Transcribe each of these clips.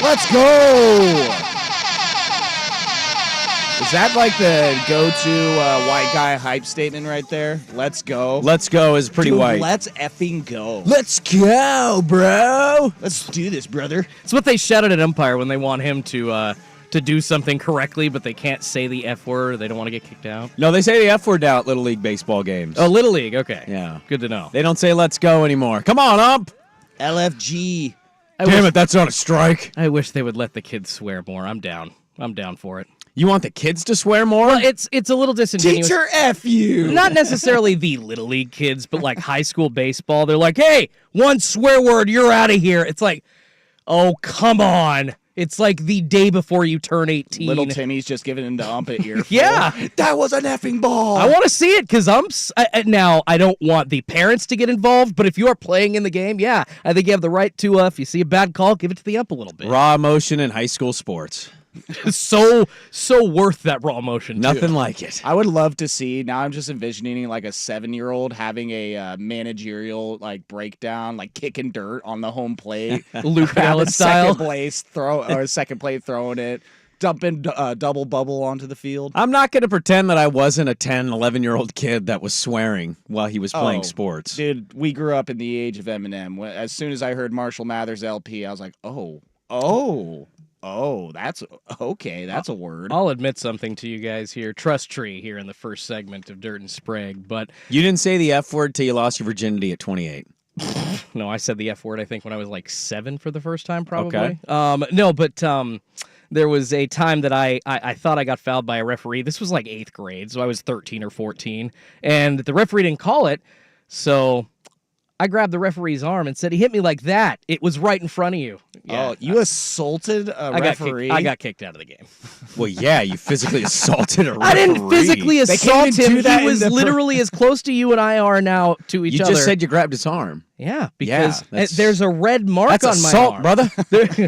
Let's go! Is that like the go-to white guy hype statement right there? Let's go. Let's go is pretty Dude, white. Let's effing go. Let's go, bro. Let's do this, brother. It's what they shout at umpire when they want him to do something correctly, but they can't say the F word. They don't want to get kicked out. No, they say the F word out at Little League baseball games. Oh, Little League. Okay. Yeah. Good to know. They don't say let's go anymore. Come on, ump. LFG. Damn it, that's not a strike. I wish they would let the kids swear more. I'm down. I'm down for it. You want the kids to swear more? Well, it's a little disingenuous. Teacher F you. Not necessarily the Little League kids, but like high school baseball. They're like, hey, one swear word, you're out of here. It's like, oh, come on. It's like the day before you turn 18. Little Timmy's just giving him the ump at earful. Yeah. That was an effing ball. I want to see it because now I don't want the parents to get involved, but if you are playing in the game, yeah, I think you have the right to, if you see a bad call, give it to the ump a little bit. Raw emotion in high school sports. so worth that raw emotion. Nothing too. like it. I would love to see. Now I'm just envisioning like a 7-year-old having a managerial like breakdown, like kicking dirt on the home plate, Luke Allen style. Second plate throwing it, dumping double bubble onto the field. I'm not going to pretend that I wasn't a 10, 11-year-old kid that was swearing while he was playing sports. Dude, we grew up in the age of Eminem. As soon as I heard Marshall Mathers LP, I was like, oh, that's okay. That's a word. I'll admit something to you guys here. Trust tree here in the first segment of Dirt and Sprague, but You didn't say the F word till you lost your virginity at 28. no, I said the F word, I think, when I was like 7 for the first time, probably. Okay. No, but there was a time that I thought I got fouled by a referee. This was like 8th grade, so I was 13 or 14, and the referee didn't call it, so I grabbed the referee's arm and said, he hit me like that. It was right in front of you. Yeah. Oh, you assaulted a referee? I got kicked out of the game. Well, yeah, you physically assaulted a referee. I didn't physically assault him. He was in the literally as close to you and I are now to each other. You just said you grabbed his arm. Yeah, because that's- there's a red mark That's on my assault, arm. brother.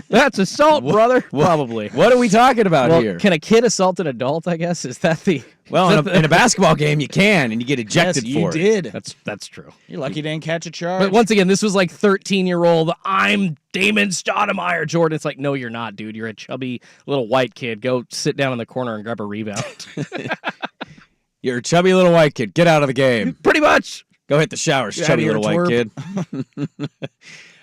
That's assault, brother. Probably. What are we talking about Well, here? can a kid assault an adult, I guess? Is that the... Well, in a basketball game, you can, and you get ejected Yes, for you it. did. That's true. You're lucky you didn't catch a charge. But once again, this was like 13-year-old, I'm Damon Stoudemire, Jordan. It's like, no, you're not, dude. You're a chubby little white kid. Go sit down in the corner and grab a rebound. You're a chubby little white kid. Get out of the game. Pretty much. Go hit the showers, Get chubby out of little here, white kid.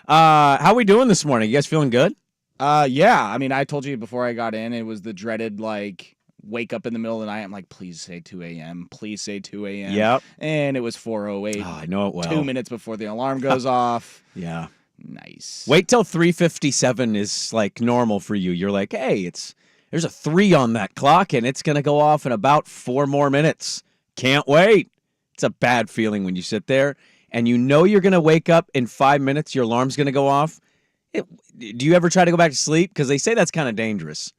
How we doing this morning? You guys feeling good? Yeah. I mean, I told you before I got in, it was the dreaded, like, wake up in the middle of the night. I'm like, please say 2 a.m. Please say 2 a.m. Yep. And it was 4:08. Oh, I know it well. 2 minutes before the alarm goes off. Yeah. Nice. Wait till 3:57 is like normal for you. You're like, hey, there's a 3 on that clock, and it's gonna go off in about 4 more minutes. Can't wait. It's a bad feeling when you sit there and you know you're gonna wake up in 5 minutes. Your alarm's gonna go off. Do you ever try to go back to sleep? Because they say that's kind of dangerous.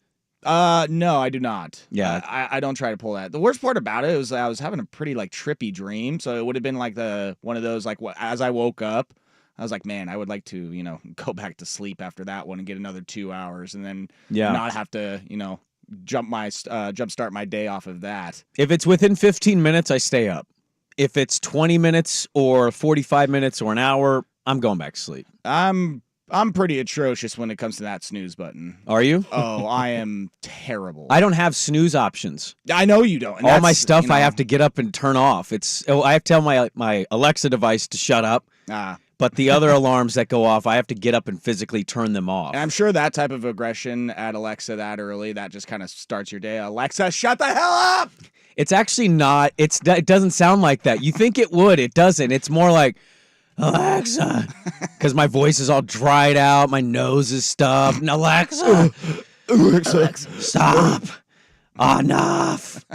No, I do not. Yeah. I don't try to pull that. The worst part about it was I was having a pretty like trippy dream. So it would have been like one of those like as I woke up, I was like, man, I would like to, go back to sleep after that one and get another 2 hours and then not have to, jumpstart my day off of that. If it's within 15 minutes, I stay up. If it's 20 minutes or 45 minutes or an hour, I'm going back to sleep. I'm pretty atrocious when it comes to that snooze button. Are you? Oh, I am terrible. I don't have snooze options. I know you don't. And all my stuff I have to get up and turn off. I have to tell my Alexa device to shut up. But the other alarms that go off, I have to get up and physically turn them off. And I'm sure that type of aggression at Alexa that early, that just kind of starts your day. Alexa, shut the hell up! It's actually not. It doesn't sound like that. You think it would. It doesn't. It's more like, Alexa. Because my voice is all dried out. My nose is stuffed. And Alexa, stop. Enough.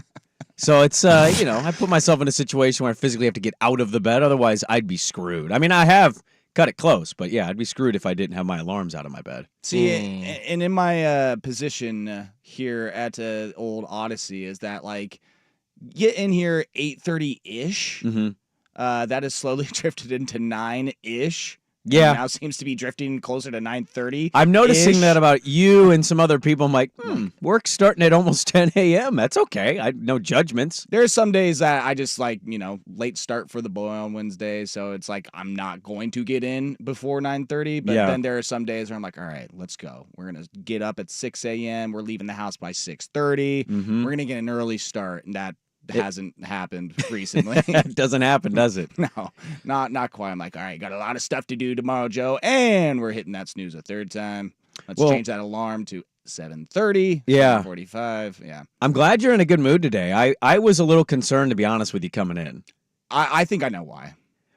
So it's, I put myself in a situation where I physically have to get out of the bed. Otherwise, I'd be screwed. I mean, I have cut it close, but yeah, I'd be screwed if I didn't have my alarms out of my bed. See, and in my position here at Old Odyssey is that, like, get in here 8:30-ish. Mm-hmm. That has slowly drifted into 9-ish. Yeah. Now seems to be drifting closer to 9:30. I'm noticing that about you and some other people. I'm like, work's starting at almost 10 a.m. That's okay. No judgments. There's some days that I just like, late start for the boy on Wednesday. So it's like I'm not going to get in before 9:30. But then there are some days where I'm like, all right, let's go. We're going to get up at 6 a.m. We're leaving the house by 6:30. We're going to get an early start. And that hasn't happened recently. It doesn't happen, does it? No, not quite. I'm like, all right, got a lot of stuff to do tomorrow, Joe. And we're hitting that snooze a third time. Let's change that alarm to 7:30. Yeah. 7:45. Yeah. I'm glad you're in a good mood today. I was a little concerned, to be honest with you, coming in. I think I know why.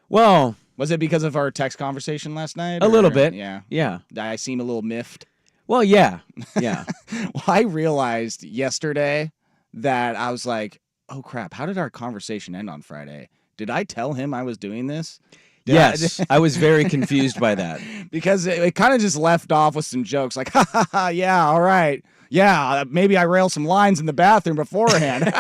Well, was it because of our text conversation last night? A little bit. Yeah. Yeah. I seem a little miffed. Well, yeah. Yeah. Well, I realized yesterday that I was like, oh, crap. How did our conversation end on Friday? Did I tell him I was doing this? Yes. I was very confused by that. Because it kind of just left off with some jokes like, ha, ha, ha, yeah, all right. Yeah, maybe I rail some lines in the bathroom beforehand.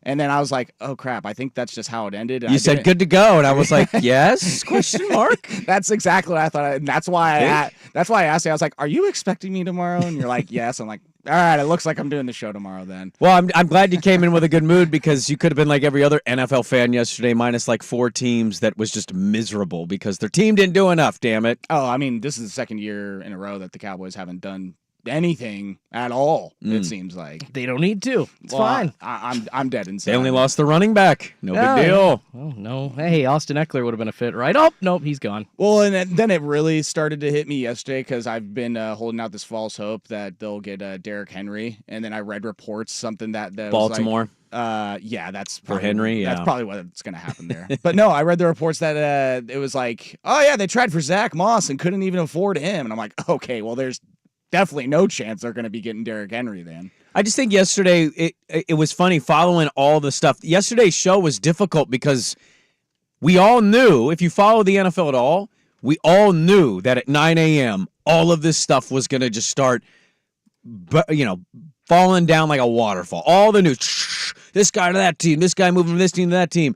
And then I was like, oh, crap. I think that's just how it ended. You said good to go. And I was like, yes? Question mark? That's exactly what I thought. And that's why I asked you. I was like, are you expecting me tomorrow? And you're like, yes. I'm like, all right, it looks like I'm doing the show tomorrow then. Well, I'm glad you came in with a good mood because you could have been like every other NFL fan yesterday, minus like 4 teams that was just miserable because their team didn't do enough, damn it. Oh, I mean, this is the second year in a row that the Cowboys haven't done anything at all, it seems like. They don't need to. It's fine. I'm dead inside. They only lost the running back. No big deal. Oh, no. Hey, Austin Eckler would have been a fit, right? Oh, nope, he's gone. Well, and then it really started to hit me yesterday because I've been holding out this false hope that they'll get Derrick Henry. And then I read reports, something that Baltimore. Was like, yeah, that's probably, for Henry. Yeah, that's probably what's going to happen there. But no, I read the reports that it was like, oh, yeah, they tried for Zach Moss and couldn't even afford him. And I'm like, okay, well, there's definitely no chance they're going to be getting Derrick Henry then. I just think yesterday it was funny following all the stuff. Yesterday's show was difficult because we all knew, if you follow the NFL at all, we all knew that at 9 a.m. all of this stuff was going to just start, falling down like a waterfall. All the news, this guy to that team, this guy moving from this team to that team.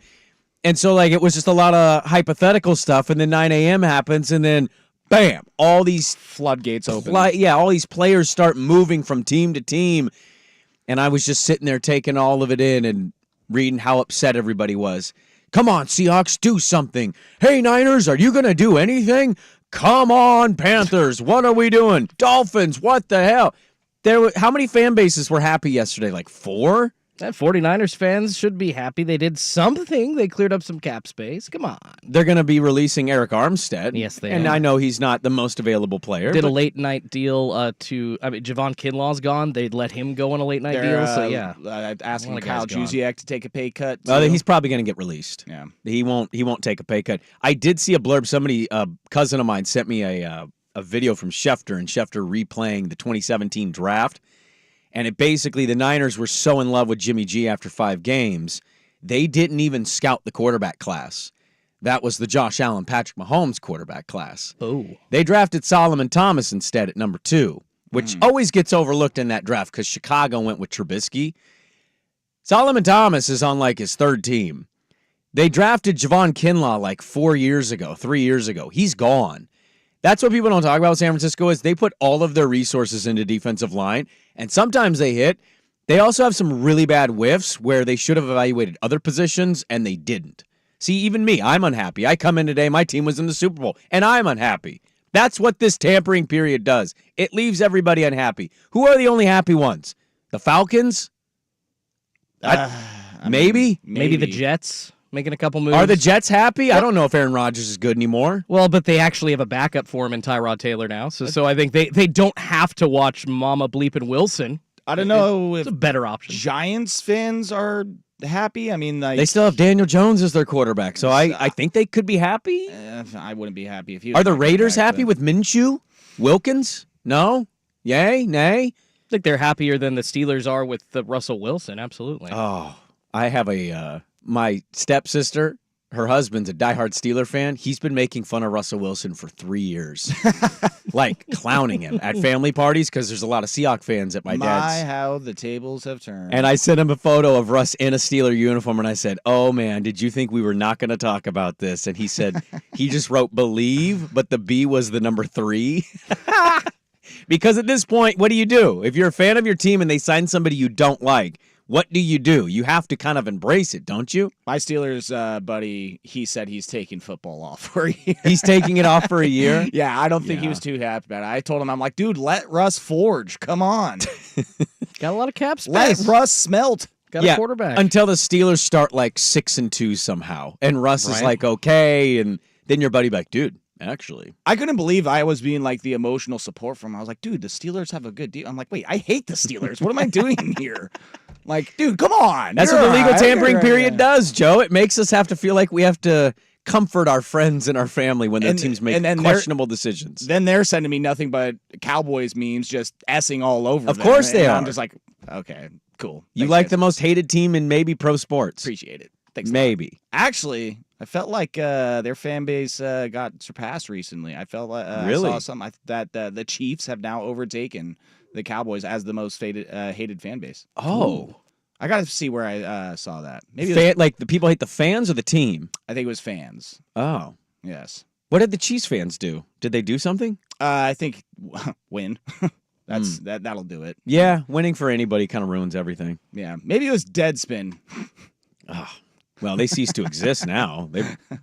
And so like it was just a lot of hypothetical stuff, and then 9 a.m. happens, and then bam, all these floodgates open. All these players start moving from team to team. And I was just sitting there taking all of it in and reading how upset everybody was. Come on, Seahawks, do something. Hey, Niners, are you going to do anything? Come on, Panthers, what are we doing? Dolphins, what the hell? How many fan bases were happy yesterday? Like 4? That 49ers fans should be happy. They did something. They cleared up some cap space. Come on. They're going to be releasing Eric Armstead. Yes, they and are. I know he's not the most available player. Did a late night deal Javon Kinlaw's gone. They'd let him go on a late night deal. So, yeah. Asking Kyle Juszczyk to take a pay cut. He's probably going to get released. Yeah. He won't take a pay cut. I did see a blurb. Somebody, a cousin of mine, sent me a video from Schefter, and Schefter replaying the 2017 draft. And it basically, the Niners were so in love with Jimmy G after 5 games, they didn't even scout the quarterback class. That was the Josh Allen, Patrick Mahomes quarterback class. Oh. They drafted Solomon Thomas instead at number 2, which always gets overlooked in that draft because Chicago went with Trubisky. Solomon Thomas is on like his 3rd team. They drafted Javon Kinlaw like 3 years ago. He's gone. That's what people don't talk about with San Francisco is they put all of their resources into defensive line, and sometimes they hit. They also have some really bad whiffs where they should have evaluated other positions, and they didn't. See, even me, I'm unhappy. I come in today, my team was in the Super Bowl, and I'm unhappy. That's what this tampering period does. It leaves everybody unhappy. Who are the only happy ones? The Falcons? Maybe the Jets. Making a couple moves. Are the Jets happy? I don't know if Aaron Rodgers is good anymore. Well, but they actually have a backup for him in Tyrod Taylor now. So I think they don't have to watch Mama Bleepin' Wilson. I don't know it's a better option. Giants fans are happy. I mean, like, they still have Daniel Jones as their quarterback, so I think they could be happy. I wouldn't be happy if he. Are the Raiders happy with Minshew? Wilkins? No? Yay? Nay? I think they're happier than the Steelers are with Russell Wilson. Absolutely. Oh, I have my stepsister, her husband's a diehard Steeler fan. He's been making fun of Russell Wilson for 3 years. Like, clowning him at family parties because there's a lot of Seahawks fans at my dad's. how the tables have turned. And I sent him a photo of Russ in a Steeler uniform, and I said, oh, man, did you think we were not going to talk about this? And he said he just wrote believe, but the B was the number 3. Because at this point, what do? If you're a fan of your team and they sign somebody you don't like, what do? You have to kind of embrace it, don't you? My Steelers buddy, he said he's taking football off for a year. He's taking it off for a year? Yeah, I don't think he was too happy about it. I told him, I'm like, dude, let Russ forge. Come on. Got a lot of cap space. Let Russ smelt. Got a quarterback. Until the Steelers start like 6-2 somehow. And Russ is like, okay. And then your buddy like, dude, actually. I couldn't believe I was being like the emotional support from him. I was like, dude, the Steelers have a good deal. I'm like, wait, I hate the Steelers. What am I doing here? Like, dude, come on. That's what the legal tampering period does, Joe. It makes us have to feel like we have to comfort our friends and our family when their teams make questionable decisions. Then they're sending me nothing but Cowboys memes just S-ing all over Of course they are. I'm just like, okay, cool. You like the most hated team in maybe pro sports. Appreciate it. Thanks. Maybe. Actually, I felt like their fan base got surpassed recently. I felt like really? I saw something that the Chiefs have now overtaken the Cowboys as the most hated fan base. Oh. Ooh. I got to see where I saw that. Maybe like the people hate the fans or the team? I think it was fans. Oh. Yes. What did the Chiefs fans do? Did they do something? I think win. That'll do it. Yeah, winning for anybody kind of ruins everything. Yeah. Maybe it was Deadspin. Oh. Well, they cease to exist now.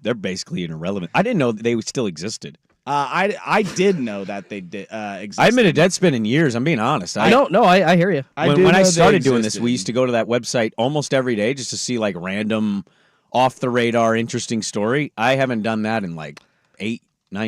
They're basically irrelevant. I didn't know that they still existed. I did know that they did exist. I haven't been to Deadspin in years. I'm being honest. I hear you. When I started doing this, we used to go to that website almost every day just to see like random, off the radar, interesting story. I haven't done that in like 8-9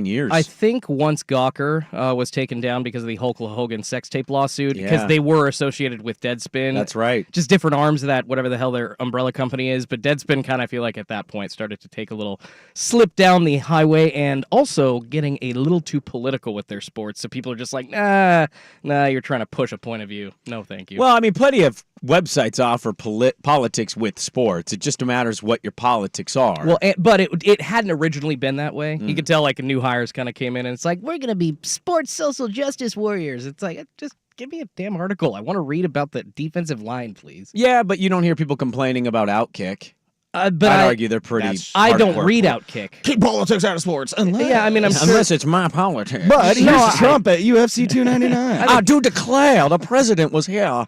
years. I think once Gawker was taken down because of the Hulk Hogan sex tape lawsuit, because they were associated with Deadspin. That's right. Just different arms of that, whatever the hell their umbrella company is. But Deadspin kind of feel like at that point started to take a little slip down the highway and also getting a little too political with their sports. So people are just like, nah, you're trying to push a point of view. No, thank you. Well, I mean, plenty of websites offer politics with sports. It just matters what your politics are. Well, but it hadn't originally been that way. You could tell like new hires kind of came in and it's like, we're going to be sports social justice warriors. It's like, just give me a damn article. I want to read about the defensive line, please. Yeah, but you don't hear people complaining about Outkick. But I'd argue they're pretty. I don't read Outkick. Keep politics out of sports. Unless it's my politics. But here's Trump at UFC 299. I do declare the president was here.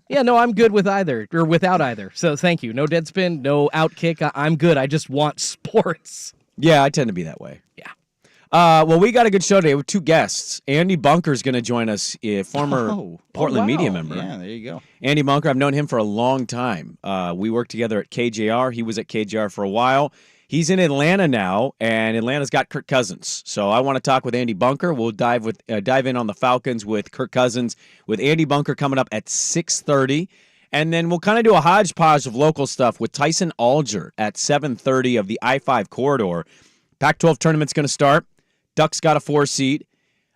Yeah, no, I'm good with either or without either. So thank you. No Deadspin, no Outkick. I'm good. I just want sports. Yeah, I tend to be that way. Yeah. Well, we got a good show today with 2 guests. Andy Bunker's going to join us, a former Portland media member. Yeah, there you go. Andy Bunker, I've known him for a long time. We worked together at KJR. He was at KJR for a while. He's in Atlanta now, and Atlanta's got Kirk Cousins. So I want to talk with Andy Bunker. We'll dive in on the Falcons with Kirk Cousins, with Andy Bunker coming up at 6:30. And then we'll kind of do a hodgepodge of local stuff with Tyson Alger at 7:30 of the I-5 corridor. Pac-12 tournament's going to start. Duck's got a 4-seed.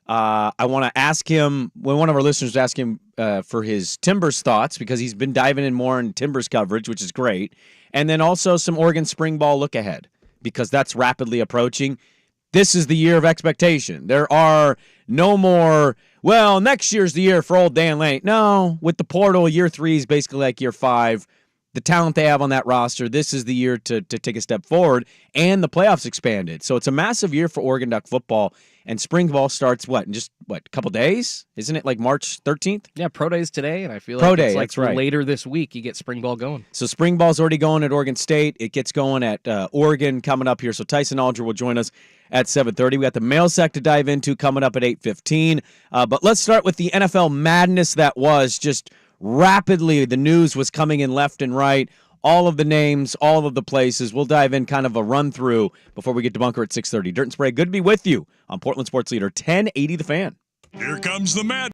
I want to ask him, when one of our listeners asked him for his Timbers thoughts, because he's been diving in more in Timbers coverage, which is great. And then also some Oregon spring ball look ahead, because that's rapidly approaching. This is the year of expectation. There are no more, well, next year's the year for old Dan Lanning. No, with the portal, year 3 is basically like year 5. The talent they have on that roster, this is the year to take a step forward, and the playoffs expanded. So it's a massive year for Oregon Duck football, and spring ball starts, a couple days? Isn't it like March 13th? Yeah, Pro Day's today, and I feel Pro like Day, it's like that's right. Later this week you get spring ball going. So spring ball's already going at Oregon State. It gets going at Oregon coming up here. So Tyson Alger will join us at 7:30. We got the mail sack to dive into coming up at 8:15. But let's start with the NFL madness that was just rapidly. The news was coming in left and right. All of the names, all of the places. We'll dive in kind of a run through before we get to Bunker at 6:30. Dirt and Sprague, good to be with you on Portland Sports Leader 1080 The Fan. Here comes the madness.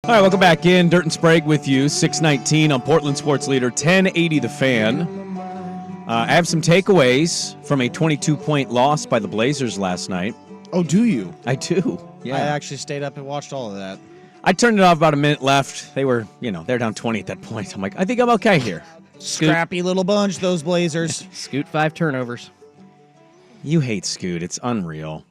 All right, welcome back in. Dirt and Sprague with you, 619 on Portland Sports Leader, 1080 The Fan. I have some takeaways from a 22-point loss by the Blazers last night. Oh, do you? I do. I actually stayed up and watched all of that. I turned it off about a minute left. They were, they're down 20 at that point. I'm like, I think I'm okay here. Scrappy little bunch, those Blazers. Scoot 5 turnovers. You hate Scoot. It's unreal.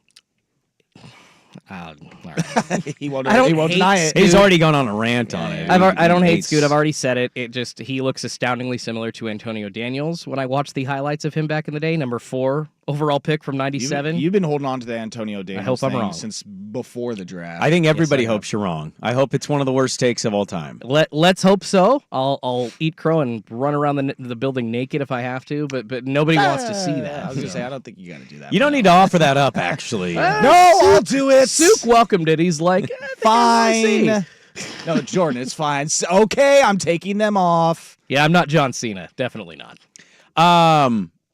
All right. he won't I don't deny hate it. He's already gone on a rant on it. I don't hate Hates- Scoot. I've already said it. He looks astoundingly similar to Antonio Daniels when I watched the highlights of him back in the day. Number 4 overall pick from '97. You've been holding on to the Antonio Daniels hope I'm thing wrong. since before the draft. I think everybody Yes, I have. hopes you're wrong. I hope it's one of the worst takes of all time. Let's hope so. I'll eat crow and run around the building naked if I have to, but nobody wants to see that. I was going to say, I don't think you got to do that. You don't need to offer that up, actually. No, I'll do it. Sook welcomed it. He's like, Fine. No, Jordan, it's fine. Okay, I'm taking them off. Yeah, I'm not John Cena. Definitely not.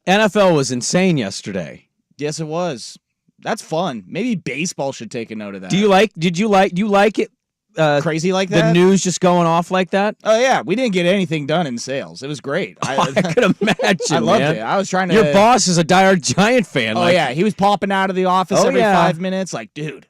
NFL was insane yesterday. Yes, it was. That's fun. Maybe baseball should take a note of that. Do you like it? Crazy like The that? news just going off like that? Oh, yeah. We didn't get anything done in sales. It was great. I could imagine. I loved man. it. I was trying to. Your boss is a diehard Giant fan. Oh, yeah. He was popping out of the office Oh, every yeah. 5 minutes. Like, dude,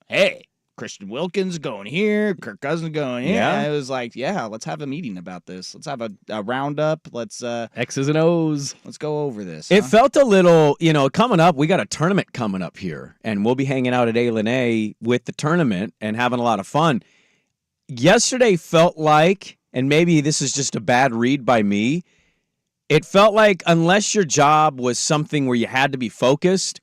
hey, Christian Wilkins going here. Kirk Cousins going here. Yeah. It was like, yeah, let's have a meeting about this. Let's have a roundup. Let's X's and O's. go over this. It huh? felt a little, coming up. We got a tournament coming up here, and we'll be hanging out at A with the tournament and having a lot of fun. Yesterday felt like, and maybe this is just a bad read by me, it felt like unless your job was something where you had to be focused,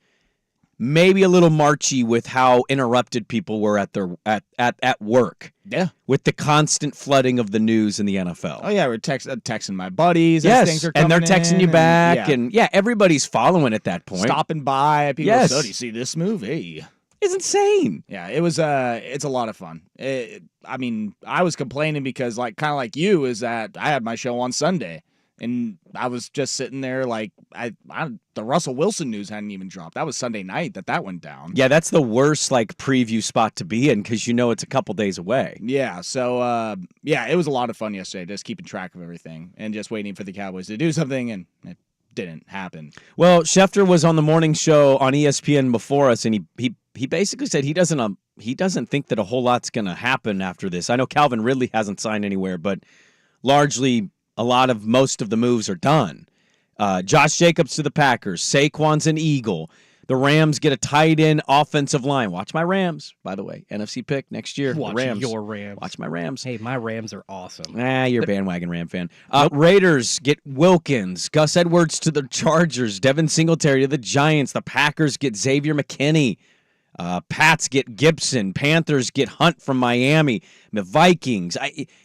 maybe a little marchy with how interrupted people were at work Yeah. with the constant flooding of the news in the NFL. Oh, yeah. We're texting my buddies. As Yes, things are and they're coming texting in, you back, yeah. and everybody's following at that point. Stopping by. People Yes. so do you see this move? Hey. It's insane. Yeah, it was it's a lot of fun. I mean, I was complaining because kind of like you is that I had my show on Sunday and I was just sitting there like the Russell Wilson news hadn't even dropped. That was Sunday night that went down. Yeah, that's the worst preview spot to be in because it's a couple days away. Yeah, so it was a lot of fun yesterday just keeping track of everything and just waiting for the Cowboys to do something, and it didn't happen. Well, Schefter was on the morning show on ESPN before us, and he basically said he doesn't think that a whole lot's going to happen after this. I know Calvin Ridley hasn't signed anywhere, but largely most of the moves are done. Josh Jacobs to the Packers. Saquon's an Eagle. The Rams get a tight end offensive line. Watch my Rams, by the way. NFC pick next year. Watch the Rams. your Rams. Watch my Rams. Hey, my Rams are awesome. You're a bandwagon Ram fan. Raiders get Wilkins. Gus Edwards to the Chargers. Devin Singletary to the Giants. The Packers get Xavier McKinney. Pats get Gibson. Panthers get Hunt from Miami. The Vikings.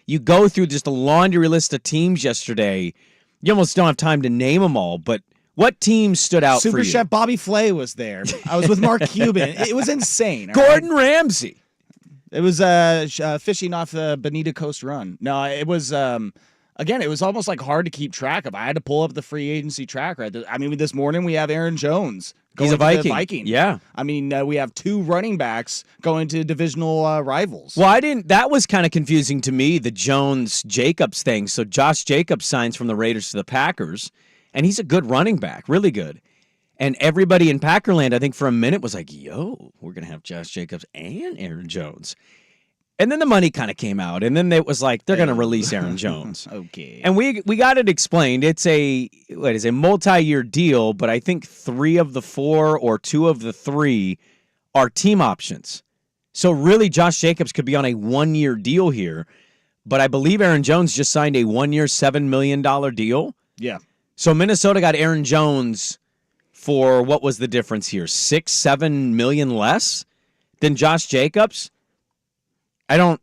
You go through just a laundry list of teams yesterday. You almost don't have time to name them all, but what teams stood out for Super you? Chef Bobby Flay was there. I was with Mark Cuban. It was insane. all Gordon right? Ramsay. It was fishing off the Bonita Coast Run. No, it was again, it was almost hard to keep track of. I had to pull up the free agency track. Right, I mean, this morning we have Aaron Jones. He's a going to the Viking. Viking. Yeah. I mean, we have 2 running backs going to divisional rivals. Well, that was kind of confusing to me, the Jones-Jacobs thing. So Josh Jacobs signs from the Raiders to the Packers, and he's a good running back, really good. And everybody in Packerland, I think for a minute, was like, yo, we're going to have Josh Jacobs and Aaron Jones. And then the money kind of came out, and then it was like, they're going to release Aaron Jones. Okay. And we got it explained. It's a multi-year deal, but I think 3 of the 4 or 2 of the 3 are team options. So really, Josh Jacobs could be on a 1-year deal here, but I believe Aaron Jones just signed a 1-year, $7 million deal. Yeah. So Minnesota got Aaron Jones for, what was the difference here, $6-7 million less than Josh Jacobs? I don't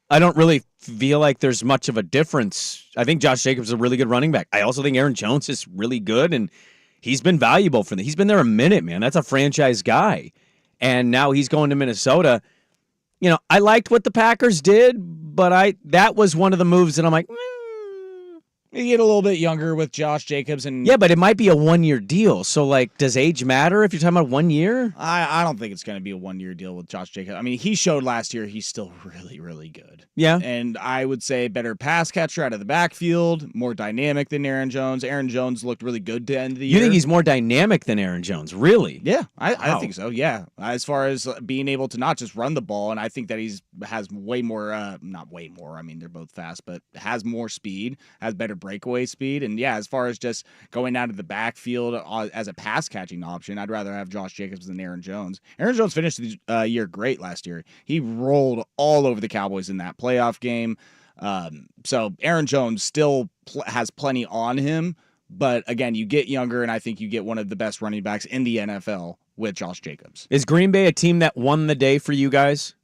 really feel like there's much of a difference. I think Josh Jacobs is a really good running back. I also think Aaron Jones is really good, and he's been valuable for them. He's been there a minute, man. That's a franchise guy. And now he's going to Minnesota. I liked what the Packers did, but that was one of the moves that I'm like, You get a little bit younger with Josh Jacobs, and Yeah, but it might be a 1-year deal. So, like, does age matter if you're talking about 1 year? I don't think it's going to be a 1-year deal with Josh Jacobs. I mean, he showed last year he's still really, really good. Yeah. And I would say better pass catcher out of the backfield, more dynamic than Aaron Jones. Aaron Jones looked really good to end the year. You think he's more dynamic than Aaron Jones? Really? Yeah, I Wow. think so. Yeah, as far as being able to not just run the ball, and I think that has way more, not way more. I mean, they're both fast, but has more speed, has better breakaway speed, and yeah, as far as just going out of the backfield as a pass catching option, I'd rather have Josh Jacobs than Aaron Jones. Aaron Jones finished the year great last year. He rolled all over the Cowboys in that playoff game. So Aaron Jones still has plenty on him. But again, you get younger, and I think you get one of the best running backs in the NFL with Josh Jacobs. Is Green Bay a team that won the day for you guys?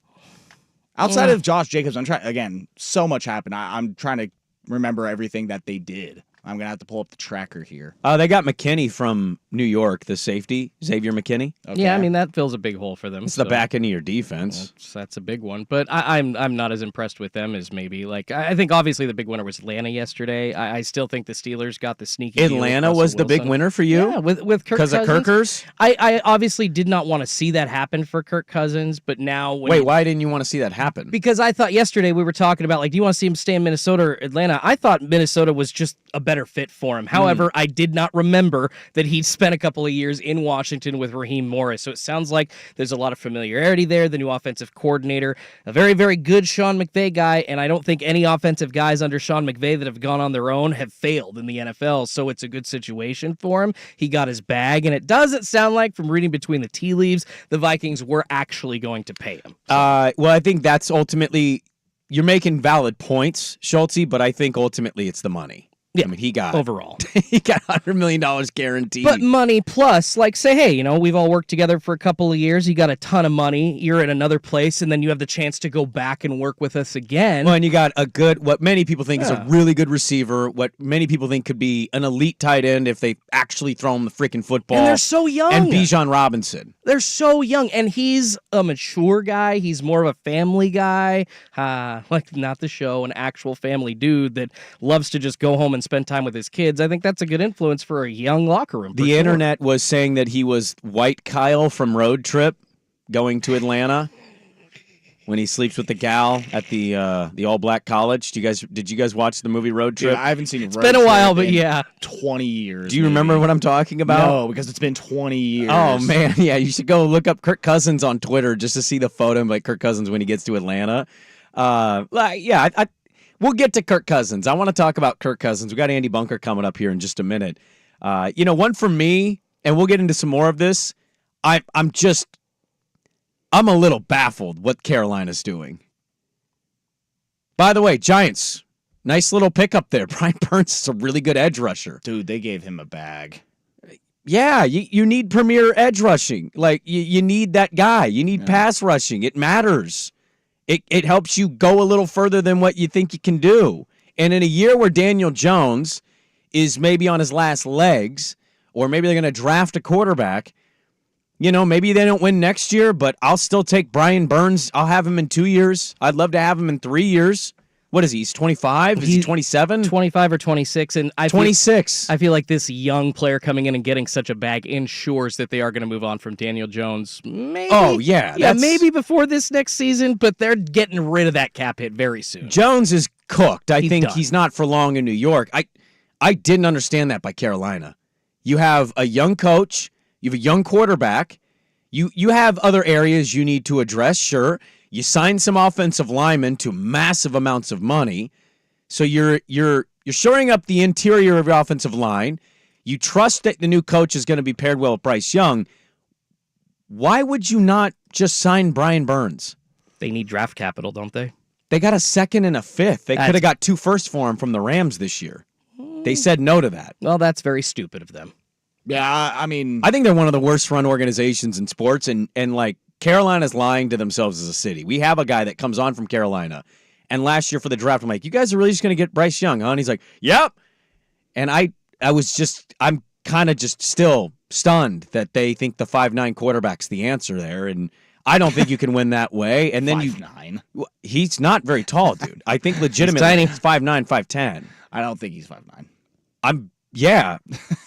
Outside of Josh Jacobs, I'm trying again. So much happened. I'm trying to remember everything that they did. I'm gonna have to pull up the tracker here. They got McKinney from New York, the safety, Xavier McKinney. Okay. Yeah, I mean that fills a big hole for them. It's the back end of your defense. That's a big one, but I'm not as impressed with them as maybe like I think obviously the big winner was Atlanta yesterday. I still think the Steelers got the sneaky. deal with Atlanta Russell was the big Wilson. winner for you? Yeah, with Kirk Because of Cousins. Kirkers? I obviously did not want to see that happen for Kirk Cousins, but now when Wait, why didn't you want to see that happen? because I thought yesterday we were talking about like, do you want to see him stay in Minnesota or Atlanta? I thought Minnesota was just a better fit for him. However, I did not remember that he'd spent a couple of years in Washington with Raheem Morris. So it sounds like there's a lot of familiarity there. The new offensive coordinator, a very, very good Sean McVay guy. And I don't think any offensive guys under Sean McVay that have gone on their own have failed in the NFL. So it's a good situation for him. He got his bag. And it doesn't sound like, from reading between the tea leaves, the Vikings were actually going to pay him. Well, I think that's ultimately, you're making valid points, Schulte, but I think ultimately it's the money. Yeah, I mean, he got overall. he got $100 million guaranteed. But money plus, like, say, hey, we've all worked together for a couple of years. You got a ton of money. You're in another place, and then you have the chance to go back and work with us again. Well, and you got what many people think is a really good receiver, what many people think could be an elite tight end if they actually throw him the freaking football. And they're so young. And Bijan Robinson. They're so young, and he's a mature guy. He's more of a family guy, like not the show, an actual family dude that loves to just go home and spend time with his kids. I think that's a good influence for a young locker room. The internet was saying that he was White Kyle from Road Trip going to Atlanta when he sleeps with the gal at the all black college. Did you guys watch the movie Road Trip? Dude, I haven't seen It's been a while, but yeah. 20 years. Do you remember what I'm talking about? No, because it's been 20 years. Oh man, yeah, you should go look up Kirk Cousins on Twitter just to see the photo of like Kirk Cousins when he gets to Atlanta. We'll get to Kirk Cousins. I want to talk about Kirk Cousins. We got Andy Bunker coming up here in just a minute. One for me, and we'll get into some more of this. I'm a little baffled what Carolina's doing. By the way, Giants, nice little pickup there. Brian Burns is a really good edge rusher. Dude, they gave him a bag. Yeah, you need premier edge rushing. Like, you need that guy. You need pass rushing. It matters. It helps you go a little further than what you think you can do. And in a year where Daniel Jones is maybe on his last legs, or maybe they're going to draft a quarterback, maybe they don't win next year, but I'll still take Brian Burns. I'll have him in 2 years. I'd love to have him in 3 years. What is he? He's 25? Is he 27? 25 or 26. And 26. I feel like this young player coming in and getting such a bag ensures that they are going to move on from Daniel Jones. Maybe. Oh, yeah. Maybe before this next season, but they're getting rid of that cap hit very soon. Jones is cooked. I think done. he's not for long in New York. I didn't understand that by Carolina. You have a young coach. You have a young quarterback. You have other areas you need to address, sure. You sign some offensive linemen to massive amounts of money. So you're shoring up the interior of your offensive line. You trust that the new coach is going to be paired well with Bryce Young. Why would you not just sign Brian Burns? They need draft capital, don't they? They got a second and a fifth. They could have got 2 firsts for him from the Rams this year. They said no to that. Well, that's very stupid of them. Yeah, I mean, I think they're one of the worst run organizations in sports, and like Carolina's lying to themselves as a city. We have a guy that comes on from Carolina, and last year for the draft, I'm like, you guys are really just going to get Bryce Young, huh? And he's like, yep. And I'm kind of just still stunned that they think the 5'9" quarterback's the answer there, and I don't think you can win that way. And then 5'9". he's not very tall, dude. I think legitimately tiny. he's 5'9", 5'10". I don't think he's 5'9". Yeah.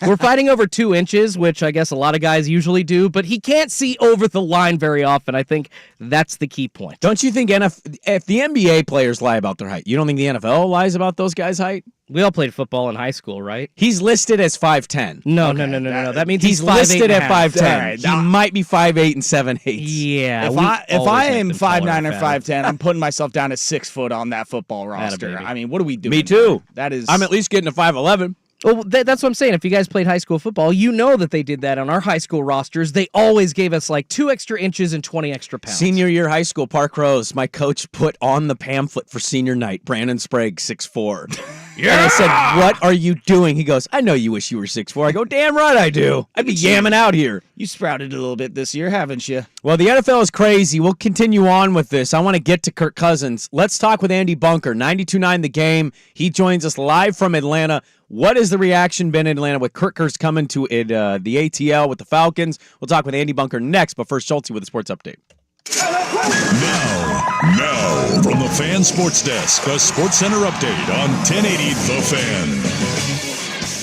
We're fighting over 2 inches, which I guess a lot of guys usually do, but he can't see over the line very often. I think that's the key point. Don't you think if the NBA players lie about their height, you don't think the NFL lies about those guys' height? We all played football in high school, right? He's listed as 5'10". No. That means he's listed 5'8" at 5'10". Right, He now- might be 5'8" and 7/8". Yeah. If I am make them 5'9" taller or and fatter. 5'10", I'm putting myself down to 6 foot on that football roster. baby. I mean, what are we doing? Me too. That is. I'm at least getting to 5'11". Well, that's what I'm saying. If you guys played high school football, you know that they did that on our high school rosters. They always gave us like 2 extra inches and 20 extra pounds. Senior year high school, Park Rose, my coach put on the pamphlet for senior night, Brandon Sprague, 6'4". Yeah! And I said, what are you doing? He goes, I know you wish you were 6'4". I go, damn right I do. I'd be yamming out here. You sprouted a little bit this year, haven't you? Well, the NFL is crazy. We'll continue on with this. I want to get to Kirk Cousins. Let's talk with Andy Bunker, 92.9 The Game. He joins us live from Atlanta. What has the reaction been in Atlanta with Kirk Cousins coming to the ATL with the Falcons? We'll talk with Andy Bunker next, but first, Schulte with the sports update. Now, from the Fan Sports Desk, a Sports Center update on 1080 The Fan.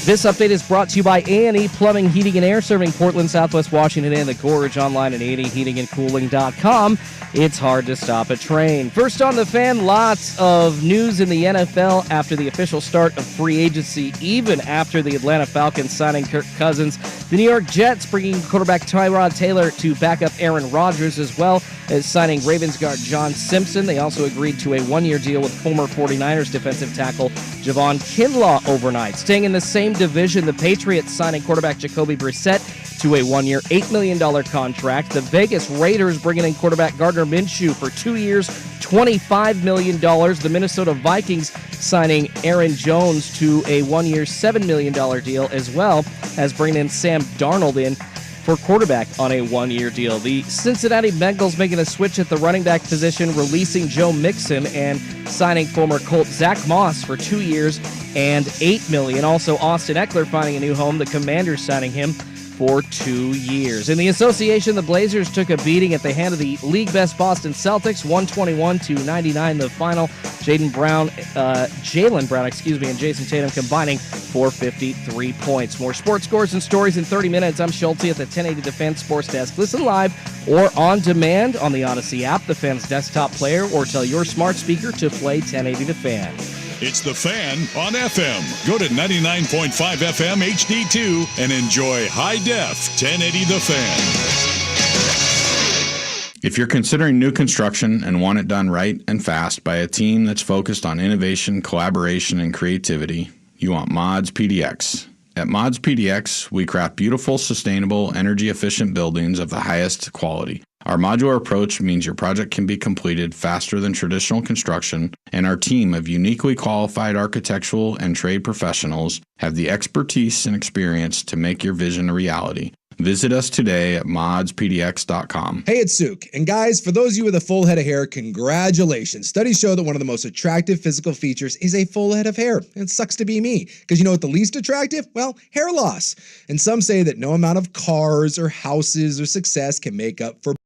This update is brought to you by A&E Plumbing, Heating, and Air, serving Portland, Southwest Washington, and the Gorge. Online at aheatingandcooling.com. It's hard to stop a train. First on the Fan, lots of news in the NFL after the official start of free agency, even after the Atlanta Falcons signing Kirk Cousins. The New York Jets bringing quarterback Tyrod Taylor to back up Aaron Rodgers, as well as signing Ravens guard John Simpson. They also agreed to a 1-year deal with former 49ers defensive tackle Javon Kinlaw overnight. Staying in the same division, the Patriots signing quarterback Jacoby Brissett to a 1-year, $8 million contract. The Vegas Raiders bringing in quarterback Gardner Minshew for 2 years, $25 million. The Minnesota Vikings signing Aaron Jones to a 1-year, $7 million deal, as well as bringing in Sam Darnold in for quarterback on a 1-year deal. The Cincinnati Bengals making a switch at the running back position, releasing Joe Mixon and signing former Colt Zach Moss for 2 years and $8 million. Also, Austin Eckler finding a new home. The Commanders signing him for 2 years. In the association, the Blazers took a beating at the hand of the league best Boston Celtics, 121-99 the final. Jaylen Brown, and Jason Tatum combining for 53 points. More sports scores and stories in 30 minutes. I'm Schulte at the 1080 The Fan Sports Desk. Listen live or on demand on the Odyssey app, the Fan's desktop player, or tell your smart speaker to play 1080 The Fan. It's The Fan on FM. Go to 99.5 FM HD2 and enjoy high def 1080 The Fan. If you're considering new construction and want it done right and fast by a team that's focused on innovation, collaboration, and creativity, you want Mods PDX. At Mods PDX, we craft beautiful, sustainable, energy-efficient buildings of the highest quality. Our modular approach means your project can be completed faster than traditional construction, and our team of uniquely qualified architectural and trade professionals have the expertise and experience to make your vision a reality. Visit us today at modspdx.com. Hey, it's Suk. And guys, for those of you with a full head of hair, congratulations. Studies show that one of the most attractive physical features is a full head of hair. It sucks to be me. Because you know what the least attractive? Well, hair loss. And some say that no amount of cars or houses or success can make up for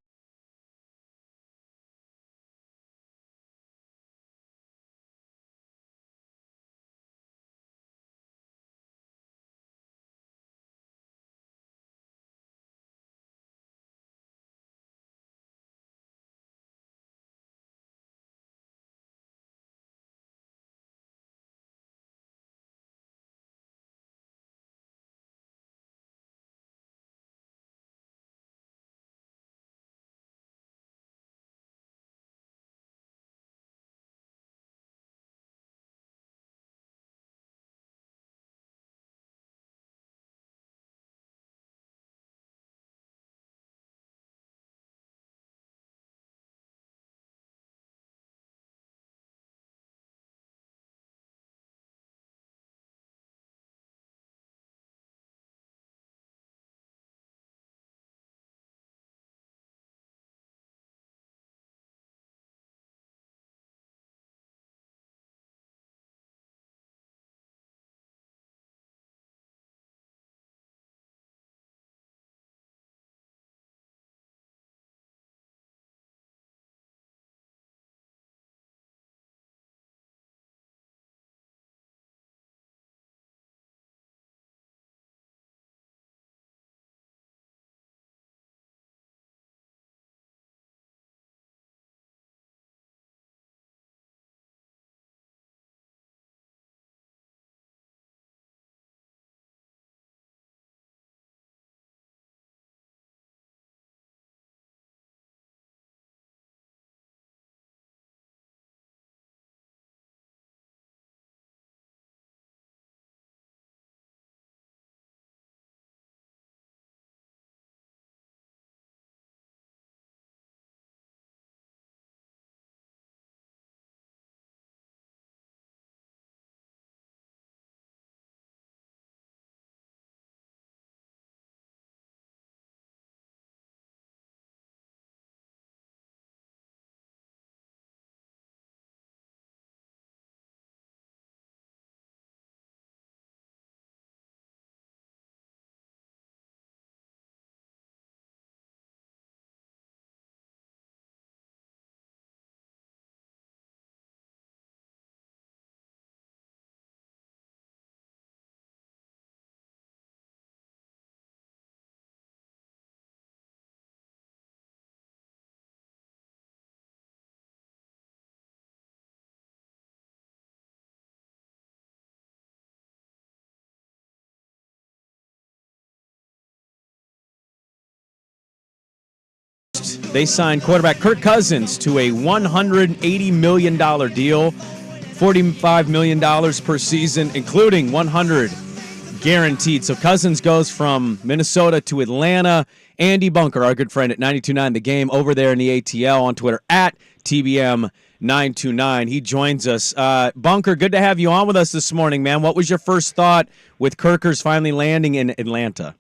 they signed quarterback Kirk Cousins to a $180 million deal, $45 million per season, including $100 guaranteed. So Cousins goes from Minnesota to Atlanta. Andy Bunker, our good friend at 92.9 The Game, over there in the ATL on Twitter at TBM929. He joins us. Bunker, good to have you on with us this morning, man. What was your first thought with Kirkers finally landing in Atlanta?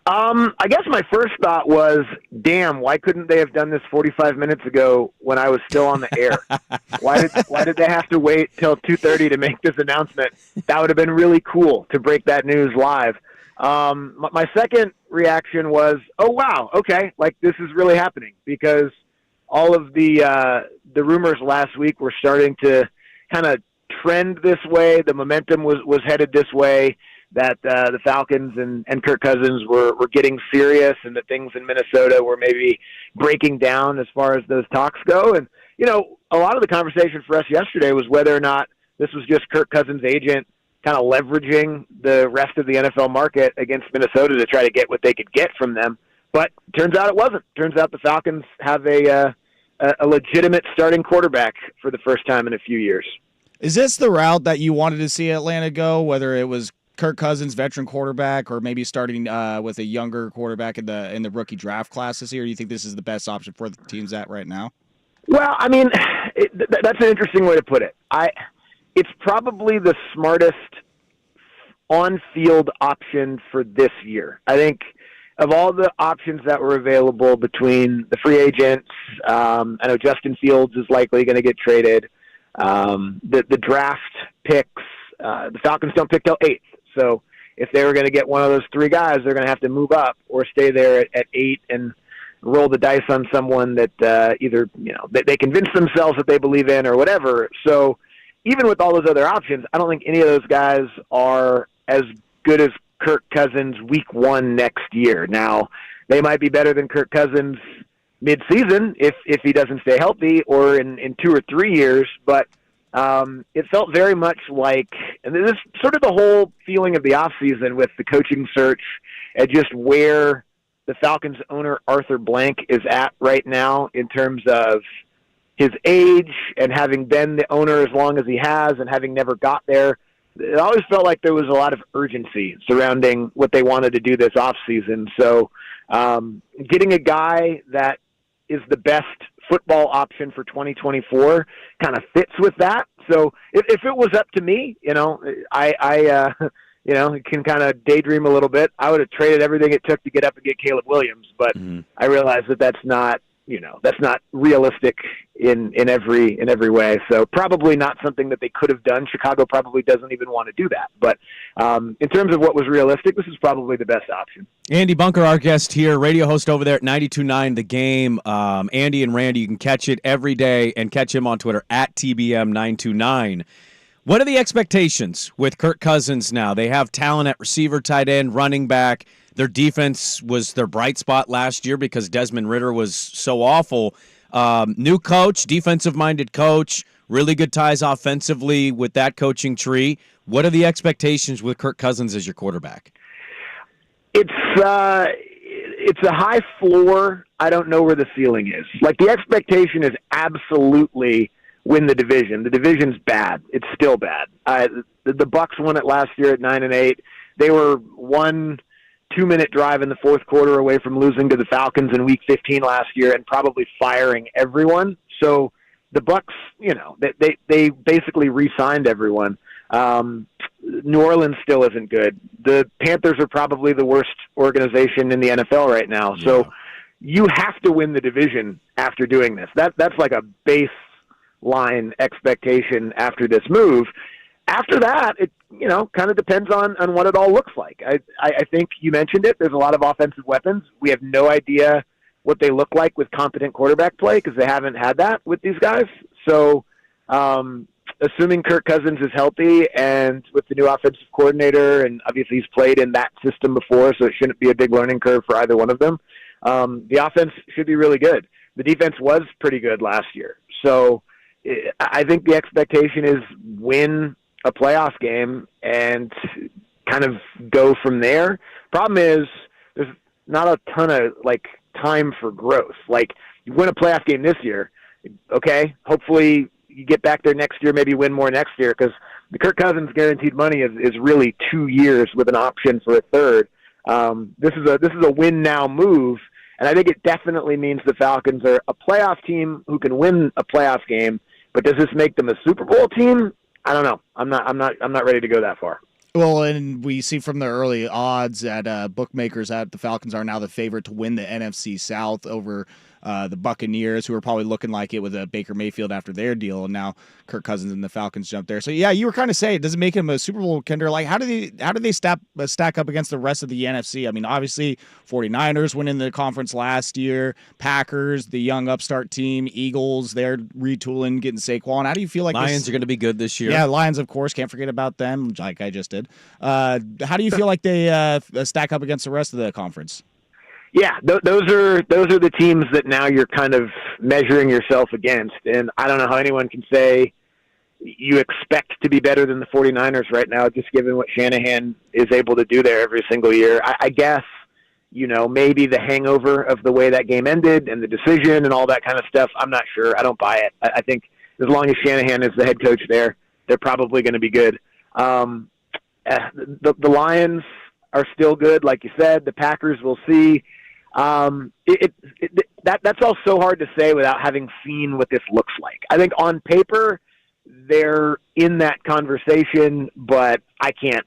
I guess my first thought was, damn, why couldn't they have done this 45 minutes ago when I was still on the air? Why did they have to wait till 2:30 to make this announcement? That would have been really cool to break that news live. My second reaction was, oh, wow, okay, like this is really happening, because all of the rumors last week were starting to kind of trend this way. The momentum was headed this way, that the Falcons and Kirk Cousins were getting serious, and that things in Minnesota were maybe breaking down as far as those talks go. And, you know, a lot of the conversation for us yesterday was whether or not this was just Kirk Cousins' agent kind of leveraging the rest of the NFL market against Minnesota to try to get what they could get from them. But turns out it wasn't. Turns out the Falcons have a legitimate starting quarterback for the first time in a few years. Is this the route that you wanted to see Atlanta go, whether it was Kirk Cousins, veteran quarterback, or maybe starting with a younger quarterback in the rookie draft class this year? Or do you think this is the best option for the teams at right now? Well, I mean, that's an interesting way to put it. It's probably the smartest on-field option for this year. I think of all the options that were available between the free agents, I know Justin Fields is likely going to get traded. The draft picks, the Falcons don't pick till 8th. So if they were going to get one of those three guys, they're going to have to move up or stay there at 8 and roll the dice on someone that either, you know, they convince themselves that they believe in or whatever. So even with all those other options, I don't think any of those guys are as good as Kirk Cousins week 1 next year. Now, they might be better than Kirk Cousins mid-season if he doesn't stay healthy, or in 2 or 3 years, but it felt very much like, and this is sort of the whole feeling of the offseason with the coaching search and just where the Falcons owner Arthur Blank is at right now in terms of his age and having been the owner as long as he has and having never got there. It always felt like there was a lot of urgency surrounding what they wanted to do this offseason. So getting a guy that is the best football option for 2024 kind of fits with that. So if it was up to me, you know, I can kind of daydream a little bit. I would have traded everything it took to get up and get Caleb Williams, but I realize that that's not realistic in every way. So probably not something that they could have done. Chicago probably doesn't even want to do that. But in terms of what was realistic, this is probably the best option. Andy Bunker, our guest here, radio host over there at 92.9 The Game. Andy and Randy, you can catch it every day and catch him on Twitter at TBM929. What are the expectations with Kirk Cousins now? They have talent at receiver, tight end, running back. Their defense was their bright spot last year because Desmond Ridder was so awful. New coach, defensive-minded coach, really good ties offensively with that coaching tree. What are the expectations with Kirk Cousins as your quarterback? It's a high floor. I don't know where the ceiling is. Like, the expectation is absolutely win the division. The division's bad. It's still bad. The Bucs won it last year at 9-8. They were 1 2-minute drive in the fourth quarter away from losing to the Falcons in week 15 last year and probably firing everyone. So the Bucs, you know, they basically re-signed everyone. New Orleans still isn't good. The Panthers are probably the worst organization in the NFL right now. Yeah. So you have to win the division after doing this. That's like a baseline expectation after this move. After that, it, you know, kind of depends on what it all looks like. I think you mentioned it. There's a lot of offensive weapons. We have no idea what they look like with competent quarterback play because they haven't had that with these guys. So assuming Kirk Cousins is healthy and with the new offensive coordinator, and obviously he's played in that system before, so it shouldn't be a big learning curve for either one of them, the offense should be really good. The defense was pretty good last year. So I think the expectation is win a playoff game and kind of go from there. Problem is there's not a ton of like time for growth. Like, you win a playoff game this year, okay, hopefully you get back there next year, maybe win more next year, because the Kirk Cousins guaranteed money is really 2 years with an option for a third. This is a win now move, and I think it definitely means the Falcons are a playoff team who can win a playoff game. But does this make them a Super Bowl team? I don't know. I'm not ready to go that far. Well, and we see from the early odds at bookmakers that the Falcons are now the favorite to win the NFC South over the Buccaneers, who are probably looking like it with Baker Mayfield after their deal, and now Kirk Cousins and the Falcons jump there. So yeah, you were kind of saying, does it make him a Super Bowl contender? Like, how do they stack up against the rest of the NFC? I mean, obviously 49ers winning the conference last year, Packers, the young upstart team, Eagles, they're retooling, getting Saquon. How do you feel like Lions are going to be good this year? Yeah, Lions, of course, can't forget about them, like I just did. How do you feel like they stack up against the rest of the conference? Yeah, those are the teams that now you're kind of measuring yourself against. And I don't know how anyone can say you expect to be better than the 49ers right now, just given what Shanahan is able to do there every single year. I guess, maybe the hangover of the way that game ended and the decision and all that kind of stuff, I'm not sure. I don't buy it. I think as long as Shanahan is the head coach there, they're probably going to be good. The Lions are still good, like you said. The Packers, we'll see. That's all so hard to say without having seen what this looks like. I think on paper they're in that conversation, but I can't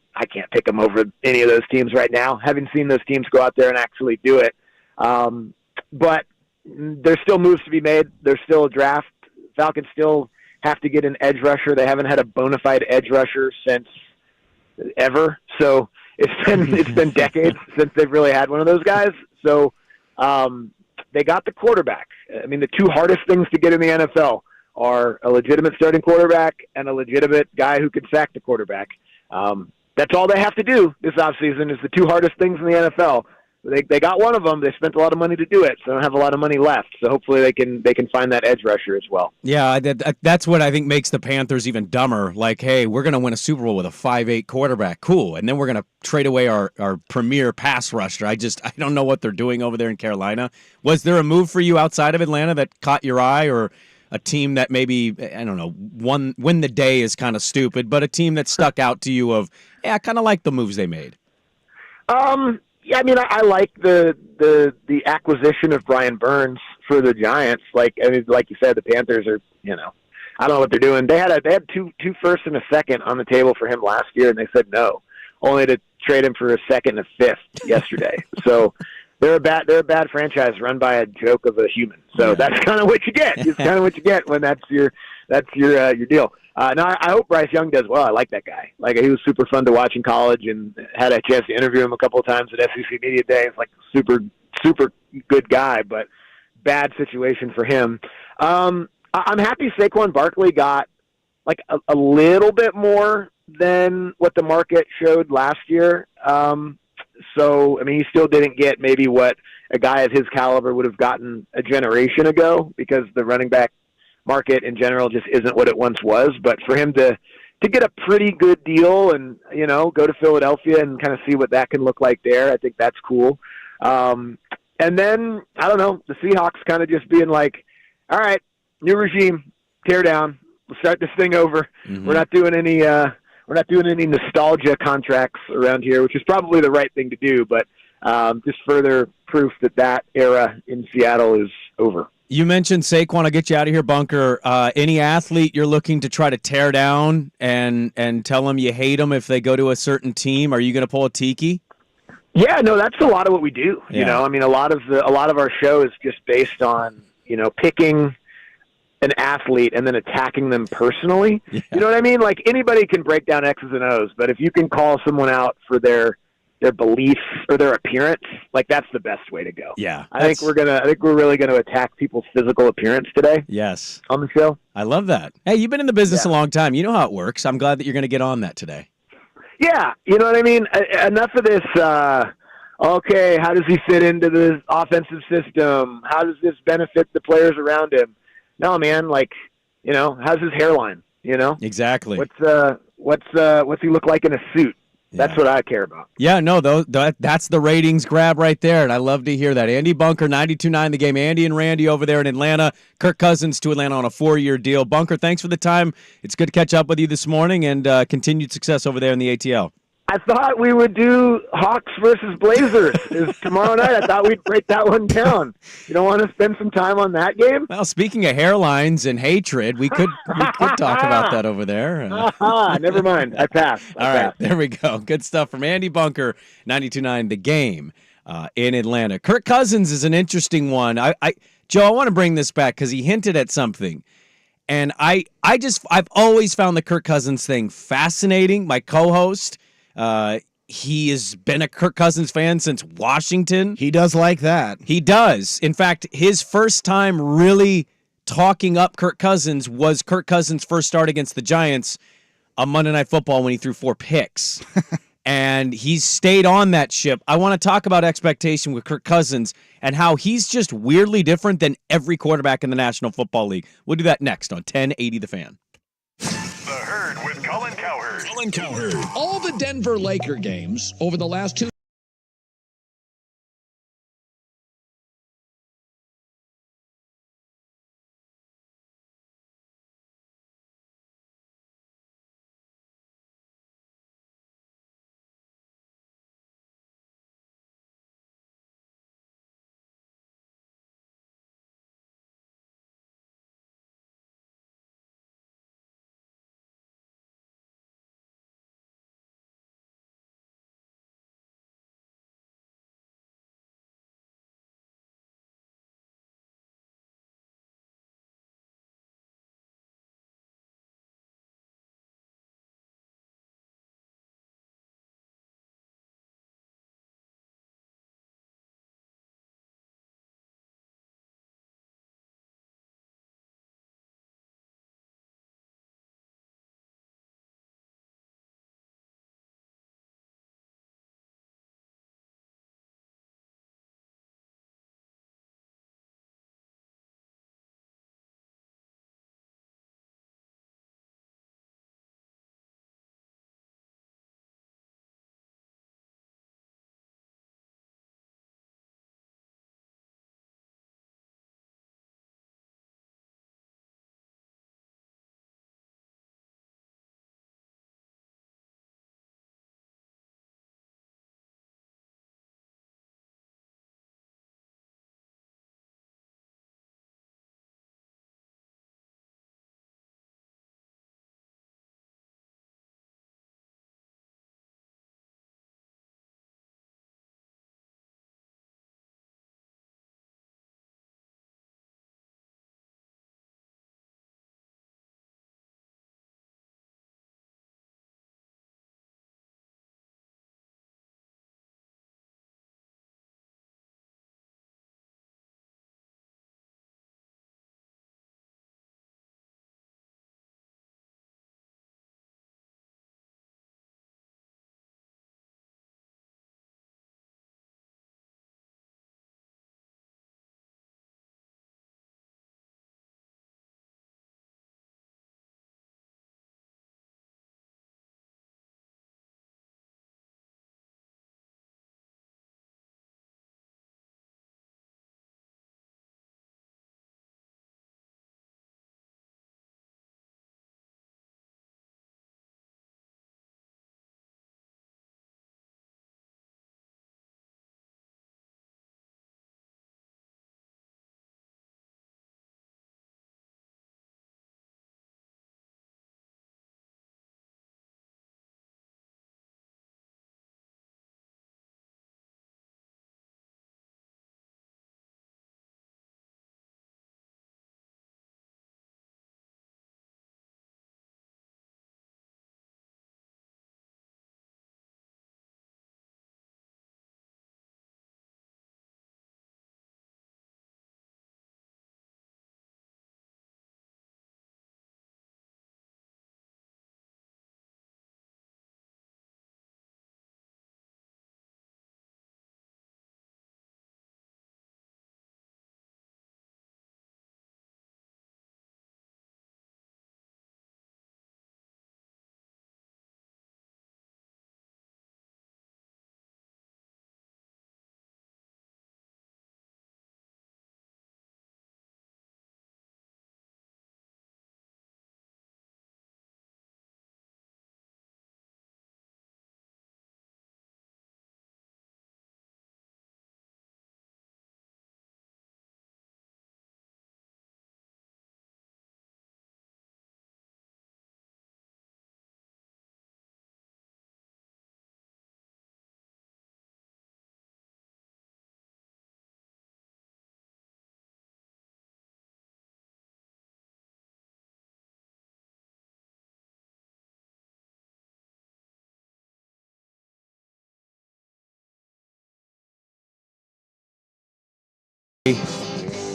pick them over any of those teams right now, having seen those teams go out there and actually do it. But there's still moves to be made. There's still a draft. Falcons still have to get an edge rusher. They haven't had a bona fide edge rusher since ever. So it's been decades since they've really had one of those guys. So they got the quarterback. I mean, the two hardest things to get in the NFL are a legitimate starting quarterback and a legitimate guy who can sack the quarterback. That's all they have to do this offseason is the two hardest things in the NFL. They got one of them. They spent a lot of money to do it, so they don't have a lot of money left. So hopefully they can find that edge rusher as well. Yeah, that's what I think makes the Panthers even dumber. Like, hey, we're going to win a Super Bowl with a 5'8" quarterback. Cool. And then we're going to trade away our premier pass rusher. I don't know what they're doing over there in Carolina. Was there a move for you outside of Atlanta that caught your eye, or a team that maybe, I don't know, win the day is kind of stupid, but a team that stuck out to you of, yeah, I kind of like the moves they made? Yeah, I mean, I like the acquisition of Brian Burns for the Giants. Like you said, the Panthers are, I don't know what they're doing. They had two firsts and a second on the table for him last year, and they said no, only to trade him for a second and a fifth yesterday. So they're a bad franchise run by a joke of a human. So that's kind of what you get. It's kind of what you get when that's your deal. No, I hope Bryce Young does well. I like that guy. Like, he was super fun to watch in college, and had a chance to interview him a couple of times at SEC Media Days. Like, super, super good guy, but bad situation for him. I'm happy Saquon Barkley got like a little bit more than what the market showed last year. So, I mean, he still didn't get maybe what a guy of his caliber would have gotten a generation ago, because the running back market in general just isn't what it once was. But for him to get a pretty good deal and, go to Philadelphia and kind of see what that can look like there, I think that's cool. And then, I don't know, the Seahawks kind of just being like, all right, new regime, tear down, we'll start this thing over. Mm-hmm. We're not doing any nostalgia contracts around here, which is probably the right thing to do, but just further proof that era in Seattle is over. You mentioned Saquon. I'll get you out of here, Bunker. Any athlete you're looking to try to tear down and tell them you hate them if they go to a certain team, are you going to pull a Tiki? Yeah, no, that's a lot of what we do. Yeah. I mean, a lot of our show is just based on, picking an athlete and then attacking them personally. Yeah. You know what I mean? Like, anybody can break down X's and O's, but if you can call someone out for their beliefs or their appearance, like, that's the best way to go. Yeah. I think we're really gonna attack people's physical appearance today. Yes. On the show. I love that. Hey, you've been in the business a long time. You know how it works. I'm glad that you're gonna get on that today. Yeah, you know what I mean? Enough of this, okay, how does he fit into the offensive system? How does this benefit the players around him? No, man, like, how's his hairline? Exactly. What's he look like in a suit? That's what I care about. Yeah, no, that's the ratings grab right there, and I love to hear that. Andy Bunker, 92.9 The Game. Andy and Randy over there in Atlanta. Kirk Cousins to Atlanta on a 4-year deal. Bunker, thanks for the time. It's good to catch up with you this morning, and continued success over there in the ATL. I thought we would do Hawks versus Blazers is tomorrow night. I thought we'd break that one down. You don't want to spend some time on that game? Well, speaking of hairlines and hatred, we could talk about that over there. Never mind. I passed. All right, there we go. Good stuff from Andy Bunker, 92.9 The Game in Atlanta. Kirk Cousins is an interesting one. Joe, I want to bring this back because he hinted at something. And I've always found the Kirk Cousins thing fascinating. My co-host, he has been a Kirk Cousins fan since Washington. He does like that. He does. In fact, his first time really talking up Kirk Cousins was Kirk Cousins' first start against the Giants on Monday Night Football when he threw 4 picks. And he's stayed on that ship. I want to talk about expectation with Kirk Cousins and how he's just weirdly different than every quarterback in the National Football League. We'll do that next on 1080 The Fan. The Herd with Colin Cowherd. Colin Cowherd. All the Denver Laker games over the last 2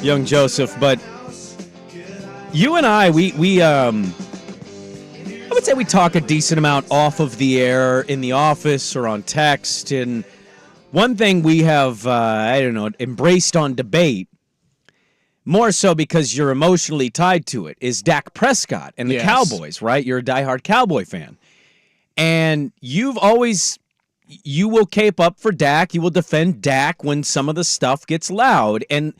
young Joseph, but you and I would say we talk a decent amount off of the air in the office or on text. And one thing we have, embraced on debate, more so because you're emotionally tied to it, is Dak Prescott and the Cowboys, right? You're a diehard Cowboy fan. And you will cape up for Dak. You will defend Dak when some of the stuff gets loud. And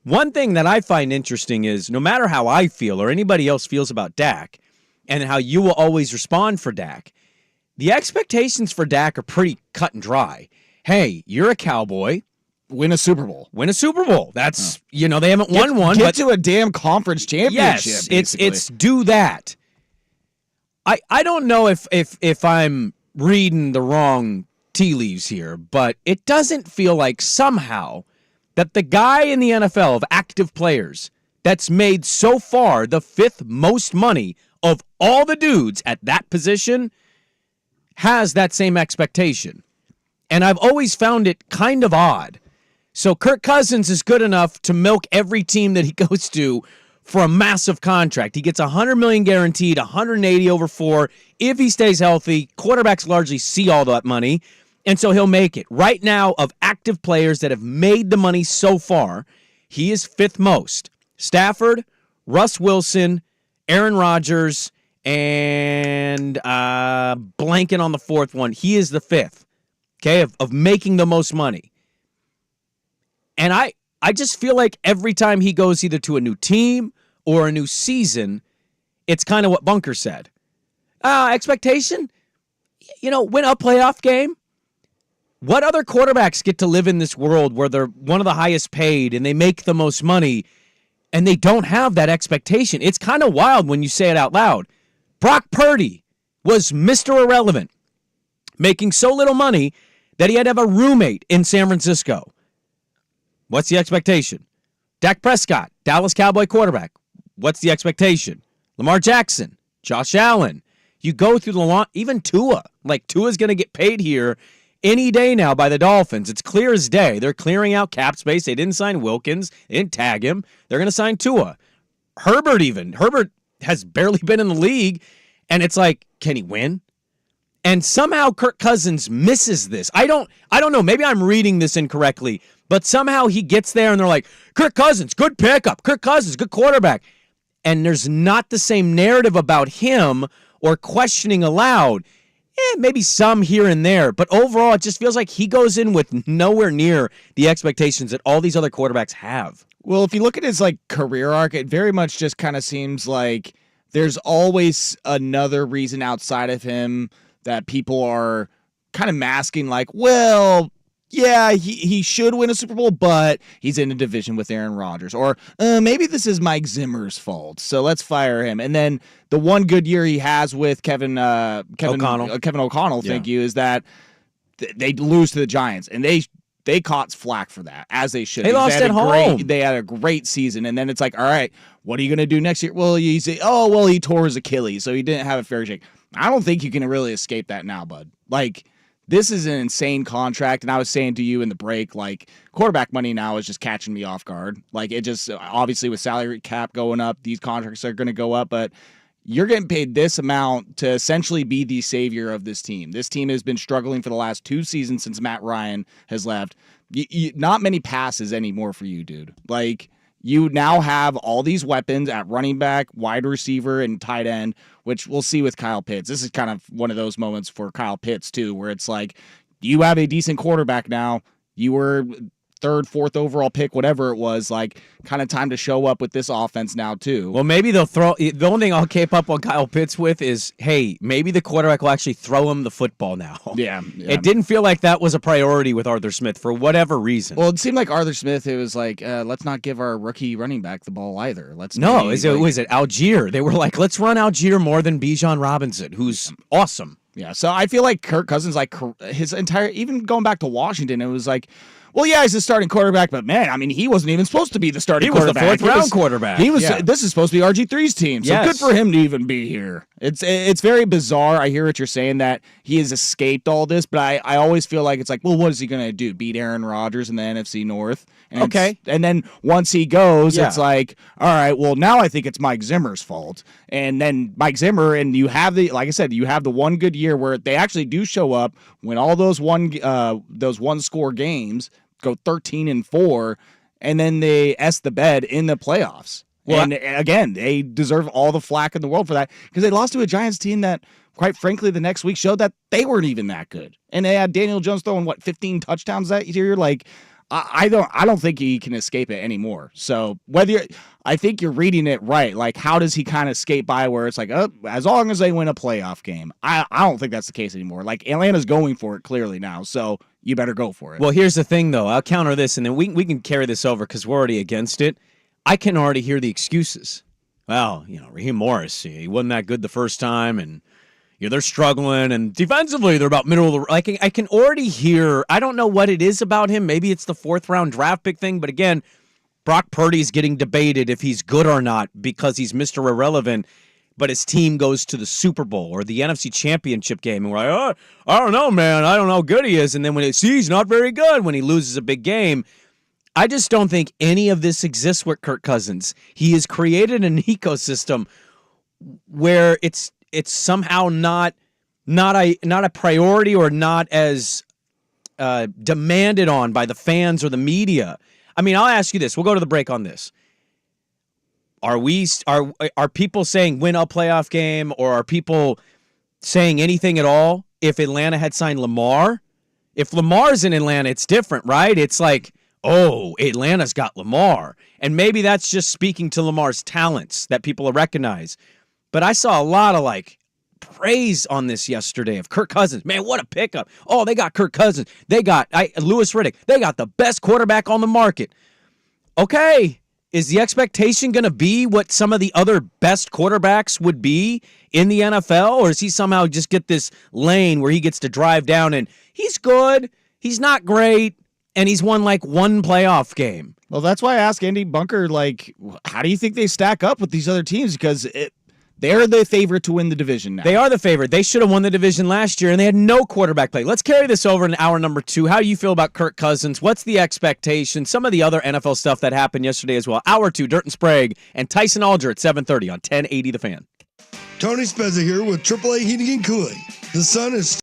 one thing that I find interesting is no matter how I feel or anybody else feels about Dak and how you will always respond for Dak, the expectations for Dak are pretty cut and dry. Hey, you're a Cowboy. Win a Super Bowl. That's, they haven't won one. Get to a damn conference championship. Yes, it's do that. I don't know if I'm reading the wrong tea leaves here, but it doesn't feel like somehow that the guy in the NFL of active players that's made so far the 5th most money of all the dudes at that position has that same expectation. And I've always found it kind of odd. So Kirk Cousins is good enough to milk every team that he goes to for a massive contract. He gets $100 million guaranteed, $180 over 4. If he stays healthy, quarterbacks largely see all that money, and so he'll make it. Right now, of active players that have made the money so far, he is 5th most. Stafford, Russ Wilson, Aaron Rodgers, and blanking on the 4th one. He is the 5th, okay, of making the most money. And I just feel like every time he goes either to a new team or a new season, it's kind of what Bunker said. Expectation? Win a playoff game? What other quarterbacks get to live in this world where they're one of the highest paid and they make the most money and they don't have that expectation? It's kind of wild when you say it out loud. Brock Purdy was Mr. Irrelevant, making so little money that he had to have a roommate in San Francisco. What's the expectation? Dak Prescott, Dallas Cowboy quarterback. What's the expectation? Lamar Jackson, Josh Allen. You go through the long, even Tua. Like, Tua's going to get paid here any day now by the Dolphins. It's clear as day. They're clearing out cap space. They didn't sign Wilkins. They didn't tag him. They're going to sign Tua. Herbert has barely been in the league, and it's like, can he win? And somehow Kirk Cousins misses this. I don't know. Maybe I'm reading this incorrectly, but somehow he gets there and they're like, Kirk Cousins, good pickup. Kirk Cousins, good quarterback. And there's not the same narrative about him or questioning aloud. Maybe some here and there, but overall it just feels like he goes in with nowhere near the expectations that all these other quarterbacks have. Well, if you look at his career arc, it very much just kind of seems like there's always another reason outside of him that people are kind of masking, he should win a Super Bowl, but he's in a division with Aaron Rodgers. Or maybe this is Mike Zimmer's fault, so let's fire him. And then the one good year he has with Kevin O'Connell, thank you, is that they lose to the Giants. And they caught flack for that, as they should. They lost at home. They had a great season. And then it's like, all right, what are you going to do next year? Well, you say, he tore his Achilles, so he didn't have a fair shake. I don't think you can really escape that now, bud. This is an insane contract, and I was saying to you in the break, quarterback money now is just catching me off guard. It just, obviously with salary cap going up, these contracts are going to go up, but you're getting paid this amount to essentially be the savior of this team. This team has been struggling for the last 2 seasons since Matt Ryan has left. Not many passes anymore for you, dude. You now have all these weapons at running back, wide receiver, and tight end, which we'll see with Kyle Pitts. This is kind of one of those moments for Kyle Pitts, too, where it's like, you have a decent quarterback now. You were 3rd, 4th overall pick, whatever it was, kind of time to show up with this offense now, too. Well, maybe they'll the only thing I'll cape up on Kyle Pitts with is, hey, maybe the quarterback will actually throw him the football now. Yeah. It didn't feel like that was a priority with Arthur Smith for whatever reason. Well, it seemed like Arthur Smith, it was like, let's not give our rookie running back the ball either. Was it Algier? They were like, let's run Algier more than Bijan Robinson, who's awesome. Yeah, so I feel like Kirk Cousins, his entire, even going back to Washington, it was like, well, yeah, he's the starting quarterback, but man, he wasn't even supposed to be the starting quarterback. He was the 4th round quarterback. This is supposed to be RG3's team, so good for him to even be here. It's very bizarre. I hear what you're saying that he has escaped all this, but I always feel like it's like, well, what is he gonna do? Beat Aaron Rodgers in the NFC North? And Okay. and then once he goes, Yeah. it's like, all right, well, now I think it's Mike Zimmer's fault. And then Mike Zimmer, and you have like I said, you have the one good year where they actually do show up when all those one score games go 13-4, and then they s the bed in the playoffs. Well, And again, they deserve all the flack in the world for that because they lost to a Giants team that, quite frankly, the next week showed that they weren't even that good. And they had Daniel Jones throwing 15 touchdowns that year. Like, I don't think he can escape it anymore. So I think you're reading it right. Like, how does he kind of skate by where it's like, oh, as long as they win a playoff game? I don't think that's the case anymore. Like, Atlanta's going for it clearly now, so you better go for it. Well, here's the thing, though. I'll counter this, and then we can carry this over because we're already against it. I can already hear the excuses. Well, Raheem Morris, he wasn't that good the first time, and they're struggling, and defensively they're about middle of the. Like, I can already hear. I don't know what it is about him. Maybe it's the 4th round draft pick thing, but again, Brock Purdy's getting debated if he's good or not because he's Mr. Irrelevant, but his team goes to the Super Bowl or the NFC Championship game, and we're like, oh, I don't know, man. I don't know how good he is, and then when he's not very good when he loses a big game. I just don't think any of this exists with Kirk Cousins. He has created an ecosystem where it's somehow not a priority or not as demanded on by the fans or the media. I mean, I'll ask you this. We'll go to the break on this. Are people saying win a playoff game, or are people saying anything at all if Atlanta had signed Lamar? If Lamar's in Atlanta, it's different, right? It's like, oh, Atlanta's got Lamar. And maybe that's just speaking to Lamar's talents that people recognize. But I saw a lot of praise on this yesterday of Kirk Cousins. Man, what a pickup. Oh, they got Kirk Cousins. They got Louis Riddick. They got the best quarterback on the market. Okay, is the expectation going to be what some of the other best quarterbacks would be in the NFL? Or does he somehow just get this lane where he gets to drive down and he's good, he's not great, and he's won one playoff game? Well, that's why I asked Andy Bunker, how do you think they stack up with these other teams? Because they're the favorite to win the division now. They are the favorite. They should have won the division last year, and they had no quarterback play. Let's carry this over in hour number 2. How do you feel about Kirk Cousins? What's the expectation? Some of the other NFL stuff that happened yesterday as well. Hour 2, Dirt and Sprague and Tyson Alger at 7:30 on 1080 The Fan. Tony Spezza here with AAA Heating and Cooling. The sun is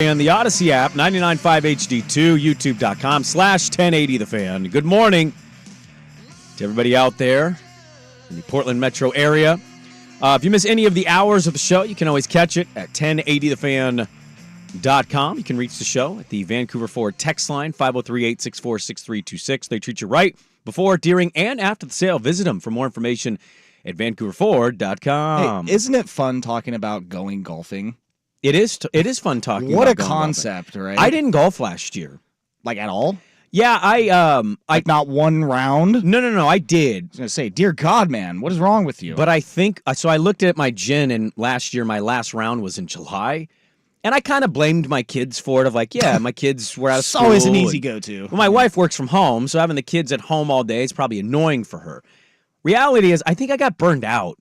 And the Odyssey app, 99.5 HD2, youtube.com/1080 The Fan. Good morning to everybody out there in the Portland metro area. If you miss any of the hours of the show, you can always catch it at 1080thefan.com. You can reach the show at the Vancouver Ford text line, 503-864-6326. They treat you right before, during, and after the sale. Visit them for more information at vancouverford.com. Hey, isn't it fun talking about going golfing? It is fun talking What about a going concept, golfing. right? I didn't golf last year. Like at all? Yeah, Like not one round? No, I did. I was going to say, dear God, man, what is wrong with you? But I think, so I looked at my gin, and last year my last round was in July, and I kind of blamed my kids for it, of like, yeah, my kids were out of it's school. always an easy go-to. Well, my wife works from home, so having the kids at home all day is probably annoying for her. Reality is, I think I got burned out.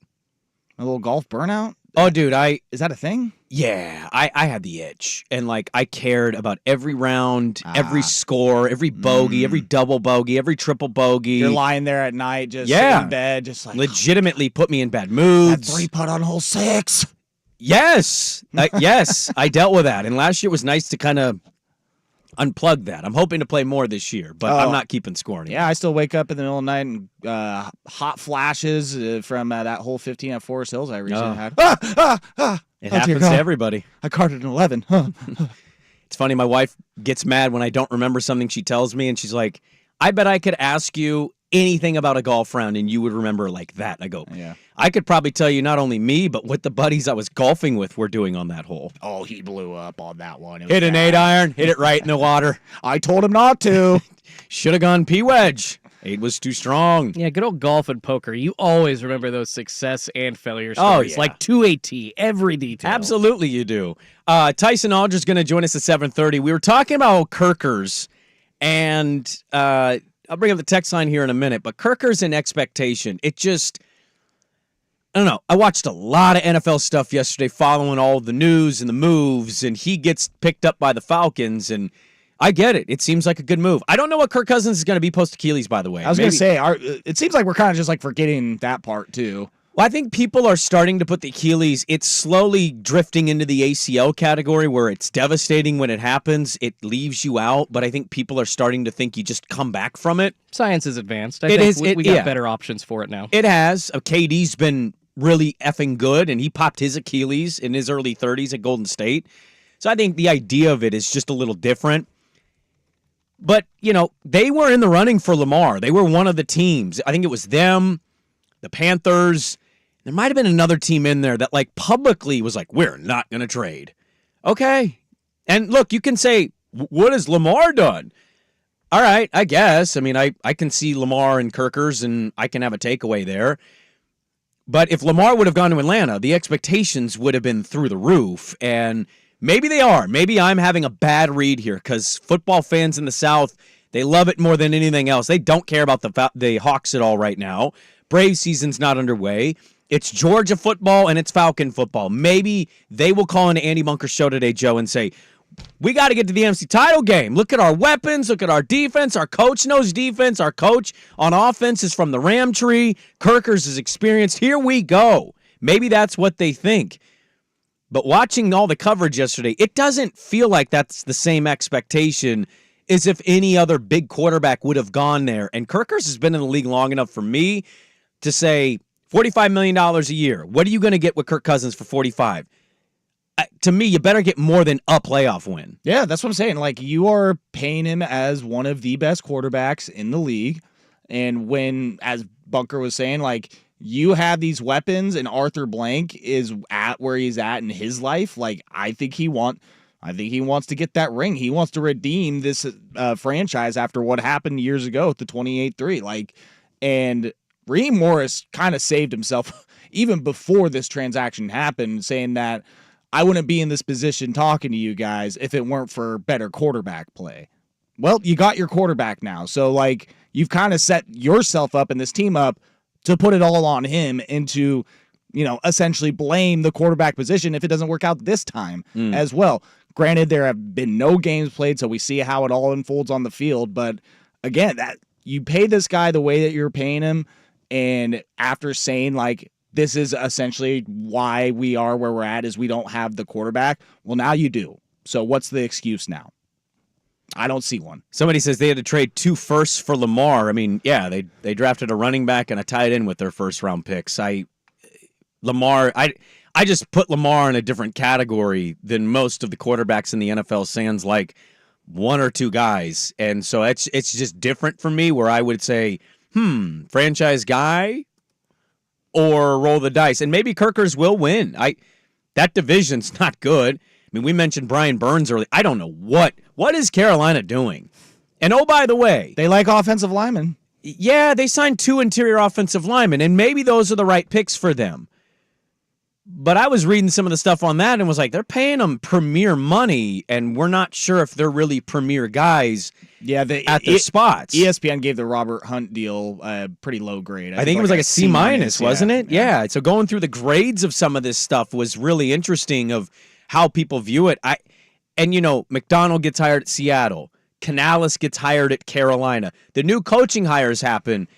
A little golf burnout? Oh, dude, Is that a thing? Yeah, I had the itch, and like I cared about every round, every score, every bogey, every double bogey, every triple bogey. You're lying there at night, just sitting in bed, just like legitimately put me in bad that moods. 3-putt on hole 6. Yes, yes, I dealt with that, and last year was nice to kind of unplug that. I'm hoping to play more this year, but I'm not keeping score anymore. Yeah, I still wake up in the middle of the night and hot flashes from that hole 15 at Forest Hills I recently had. It dear happens God. to everybody. I carded an 11. Huh. It's funny, my wife gets mad when I don't remember something she tells me, and she's like, I bet I could ask you anything about a golf round and you would remember like that. I go, Yeah. I could probably tell you not only me, but what the buddies I was golfing with were doing on that hole. Oh, he blew up on that one. It was Hit an bad. 8-iron, hit it right in the water. I told him not to. Should have gone P-wedge. 8 was too strong. Yeah, good old golf and poker. You always remember those success and failure stories. yeah. Like to a T, every detail. Absolutely you do. Tyson Aldridge's going to join us at 7:30. We were talking about Kirkers, and I'll bring up the text line here in a minute, but Kirkers and expectation, it just, I don't know. I watched a lot of NFL stuff yesterday following all the news and the moves, and he gets picked up by the Falcons, and I get it. It seems like a good move. I don't know what Kirk Cousins is going to be post-Achilles, by the way. I was going to say, it seems like we're kind of just like forgetting that part too. Well, I think people are starting to put the Achilles. It's slowly drifting into the ACL category where it's devastating when it happens. It leaves you out, but I think people are starting to think you just come back from it. Science is advanced. We got Yeah. better options for it now. It has. KD's been really effing good, and he popped his Achilles in his early 30s at Golden State. So I think the idea of it is just a little different. But, you know, they were in the running for Lamar. They were one of the teams. I think it was them, the Panthers. There might have been another team in there that, like, publicly was like, we're not going to trade. Okay. And look, you can say, what has Lamar done? All right, I guess. I mean, I can see Lamar and Kirkers, and I can have a takeaway there. But if Lamar would have gone to Atlanta, the expectations would have been through the roof. And maybe they are. Maybe I'm having a bad read here because football fans in the South, they love it more than anything else. They don't care about the Hawks at all right now. Brave season's not underway. It's Georgia football and it's Falcon football. Maybe they will call into Andy Bunker's show today, Joe, and say, we got to get to the NFC title game. Look at our weapons. Look at our defense. Our coach knows defense. Our coach on offense is from the Ram tree. Kirkers is experienced. Here we go. Maybe that's what they think. But watching all the coverage yesterday, it doesn't feel like that's the same expectation as if any other big quarterback would have gone there. And Kirkers has been in the league long enough for me to say $45 million a year. What are you going to get with Kirk Cousins for $45? To me, you better get more than a playoff win. Yeah, that's what I'm saying. Like, you are paying him as one of the best quarterbacks in the league. And when, as Bunker was saying, like, you have these weapons and Arthur Blank is at where he's at in his life, like, I think he wants to get that ring. He wants to redeem this franchise after what happened years ago with the 28-3. Like, and Raheem Morris kind of saved himself even before this transaction happened, saying that I wouldn't be in this position talking to you guys if it weren't for better quarterback play. Well, you got your quarterback now. So, like, you've kind of set yourself up and this team up to put it all on him and to, you know, essentially blame the quarterback position if it doesn't work out this time as well. Granted, there have been no games played, so we see how it all unfolds on the field. But, again, that you pay this guy the way that you're paying him, and after saying, like, this is essentially why we are where we're at is we don't have the quarterback. Well, now you do. So what's the excuse now? I don't see one. Somebody says they had to trade 2 firsts for Lamar. I mean, yeah, they drafted a running back and a tight end with their first-round picks. I just put Lamar in a different category than most of the quarterbacks in the NFL, sans like 1 or 2 guys. And so it's just different for me, where I would say, franchise guy or roll the dice. And maybe Kirkers will win. That division's not good. I mean, we mentioned Brian Burns earlier. I don't know what is Carolina doing. And oh, by the way, They like offensive linemen. yeah, they signed 2 interior offensive linemen, and maybe those are the right picks for them. But I was reading some of the stuff on that and was like, they're paying them premier money, and we're not sure if they're really premier guys Yeah, at their spots. ESPN gave the Robert Hunt deal a pretty low grade. I think it was like a C minus, wasn't yeah. it? Yeah. So going through the grades of some of this stuff was really interesting of how people view it. McDonald gets hired at Seattle. Canales gets hired at Carolina. The new coaching hires happen.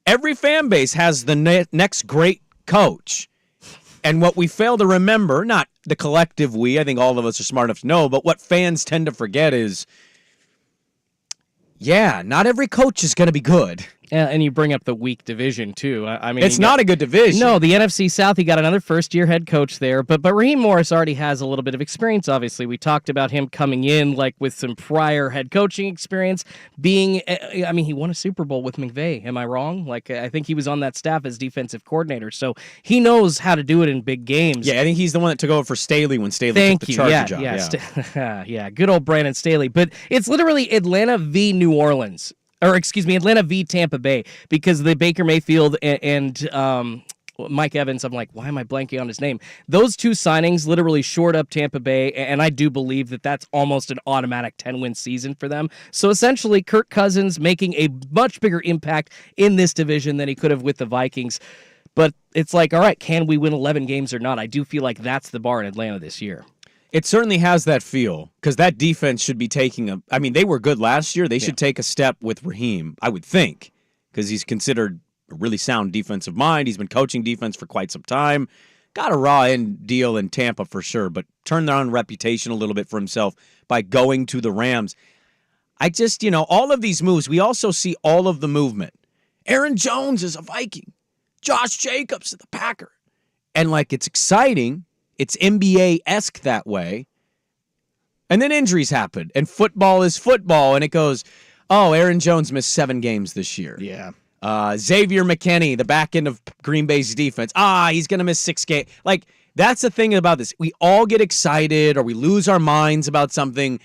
Every fan base has the next great coach. And what we fail to remember, not the collective we, I think all of us are smart enough to know, but what fans tend to forget is, not every coach is going to be good. Yeah, and you bring up the weak division too. I mean, It's not a good division. No, the NFC South, he got another first-year head coach there, but Raheem Morris already has a little bit of experience, obviously. We talked about him coming in like with some prior head coaching experience, he won a Super Bowl with McVay. Am I wrong? I think he was on that staff as defensive coordinator, so he knows how to do it in big games. Yeah, I think he's the one that took over for Staley when Staley took the Charger job. Yeah, good old Brandon Staley. But it's literally Atlanta v. New Orleans. Atlanta v. Tampa Bay, because the Baker Mayfield and Mike Evans, I'm like, why am I blanking on his name? Those 2 signings literally shored up Tampa Bay, and I do believe that that's almost an automatic 10-win season for them. So essentially, Kirk Cousins making a much bigger impact in this division than he could have with the Vikings. But it's like, all right, can we win 11 games or not? I do feel like that's the bar in Atlanta this year. It certainly has that feel, because that defense should be taking they were good last year. They should take a step with Raheem, I would think, because he's considered a really sound defensive mind. He's been coaching defense for quite some time. Got a raw end deal in Tampa for sure, but turned on reputation a little bit for himself by going to the Rams. I just, all of these moves, we also see all of the movement. Aaron Jones is a Viking. Josh Jacobs is the Packer. And it's exciting. It's NBA-esque that way. And then injuries happen, and football is football, and it goes, Aaron Jones missed 7 games this year. Yeah. Xavier McKinney, the back end of Green Bay's defense, he's going to miss 6 games. That's the thing about this. We all get excited or we lose our minds about something,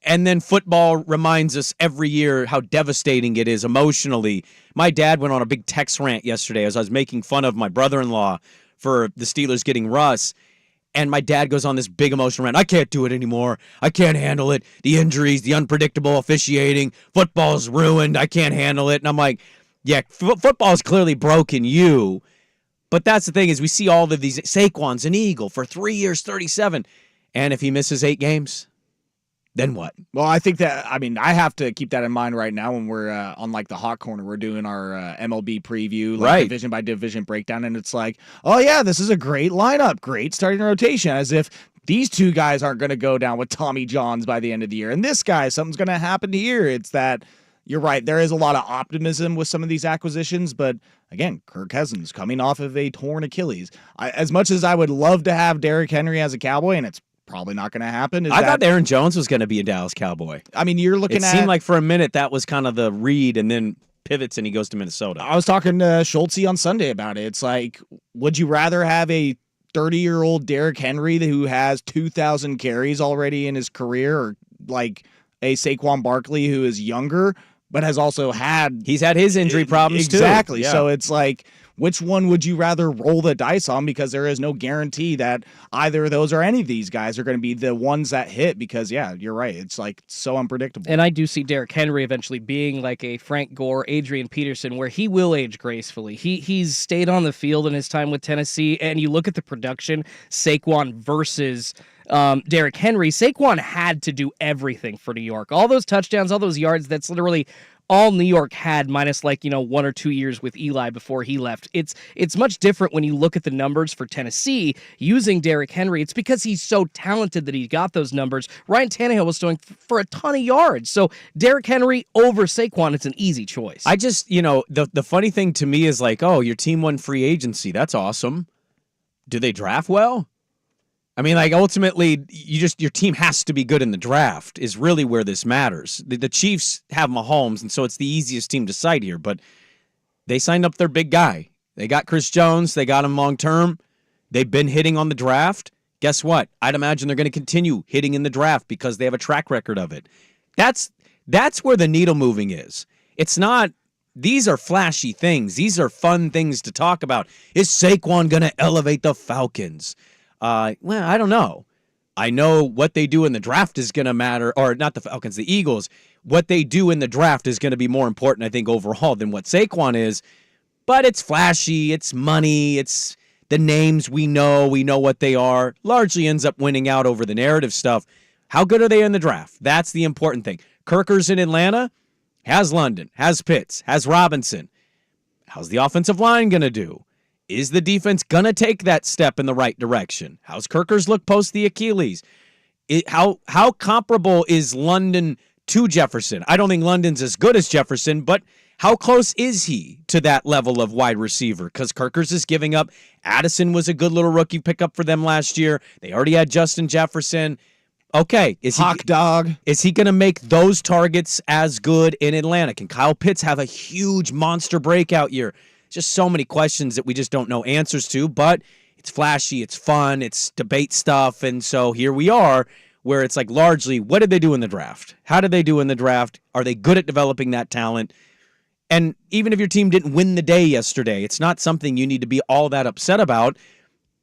and then football reminds us every year how devastating it is emotionally. My dad went on a big text rant yesterday as I was making fun of my brother-in-law for the Steelers getting Russ. And my dad goes on this big emotional rant. I can't do it anymore. I can't handle it. The injuries, the unpredictable officiating, football's ruined. I can't handle it. And I'm like, yeah, football's clearly broken you. But that's the thing is we see all of these. Saquon's an Eagle for 3 years, 37. And if he misses 8 games, then what? Well, I think that, I have to keep that in mind right now when we're on the hot corner. We're doing our MLB preview, division by division breakdown. And it's like, oh yeah, this is a great lineup, great starting rotation, as if these 2 guys aren't going to go down with Tommy Johns by the end of the year. And this guy, something's going to happen here. It's that you're right. There is a lot of optimism with some of these acquisitions, but again, Kirk Cousins coming off of a torn Achilles. As much as I would love to have Derrick Henry as a Cowboy, and it's probably not going to happen. I thought Aaron Jones was going to be a Dallas Cowboy. You're looking It seemed like for a minute that was kind of the read, and then pivots and he goes to Minnesota. I was talking to Schultze on Sunday about it. It's like, would you rather have a 30-year-old Derrick Henry who has 2,000 carries already in his career, or a Saquon Barkley who is younger but has also had... He's had his injury problems too. Exactly. Yeah. So it's like, which one would you rather roll the dice on? Because there is no guarantee that either of those or any of these guys are going to be the ones that hit, because, yeah, you're right. It's so unpredictable. And I do see Derrick Henry eventually being like a Frank Gore, Adrian Peterson, where he will age gracefully. He's stayed on the field in his time with Tennessee, and you look at the production, Saquon versus... Derrick Henry. Saquon had to do everything for New York. All those touchdowns, all those yards, that's literally all New York had, minus 1 or 2 years with Eli before he left. It's much different when you look at the numbers for Tennessee using Derrick Henry. It's because he's so talented that he got those numbers. Ryan Tannehill was throwing for a ton of yards. So Derrick Henry over Saquon, it's an easy choice. I just, the funny thing to me is like, oh, your team won free agency. That's awesome. Do they draft well? I mean, like, ultimately, your team has to be good in the draft is really where this matters. The Chiefs have Mahomes, and so it's the easiest team to cite here, but they signed up their big guy. They got Chris Jones. They got him long term. They've been hitting on the draft. Guess what? I'd imagine they're going to continue hitting in the draft because they have a track record of it. That's where the needle moving is. It's not, these are flashy things. These are fun things to talk about. Is Saquon going to elevate the Falcons? Well, I don't know. I know what they do in the draft is going to matter, or not the Falcons, the Eagles. What they do in the draft is going to be more important, I think, overall than what Saquon is. But it's flashy, it's money, it's the names we know what they are. Largely ends up winning out over the narrative stuff. How good are they in the draft? That's the important thing. Kirker's in Atlanta, has London, has Pitts, has Robinson. How's the offensive line going to do? Is the defense going to take that step in the right direction? How's Kirker's look post the Achilles? How comparable is London to Jefferson? I don't think London's as good as Jefferson, but how close is he to that level of wide receiver? Because Kirker's is giving up. Addison was a good little rookie pickup for them last year. They already had Justin Jefferson. Okay. Is he going to make those targets as good in Atlanta? Can Kyle Pitts have a huge monster breakout year? Just so many questions that we just don't know answers to, but it's flashy, it's fun, it's debate stuff, and so here we are where it's like largely, what did they do in the draft? How did they do in the draft? Are they good at developing that talent? And even if your team didn't win the day yesterday, it's not something you need to be all that upset about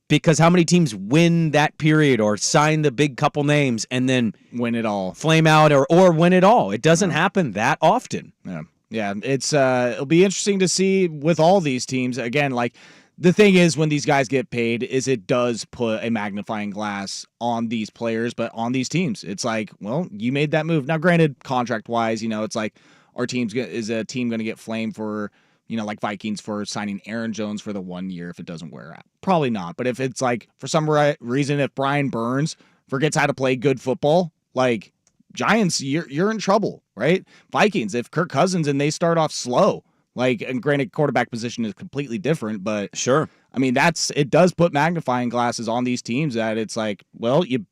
because how many teams win that period or sign the big couple names and then win it all, flame out or win it all? It doesn't happen that often. Yeah. Yeah, it's it'll be interesting to see with all these teams. Again, like the thing is when these guys get paid is it does put a magnifying glass on these players, but on these teams. It's like, well, you made that move. Now, granted, contract-wise, it's like is a team going to get flamed for, like Vikings for signing Aaron Jones for the 1 year if it doesn't wear out? Probably not. But if it's like for some reason if Brian Burns forgets how to play good football, like Giants, you're in trouble, right? Vikings, if Kirk Cousins and they start off slow, like, and granted, quarterback position is completely different, but sure. I mean, it does put magnifying glasses on these teams that it's like, well, you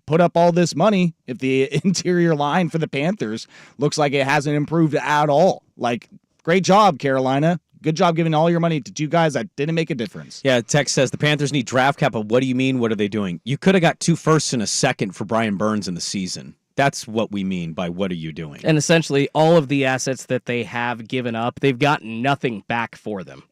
put up all this money if the interior line for the Panthers looks like it hasn't improved at all. Like, great job, Carolina. Good job giving all your money to two guys that didn't make a difference. Yeah, text says the Panthers need draft capital. What do you mean? What are they doing? You could have got 2 firsts and a second for Brian Burns in the season. That's what we mean by what are you doing? And essentially, all of the assets that they have given up, they've gotten nothing back for them.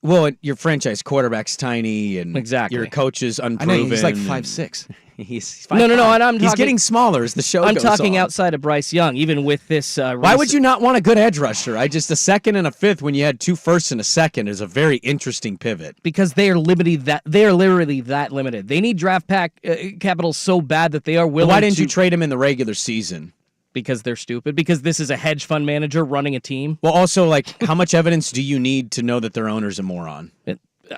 Well, your franchise quarterback's tiny, and exactly. Your coach is unproven. I know, he's like 5'6". He's 5'5". No, and I'm talking, he's getting smaller as the show goes on. I'm talking outside of Bryce Young, even with this. Why would you not want a good edge rusher? A second and a fifth when you had 2 firsts and a second is a very interesting pivot. Because they are limited. They are literally that limited. They need draft capital so bad that they are willing. Why didn't you trade him in the regular season? Because they're stupid. Because this is a hedge fund manager running a team. Well, also, like, how much evidence do you need to know that their owner's a moron?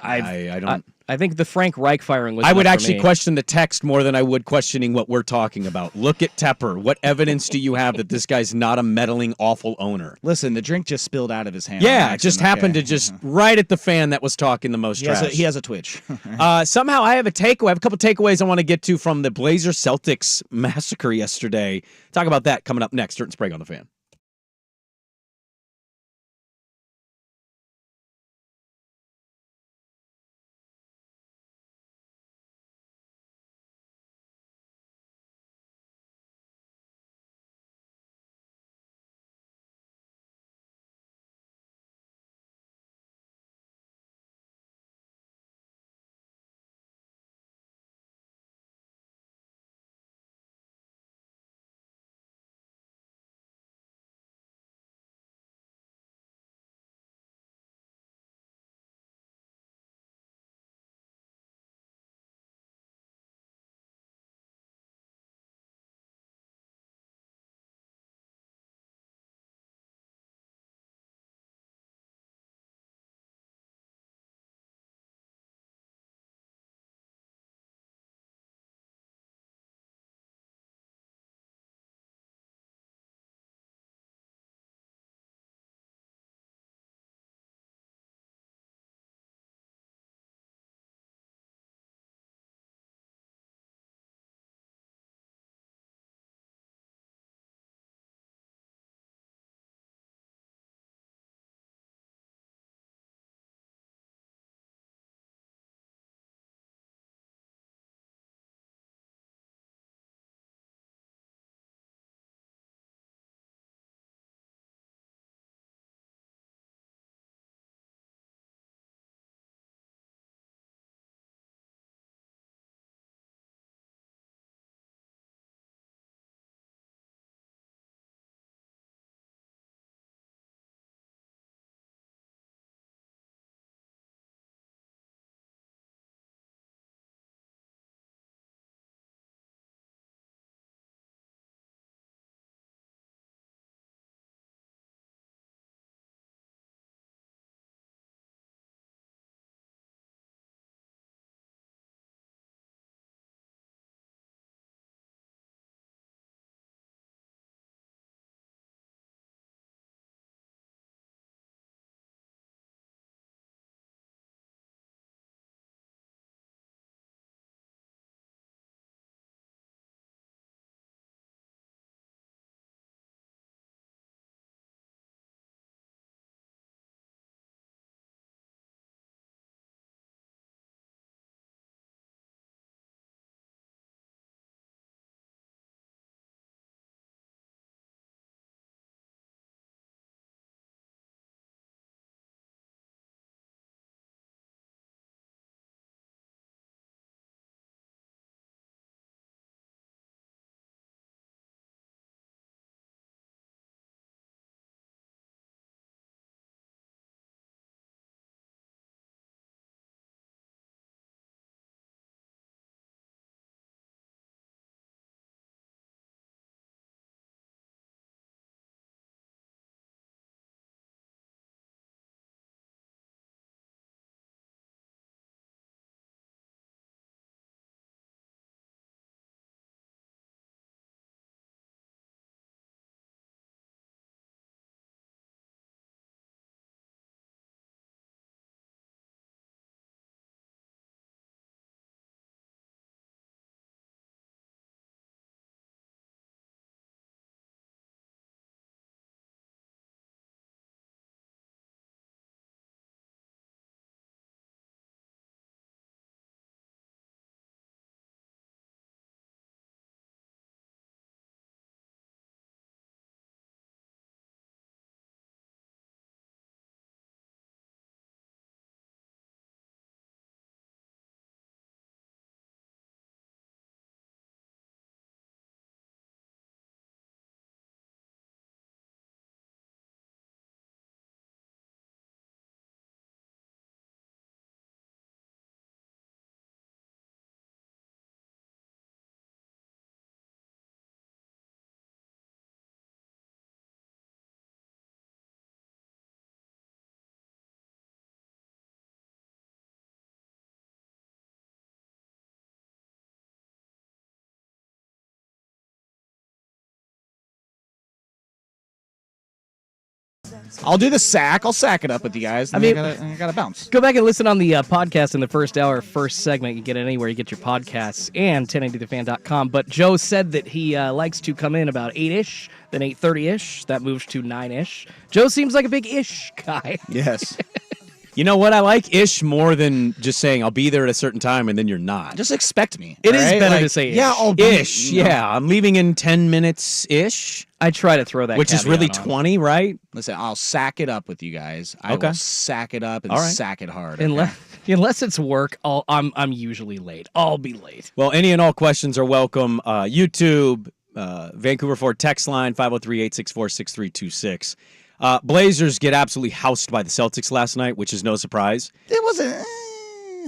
I don't. I think the Frank Reich firing was. I would actually question the text more than I would questioning what we're talking about. Look at Tepper. What evidence do you have that this guy's not a meddling, awful owner? Listen, the drink just spilled out of his hand. Yeah, it just happened to just right at the fan that was talking the most trash. He has a twitch. Somehow I have a takeaway. I have a couple takeaways I want to get to from the Blazers-Celtics massacre yesterday. Talk about that coming up next. Dirt and Sprague on the Fan. I'll do the sack. I'll sack it up with you guys. I mean, I gotta bounce. Go back and listen on the podcast in the first hour, first segment. You get it anywhere you get your podcasts and 1080thefan.com. But Joe said that he likes to come in about 8-ish, then 8:30-ish. That moves to 9-ish. Joe seems like a big ish guy. Yes. You know what? I like ish more than just saying I'll be there at a certain time and then you're not. Just expect me. It is better to say ish. Yeah, I'll be, Ish, yeah. I'm leaving in 10 minutes-ish, I try to throw that which is caveat really on. 20, right? Listen, I'll sack it up with you guys. I Okay. will sack it up and All right. sack it hard. Unless it's work, I'm usually late. I'll be late. Well, any and all questions are welcome. YouTube, Vancouver Ford text line, 503-864-6326. Blazers get absolutely housed by the Celtics last night, which is no surprise. It wasn't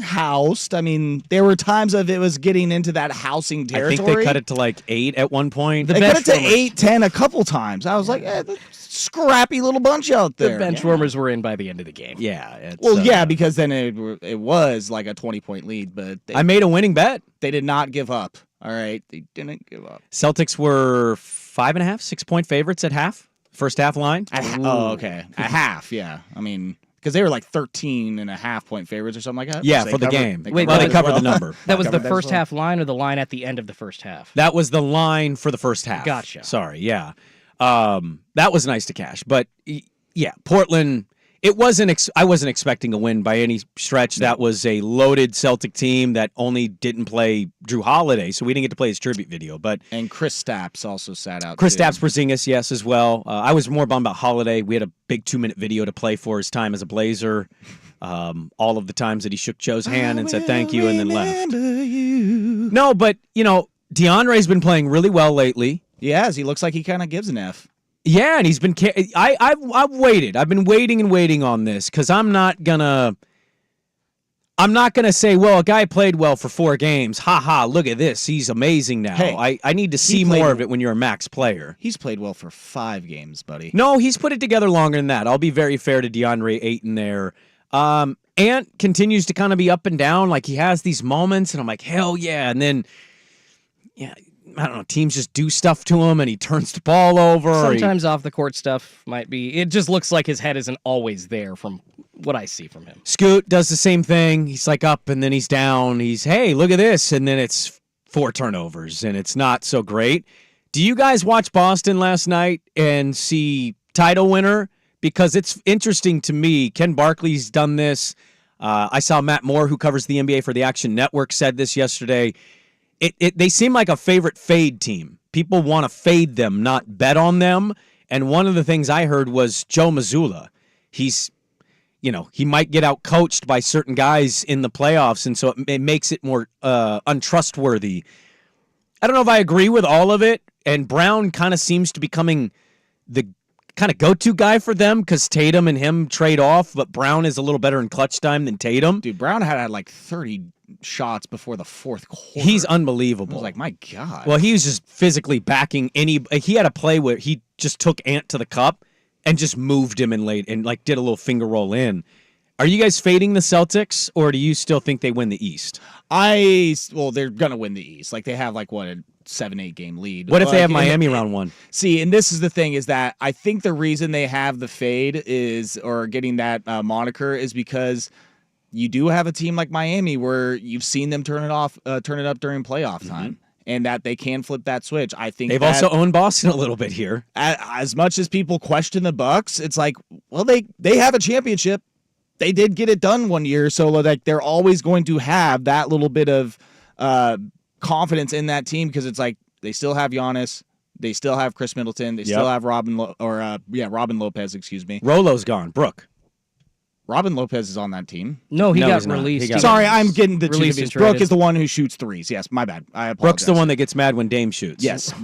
housed. I mean, there were times of it was getting into that housing territory. I think they cut it to like 8 at one point. They cut it to 8-10 a couple times. I was like, scrappy little bunch out there. The bench warmers were in by the end of the game. Yeah. It's, Well, yeah, because then it was like a 20-point lead, but I made a winning bet. they did not give up. All right, they didn't give up. Celtics were 5.5, 6-point favorites at half. First half line. Oh, okay. A half, yeah. I mean, because they were like 13.5-point favorites or something like that. Yeah, So for the they game. covered- Wait, Well, they as covered well. the number. That was the Covered that as first well. half line or the line at the end of the first half? That was the line for the first half. Gotcha. Sorry, yeah. That was nice to cash. But, yeah, Portland, it wasn't. I wasn't expecting a win by any stretch. That was a loaded Celtic team that only didn't play Drew Holiday, so we didn't get to play his tribute video. But And Chris Stapps also sat out. Chris too. Stapps, Porzingis, yes, as well. I was more bummed about Holiday. We had a big 2-minute video to play for his time as a Blazer. All of the times that he shook Joe's hand and said thank you and then left. No, but, DeAndre's been playing really well lately. Yes, he looks like he kind of gives an F. Yeah, and he's been. I've waited. I've been waiting and waiting on this because I'm not gonna say, well, a guy played well for 4 games. Ha ha! Look at this. He's amazing now. Hey, I need to see played- more of it when you're a max player. He's played well for 5 games, buddy. No, he's put it together longer than that. I'll be very fair to DeAndre Ayton there. Ant continues to kind of be up and down. Like he has these moments, and I'm like, hell yeah, and then yeah. I don't know, teams just do stuff to him and he turns the ball over. Sometimes off the court stuff might be. It just looks like his head isn't always there from what I see from him. Scoot does the same thing. He's like up and then he's down. He's, hey, look at this. And then it's 4 turnovers and it's not so great. Do you guys watch Boston last night and see title winner? Because it's interesting to me. Ken Barkley's done this. I saw Matt Moore, who covers the NBA for the Action Network, said this yesterday. They seem like a favorite fade team. People want to fade them, not bet on them. And one of the things I heard was Joe Mazzulla. He's, he might get out coached by certain guys in the playoffs, and so it makes it more untrustworthy. I don't know if I agree with all of it, and Brown kind of seems to be becoming the kind of go-to guy for them because Tatum and him trade off, but Brown is a little better in clutch time than Tatum. Dude, Brown had like 30 shots before the 4th quarter. He's unbelievable. I was like, my God. Well, he was just physically backing he had a play where he just took Ant to the cup and just moved him and did a little finger roll in. Are you guys fading the Celtics, or do you still think they win the East? They're going to win the East. Like, they have, a 7-8 game lead. What if they have Miami round 1? See, and this is the thing, is that I think the reason they have the fade or getting that moniker is because you do have a team like Miami where you've seen them turn it up during playoff time. And that they can flip that switch. I think they've also owned Boston a little bit here. As much as people question the Bucks, it's like, well, they have a championship. They did get it done one year, so they're always going to have that little bit of confidence in that team because it's like they still have Giannis, they still have Chris Middleton, they still have Robin Lopez. Excuse me. Rolo's gone. Brooke. Robin Lopez is on that team. No, he No, got he's not. released. He got Sorry, I'm getting the two Released confused. and Brooke traded. is the one who shoots threes. Yes, my bad. I apologize. Brooke's the one that gets mad when Dame shoots. Yes.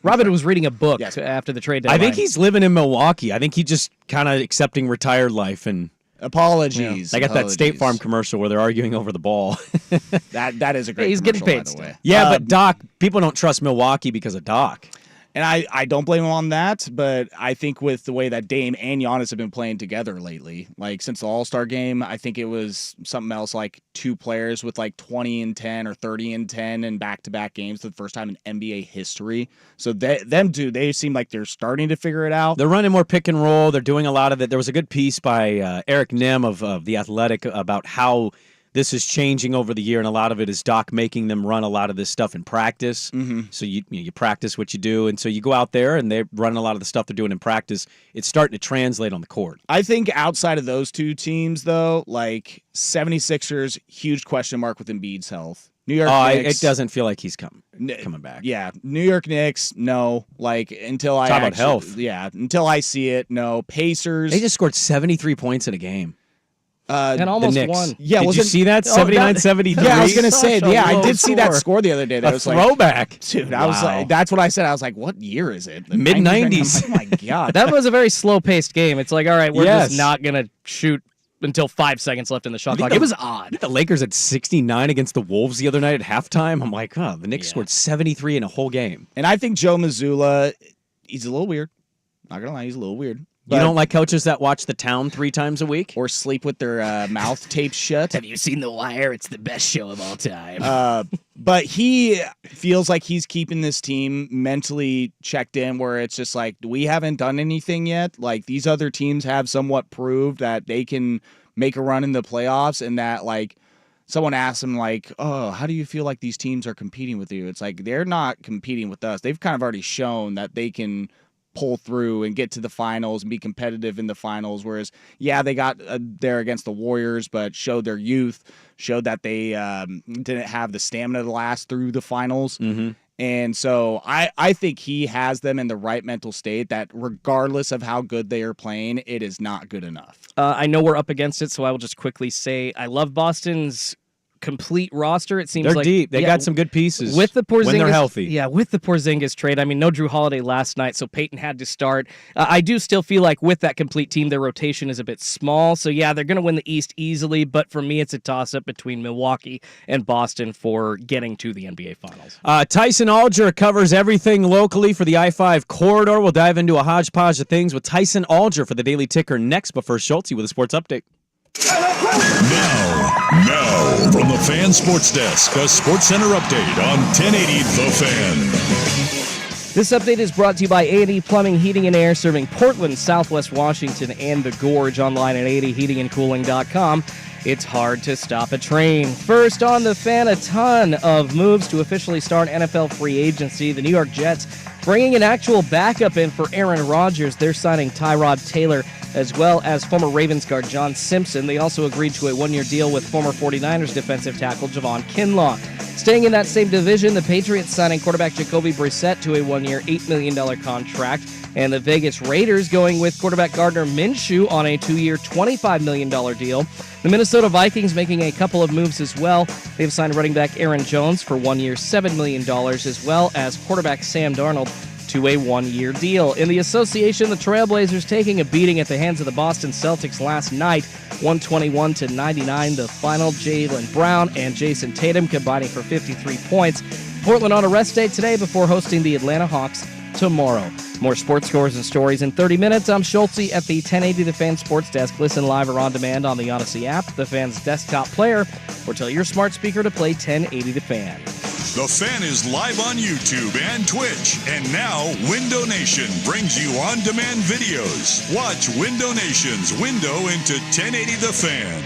Robin was reading a book Yes. after the trade I deadline. think he's living in Milwaukee. I think he's just kind of accepting retired life and Apologies. I got that State Apologies. Farm commercial where they're arguing over the ball. That is a great. Hey, he's getting commercial, paid by the still. way. Yeah, but Doc, people don't trust Milwaukee because of Doc. And I don't blame him on that, but I think with the way that Dame and Giannis have been playing together lately, like since the All-Star game, I think it was something else like 2 players with like 20 and 10 or 30 and 10 in back-to-back games for the first time in NBA history. So them two, they seem like they're starting to figure it out. They're running more pick and roll. They're doing a lot of it. There was a good piece by Eric Nim of The Athletic about how this is changing over the year, and a lot of it is Doc making them run a lot of this stuff in practice. Mm-hmm. So you practice what you do, and so you go out there and they're running a lot of the stuff they're doing in practice. It's starting to translate on the court. I think outside of those 2 teams, though, like 76ers, huge question mark with Embiid's health. New York Knicks. It doesn't feel like he's coming back. Yeah, New York Knicks, no. Like until I Talk about health. Yeah, until I see it, no. Pacers. They just scored 73 points in a game. And almost Knicks. won. Yeah, Did you see that? 79-73? Yeah, I was gonna say. Such a Yeah, I low did see that score. score the other day. That A was throwback. like, dude. I was like, that's what I said. I was like, what year is it? The Mid-90s. Oh my god. That was a very slow-paced game. It's like, all right, we're Yes. just not gonna shoot until 5 seconds left in the shot clock. It was odd. The Lakers had 69 against the Wolves the other night at halftime. I'm like, oh, the Knicks scored 73 in a whole game. And I think Joe Mazzulla, he's a little weird. Not gonna lie, he's a little weird. You don't like coaches that watch The Town 3 times a week? Or sleep with their mouth taped shut. Have you seen The Wire? It's the best show of all time. But he feels like he's keeping this team mentally checked in where it's just like, we haven't done anything yet. Like these other teams have somewhat proved that they can make a run in the playoffs, and that like someone asked him like, oh, how do you feel like these teams are competing with you? It's like, they're not competing with us. They've kind of already shown that they can pull through and get to the finals and be competitive in the finals. Whereas, yeah, they got there against the Warriors, but showed their youth, showed that they didn't have the stamina to last through the finals. Mm-hmm. And so I think he has them in the right mental state that regardless of how good they are playing, it is not good enough. I know we're up against it, so I will just quickly say I love Boston's complete roster. It seems They're like deep. They got some good pieces with the Porzingis, when they're healthy. Yeah, with the Porzingis trade. I mean, no Drew Holiday last night, so Peyton had to start. I do still feel like with that complete team, their rotation is a bit small. So yeah, they're going to win the East easily. But for me, it's a toss-up between Milwaukee and Boston for getting to the NBA Finals. Tyson Alger covers everything locally for the I-5 corridor. We'll dive into a hodgepodge of things with Tyson Alger for the Daily Ticker next. But first, Schulte with a sports update. Now, from the Fan Sports Desk, a Sports Center update on 1080 The Fan. This update is brought to you by A&E Plumbing, Heating, and Air, serving Portland, Southwest Washington, and the Gorge. Online at a&eheatingandcooling.com. It's hard to stop a train. First on the Fan, a ton of moves to officially start NFL free agency. The New York Jets bringing an actual backup in for Aaron Rodgers. They're signing Tyrod Taylor as well as former Ravens guard John Simpson. They also agreed to a one-year deal with former 49ers defensive tackle Javon Kinlaw. Staying in that same division, the Patriots signing quarterback Jacoby Brissett to a one-year, $8 million contract. And the Vegas Raiders going with quarterback Gardner Minshew on a 2-year, $25 million deal. The Minnesota Vikings making a couple of moves as well. They've signed running back Aaron Jones for 1 year, $7 million, as well as quarterback Sam Darnold to a one-year deal. In the association, the Trailblazers taking a beating at the hands of the Boston Celtics last night, 121-99 the final. Jaylen Brown and Jason Tatum combining for 53 points. Portland on a rest day today before hosting the Atlanta Hawks tomorrow. More sports scores and stories in 30 minutes. I'm Schulte at the 1080 The Fan Sports Desk. Listen live or on demand on the Odyssey app, The Fan's desktop player, or tell your smart speaker to play 1080 The Fan. The Fan is live on YouTube and Twitch. And now, Window Nation brings you on-demand videos. Watch Window Nation's window into 1080 The Fan.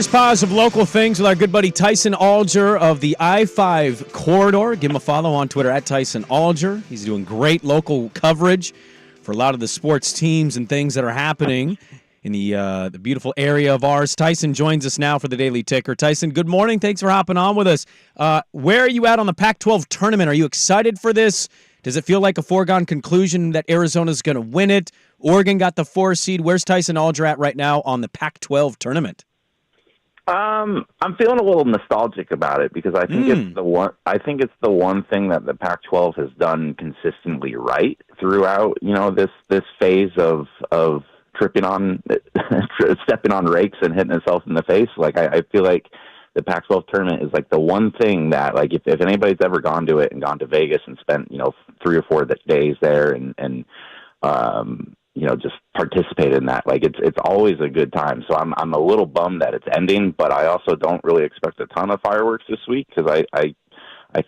Pause of local things with our good buddy Tyson Alger of the I-5 corridor. Give him a follow on Twitter at Tyson Alger. He's doing great local coverage for a lot of the sports teams and things that are happening in the beautiful area of ours. Tyson joins us now for the Daily Ticker. Tyson, good morning. Thanks for hopping on with us. Where are you at on the Pac-12 tournament? Are you excited for this? Does it feel like a foregone conclusion that Arizona's going to win it? Oregon got the 4 seed. Where's Tyson Alger at right now on the Pac-12 tournament? I'm feeling a little nostalgic about it because I think it's the one. I think it's the one thing that the Pac-12 has done consistently right throughout. This phase of stepping on rakes and hitting itself in the face. Like I feel like the Pac-12 tournament is like the one thing that, like, if anybody's ever gone to it and gone to Vegas and spent 3 or 4 days there and just participate in that. Like it's always a good time. So I'm a little bummed that it's ending, but I also don't really expect a ton of fireworks this week because I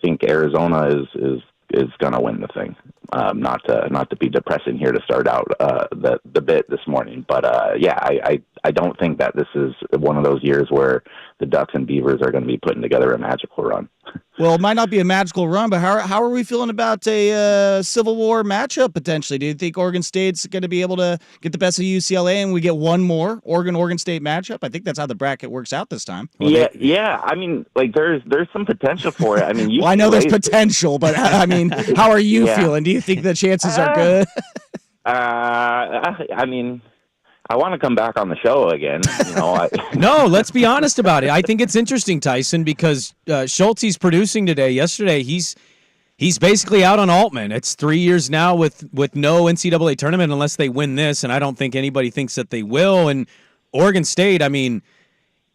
think Arizona is going to win the thing. Not to be depressing here to start out the bit this morning, but I don't think that this is one of those years where the Ducks and Beavers are going to be putting together a magical run. Well, it might not be a magical run, but how are we feeling about a Civil War matchup potentially? Do you think Oregon State's going to be able to get the best of UCLA and we get one more Oregon State matchup? I think that's how the bracket works out this time. Yeah. I mean, like there's some potential for it. I mean, well, I know there's potential, but I mean, how are you feeling? Do you think the chances are good? I mean, I want to come back on the show again. No, let's be honest about it. I think it's interesting, Tyson, because Schultze's producing today. Yesterday, he's basically out on Altman. It's 3 years now with no NCAA tournament unless they win this, and I don't think anybody thinks that they will. And Oregon State, I mean,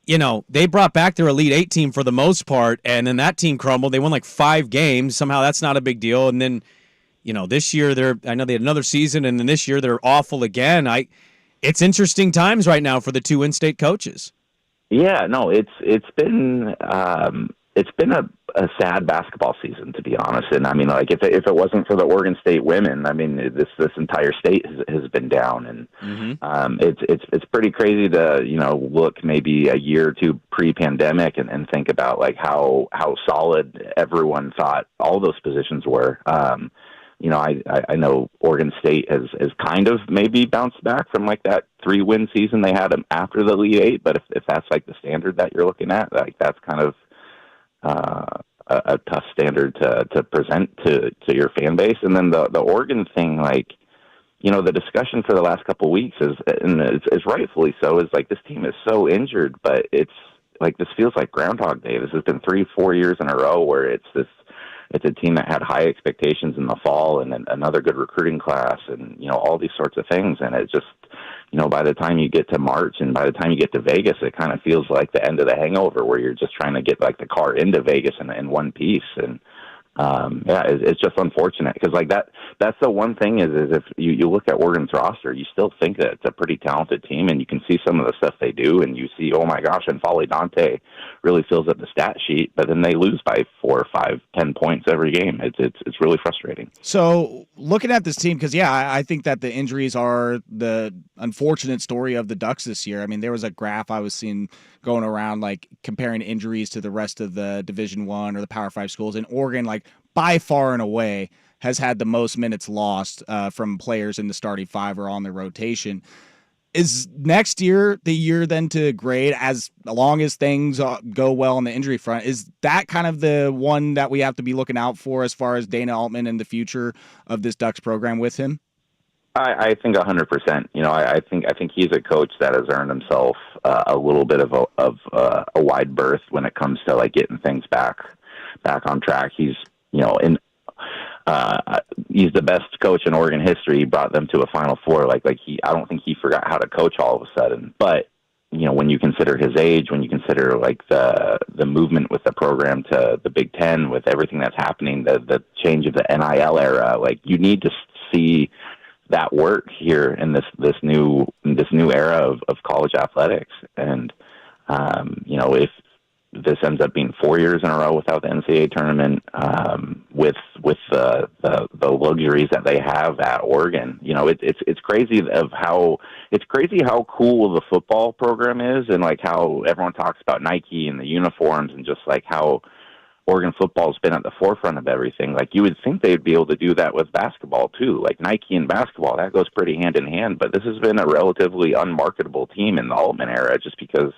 they brought back their Elite 8 team for the most part, and then that team crumbled. They won like 5 games. Somehow that's not a big deal. And then, this year I know they had another season, and then this year they're awful again. It's interesting times right now for the 2 in-state coaches. Yeah, no, it's been a sad basketball season, to be honest. And I mean, like if it wasn't for the Oregon State women, I mean, this entire state has been down, and it's pretty crazy to look maybe a year or 2 pre-pandemic and think about like how solid everyone thought all those positions were. I know Oregon State has kind of maybe bounced back from like that 3-win season they had after the Elite 8, but if that's like the standard that you're looking at, like that's kind of a tough standard to present to your fan base. And then the Oregon thing, like, the discussion for the last couple of weeks is rightfully so, is like this team is so injured, but it's like this feels like Groundhog Day. This has been 3-4 years in a row where it's a team that had high expectations in the fall and then another good recruiting class and, all these sorts of things. And it just, by the time you get to March and by the time you get to Vegas, it kind of feels like the end of the hangover where you're just trying to get like the car into Vegas in one piece. And, it's just unfortunate because like that's the one thing is if you look at Oregon's roster, you still think that it's a pretty talented team and you can see some of the stuff they do and you see, oh my gosh, and Folly Dante really fills up the stat sheet, but then they lose by 4, 5, 10 points every game. It's really frustrating. So looking at this team, because I think that the injuries are the unfortunate story of the Ducks this year. I mean, there was a graph I was seeing going around like comparing injuries to the rest of the Division I or the Power 5 schools, and Oregon, like by far and away, has had the most minutes lost from players in the starting 5 or on the rotation. Is next year the year then to grade as long as things go well on the injury front? Is that kind of the one that we have to be looking out for as far as Dana Altman and the future of this Ducks program with him? I think 100%. I think he's a coach that has earned himself a little bit of a wide berth when it comes to like getting things back on track. He's he's the best coach in Oregon history. He brought them to a Final Four. I don't think he forgot how to coach all of a sudden. But when you consider his age, when you consider like the movement with the program to the Big Ten, with everything that's happening, the change of the NIL era, like you need to see that work here in this new era of college athletics. And if this ends up being 4 years in a row without the NCAA tournament, with the luxuries that they have at Oregon. It's crazy how cool the football program is, and like how everyone talks about Nike and the uniforms, and just like how Oregon football's been at the forefront of everything. Like, you would think they'd be able to do that with basketball too. Like Nike and basketball, that goes pretty hand in hand. But this has been a relatively unmarketable team in the Altman era, just because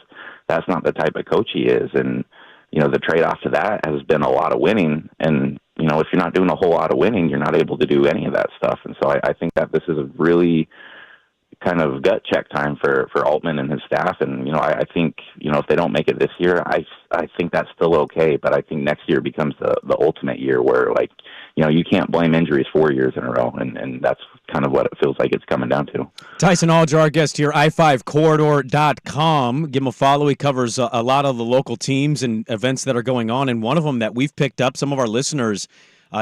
that's not the type of coach he is. And the trade-off to that has been a lot of winning. And if you're not doing a whole lot of winning, you're not able to do any of that stuff. And so I think that this is a really kind of gut check time for Altman and his staff. And, I think, if they don't make it this year, I think that's still okay. But I think next year becomes the ultimate year where, like, you can't blame injuries 4 years in a row. And that's kind of what it feels like it's coming down to. Tyson Alger, our guest here, i5corridor.com. Give him a follow. He covers a lot of the local teams and events that are going on. And one of them that we've picked up, some of our listeners,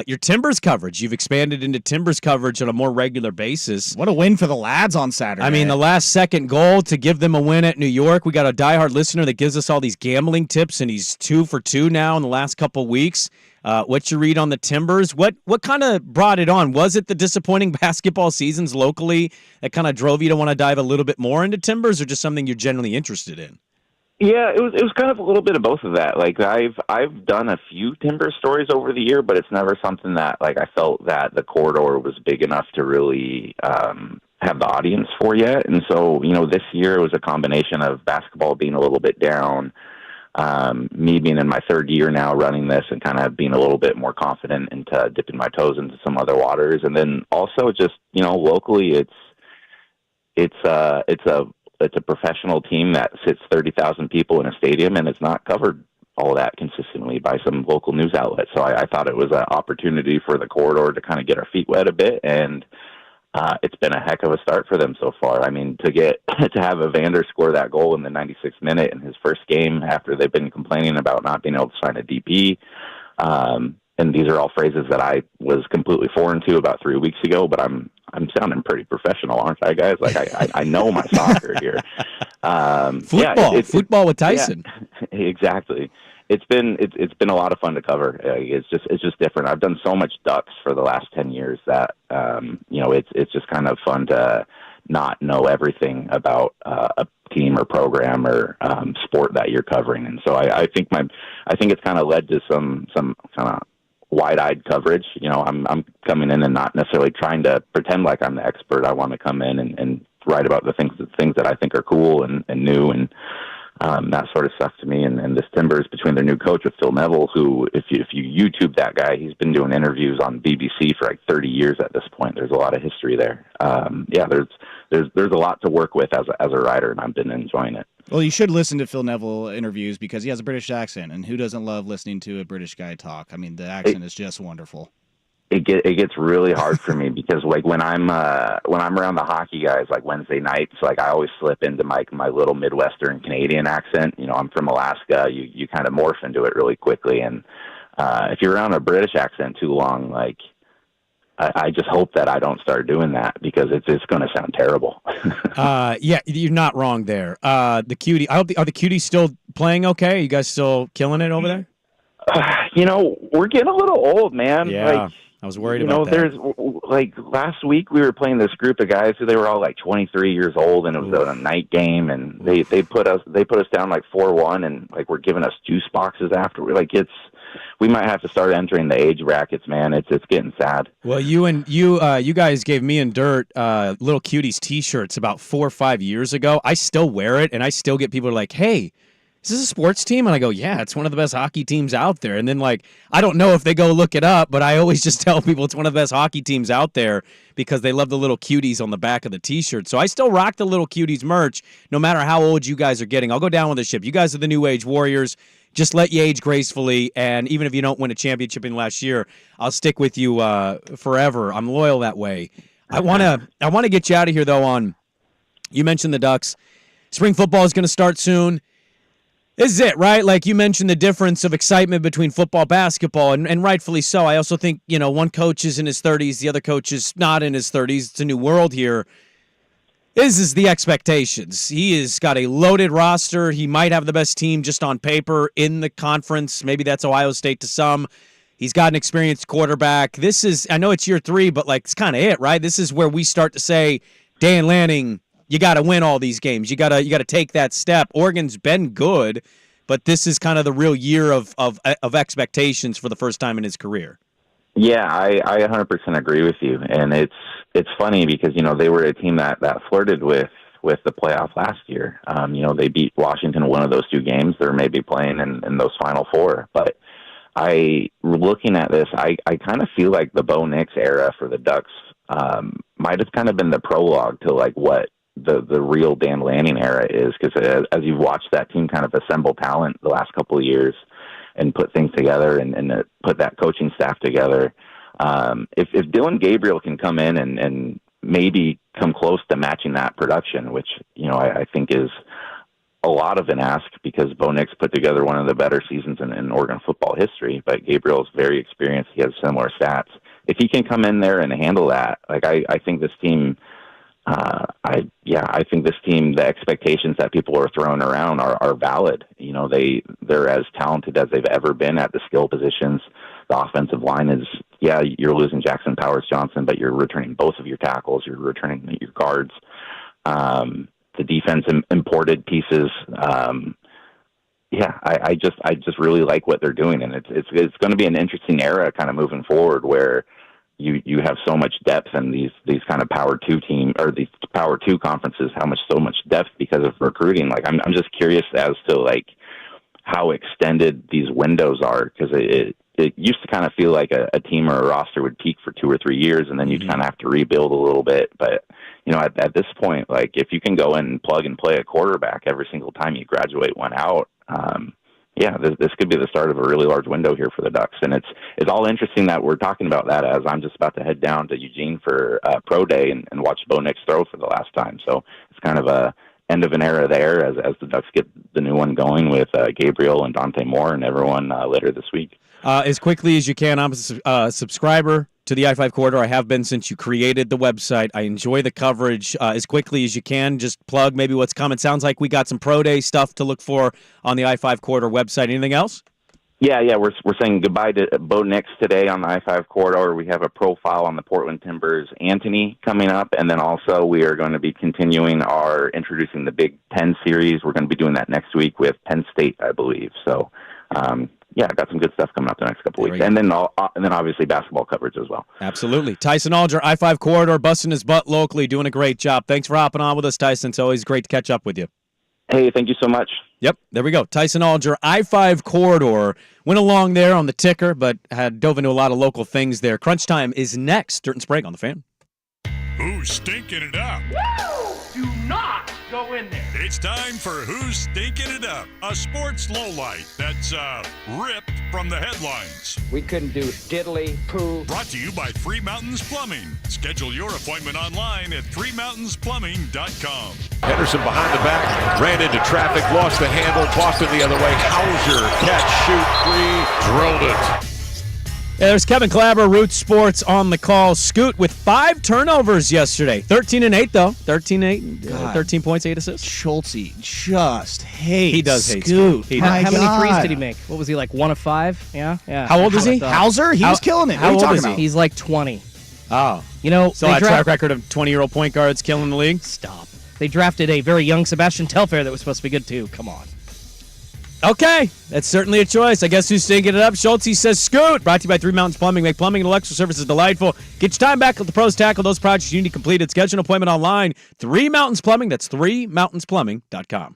your Timbers coverage. You've expanded into Timbers coverage on a more regular basis. What a win for the lads on Saturday. I mean, the last second goal to give them a win at New York. We got a diehard listener that gives us all these gambling tips, and he's 2 for 2 now in the last couple weeks. What's your read on the Timbers? What kind of brought it on? Was it the disappointing basketball seasons locally that kind of drove you to want to dive a little bit more into Timbers, or just something you're generally interested in? Yeah, it was kind of a little bit of both of that. Like, I've done a few timber stories over the year, but it's never something that, like, I felt that the corridor was big enough to really have the audience for yet. And so, this year it was a combination of basketball being a little bit down, me being in my third year now running this and kind of being a little bit more confident into dipping my toes into some other waters. And then also just, locally it's a professional team that sits 30,000 people in a stadium, and it's not covered all that consistently by some local news outlets. So I thought it was an opportunity for the corridor to kind of get our feet wet a bit, and it's been a heck of a start for them so far. I mean, to have Evander score that goal in the 96th minute in his first game after they've been complaining about not being able to sign a DP, and these are all phrases that I was completely foreign to about 3 weeks ago, but I'm sounding pretty professional, aren't I, guys? Like, I know my soccer here. Football with Tyson. Yeah, exactly. It's been a lot of fun to cover. It's just different. I've done so much Ducks for the last 10 years that it's just kind of fun to not know everything about a team or program or sport that you're covering. And so I think it's kind of led to some kind of wide-eyed coverage. I'm coming in and not necessarily trying to pretend like I'm the expert. I want to come in and write about the things that I think are cool and new, and that sort of stuff to me. And this Timbers, between their new coach with Phil Neville, who, if you YouTube that guy, he's been doing interviews on BBC for like 30 years at this point. There's a lot of history there. There's a lot to work with as a writer, and I've been enjoying it. Well, you should listen to Phil Neville interviews because he has a British accent, and who doesn't love listening to a British guy talk? I mean, the accent is just wonderful. It gets really hard for me because, like, when I'm around the hockey guys, like Wednesday nights, like, I always slip into my little Midwestern Canadian accent. I'm from Alaska. You kind of morph into it really quickly, and if you're around a British accent too long, like, I just hope that I don't start doing that because it's going to sound terrible. Yeah, you're not wrong there. The cutie. Are the cuties still playing okay? Are you guys still killing it over there? We're getting a little old, man. Yeah, like, I was worried about that. There's like last week we were playing this group of guys who they were all like 23 years old, and it was a night game, and they put us down like 4-1, and like we're giving us juice boxes after. We might have to start entering the age brackets, man. It's getting sad. Well, you guys gave me and Dirt little cuties T-shirts about 4 or 5 years ago. I still wear it, and I still get people like, "Hey, is this a sports team?" And I go, "Yeah, it's one of the best hockey teams out there." And then, like, I don't know if they go look it up, but I always just tell people it's one of the best hockey teams out there because they love the little cuties on the back of the T-shirt. So I still rock the little cuties merch, no matter how old you guys are getting. I'll go down with the ship. You guys are the new age warriors. Just let you age gracefully, and even if you don't win a championship in last year, I'll stick with you forever. I'm loyal that way. I wanna get you out of here though. You mentioned the Ducks. Spring football is going to start soon. This is it, right? Like you mentioned the difference of excitement between football, basketball, and rightfully so. I also think, one coach is in his 30s, the other coach is not in his 30s. It's a new world here. This is the expectations. He has got a loaded roster. He might have the best team just on paper in the conference. Maybe that's Ohio State to some. He's got an experienced quarterback. This is, I know it's year 3, but like it's kind of it, right? This is where we start to say, Dan Lanning, you got to win all these games. You got to take that step. Oregon's been good, but this is kind of the real year of expectations for the first time in his career. Yeah, I 100% agree with you, and it's funny because they were a team that flirted with the playoff last year. They beat Washington one of those 2 games. They're maybe playing in those final 4, but looking at this, I kind of feel like the Bo Nix era for the Ducks might have kind of been the prologue to like what the real Dan Lanning era is, because as you've watched that team kind of assemble talent the last couple of years and put things together and put that coaching staff together. If Dylan Gabriel can come in and maybe come close to matching that production, which, I think is a lot of an ask because Bo Nix put together one of the better seasons in Oregon football history, but Gabriel's very experienced. He has similar stats. If he can come in there and handle that, I think this team, I think this team, the expectations that people are throwing around are valid. They're as talented as they've ever been at the skill positions. The offensive line is, you're losing Jackson Powers Johnson, but you're returning both of your tackles. You're returning your guards. The defense imported pieces. I just really like what they're doing, and it's going to be an interesting era kind of moving forward where you have so much depth in these kind of power 2 team or these power 2 conferences, so much depth because of recruiting. Like I'm just curious as to like how extended these windows are, because it used to kind of feel like a team or a roster would peak for 2 or 3 years and then you'd kind of have to rebuild a little bit. But at this point, like if you can go in and plug and play a quarterback every single time you graduate one out, this could be the start of a really large window here for the Ducks. And it's all interesting that we're talking about that as I'm just about to head down to Eugene for pro day and watch Bo Nix throw for the last time. So it's kind of a end of an era there as the Ducks get the new one going with Gabriel and Dante Moore and everyone later this week. As quickly as you can, I'm a subscriber to the I-5 Corridor. I have been since you created the website. I enjoy the coverage. As quickly as you can, just plug maybe what's coming. Sounds like we got some pro day stuff to look for on the I-5 Corridor website. Anything else? Yeah, we're saying goodbye to Bo Nix today on the I-5 Corridor. We have a profile on the Portland Timbers Anthony coming up, and then also we are going to be continuing introducing the Big Ten series. We're going to be doing that next week with Penn State, I believe. So, I've got some good stuff coming up the next couple weeks, and then obviously basketball coverage as well. Absolutely. Tyson Alger, I-5 Corridor, busting his butt locally, doing a great job. Thanks for hopping on with us, Tyson. It's always great to catch up with you. Hey, thank you so much. Yep, there we go. Tyson Alger, I-5 Corridor. Went along there on the ticker, but had dove into a lot of local things there. Crunch Time is next. Dirt and Sprague on the Fan. Who's stinking it up? Do not go in there. It's time for Who's Stinking It Up, a sports lowlight that's ripped from the headlines. We couldn't do diddly poo. Brought to you by Three Mountains Plumbing. Schedule your appointment online at threemountainsplumbing.com. Henderson behind the back, ran into traffic, lost the handle, Boston the other way. Hauser, catch, shoot, 3, drilled it. Yeah, there's Kevin Clabber, Roots Sports on the call. Scoot with 5 turnovers yesterday. 13-8, though. 13 points, 8 assists. Schulte just hates He does hate Scoot. Scoot. How many threes did he make? What was he, like 1 of 5? Yeah. How old is he? Hauser? He was killing it. How What are you old talking is he? about? He's like 20. Oh. So they that track record of 20-year-old point guards killing the league? Stop. They drafted a very young Sebastian Telfair that was supposed to be good, too. Come on. Okay, that's certainly a choice. I guess who's stinking it up? Schulte says Scoot. Brought to you by Three Mountains Plumbing. Make plumbing and electrical services delightful. Get your time back. Let the pros tackle those projects you need completed. Schedule an appointment online. Three Mountains Plumbing. That's threemountainsplumbing.com.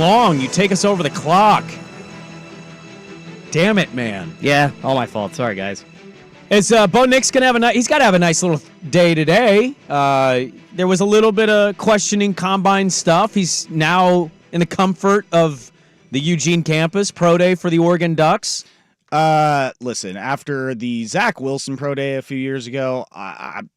long. You take us over the clock. Damn it, man. Yeah, all my fault. Sorry, guys. Is Bo Nix gonna have he's got to have a nice little day today. There was a little bit of questioning combine stuff. He's now in the comfort of the Eugene campus, pro day for the Oregon Ducks. Listen, after the Zach Wilson pro day a few years ago, I'm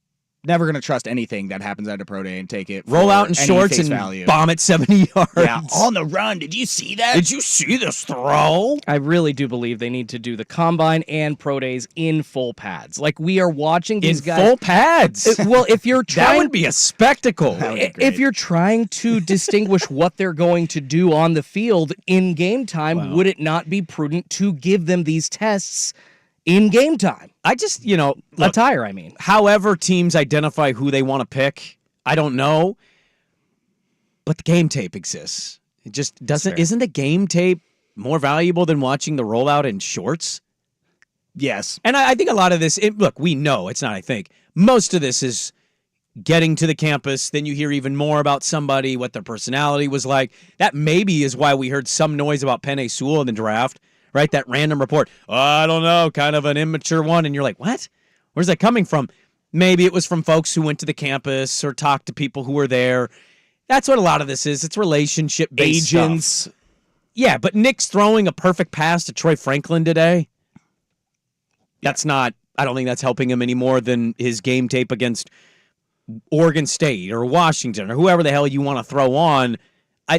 never going to trust anything that happens at a pro day and take it. Roll out in shorts and value. Bomb it 70 yards. Yeah, on the run. Did you see that? Did you see this throw? I really do believe they need to do the combine and pro days in full pads. Like, we are watching these in guys. full pads. Well, if you're trying, that would be a spectacle. If you're trying to distinguish what they're going to do on the field in game time, would it not be prudent to give them these tests in game time? I just, look, attire, I mean. However teams identify who they want to pick, I don't know. But the game tape exists. It just doesn't. Isn't the game tape more valuable than watching the rollout in shorts? Yes. And I think a lot of this, look, we know it's not, I think. Most of this is getting to the campus. Then you hear even more about somebody, what their personality was like. That maybe is why we heard some noise about Penei Sewell in the draft. Right, that random report, I don't know, kind of an immature one. And you're like, what? Where's that coming from? Maybe it was from folks who went to the campus or talked to people who were there. That's what a lot of this is. It's relationship-based agents. Stuff. Yeah, but Nick's throwing a perfect pass to Troy Franklin today. That's not, I don't think that's helping him any more than his game tape against Oregon State or Washington or whoever the hell you want to throw on.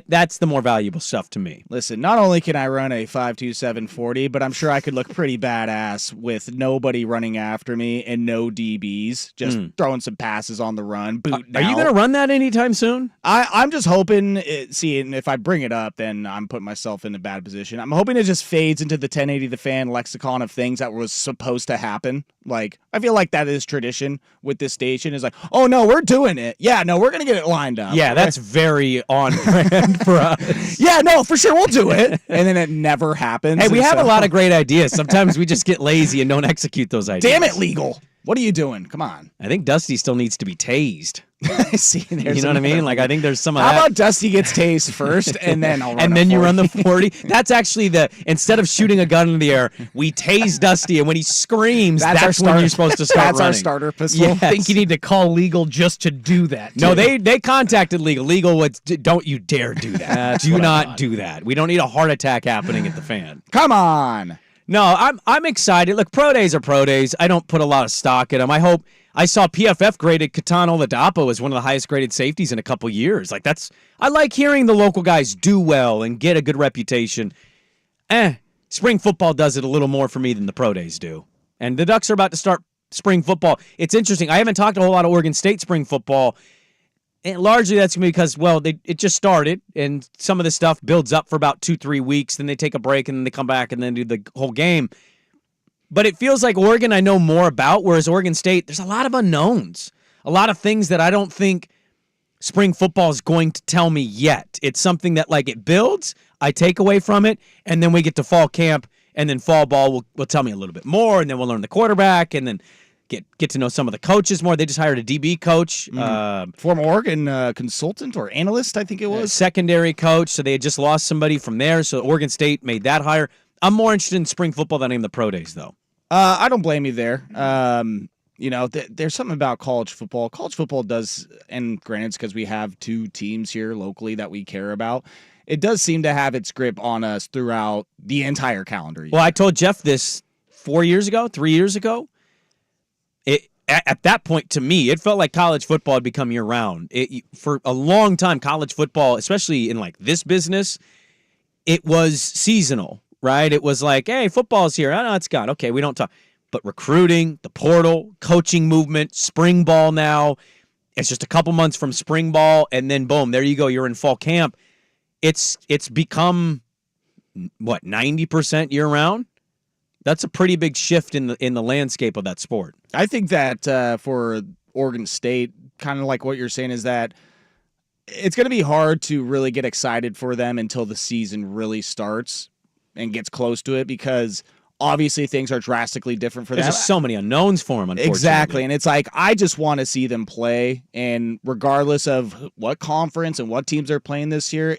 That's the more valuable stuff to me. Listen, not only can I run a 5.27 40, but I'm sure I could look pretty badass with nobody running after me and no DBs, just throwing some passes on the run. Are you going to run that anytime soon? I'm just hoping, and if I bring it up, then I'm putting myself in a bad position. I'm hoping it just fades into the 1080 The Fan lexicon of things that was supposed to happen. Like, I feel like that is tradition with this station. Is like, oh, no, we're doing it. Yeah, no, we're going to get it lined up. Yeah, that's very on brand for us. Yeah, no, for sure, we'll do it. And then it never happens. Hey, we have a lot of great ideas. Sometimes we just get lazy and don't execute those ideas. Damn it, legal. What are you doing? Come on. I think Dusty still needs to be tased. See, you know what I mean? Like, I think there's some of How that. about Dusty gets tased first, and then I'll run and then you run the 40? That's actually instead of shooting a gun in the air, we tase Dusty, and when he screams, that's when you're supposed to start running. That's running. our starter pistol. Yes. I think you need to call legal just to do that. Too. No, they contacted legal. Legal would, don't you dare do that. Do not do that. We don't need a heart attack happening at the Fan. Come on. No, I'm excited. Look, pro days are pro days. I don't put a lot of stock in them. I saw PFF graded Katan Oladapo as one of the highest graded safeties in a couple years. Like, I like hearing the local guys do well and get a good reputation. Spring football does it a little more for me than the pro days do. And the Ducks are about to start spring football. It's interesting. I haven't talked a whole lot of Oregon State spring football. And largely that's because, it just started, and some of this stuff builds up for about 2-3 weeks, then they take a break, and then they come back and then do the whole game. But it feels like Oregon I know more about, whereas Oregon State, there's a lot of unknowns, a lot of things that I don't think spring football is going to tell me yet. It's something that, like, it builds, I take away from it, and then we get to fall camp, and then fall ball will tell me a little bit more, and then we'll learn the quarterback, and then get to know some of the coaches more. They just hired a DB coach. Former Oregon consultant or analyst, I think it was. Secondary coach, so they had just lost somebody from there, so Oregon State made that hire. I'm more interested in spring football than I am the pro days, though. I don't blame you there. There's something about college football. College football does, and granted it's because we have two teams here locally that we care about, it does seem to have its grip on us throughout the entire calendar year. Well, I told Jeff this 3 years ago. At that point, to me, it felt like college football had become year-round. For a long time, college football, especially in like this business, it was seasonal, right? It was like, hey, football's here. Oh, no, it's gone. Okay, we don't talk. But recruiting, the portal, coaching movement, spring ball now, it's just a couple months from spring ball, and then boom, there you go. You're in fall camp. It's become, 90% year-round? That's a pretty big shift in the landscape of that sport. I think that for Oregon State, kind of like what you're saying, is that it's going to be hard to really get excited for them until the season really starts and gets close to it, because obviously things are drastically different for them. There's just so many unknowns for them, unfortunately. Exactly, and it's like, I just want to see them play, and regardless of what conference and what teams they're playing this year,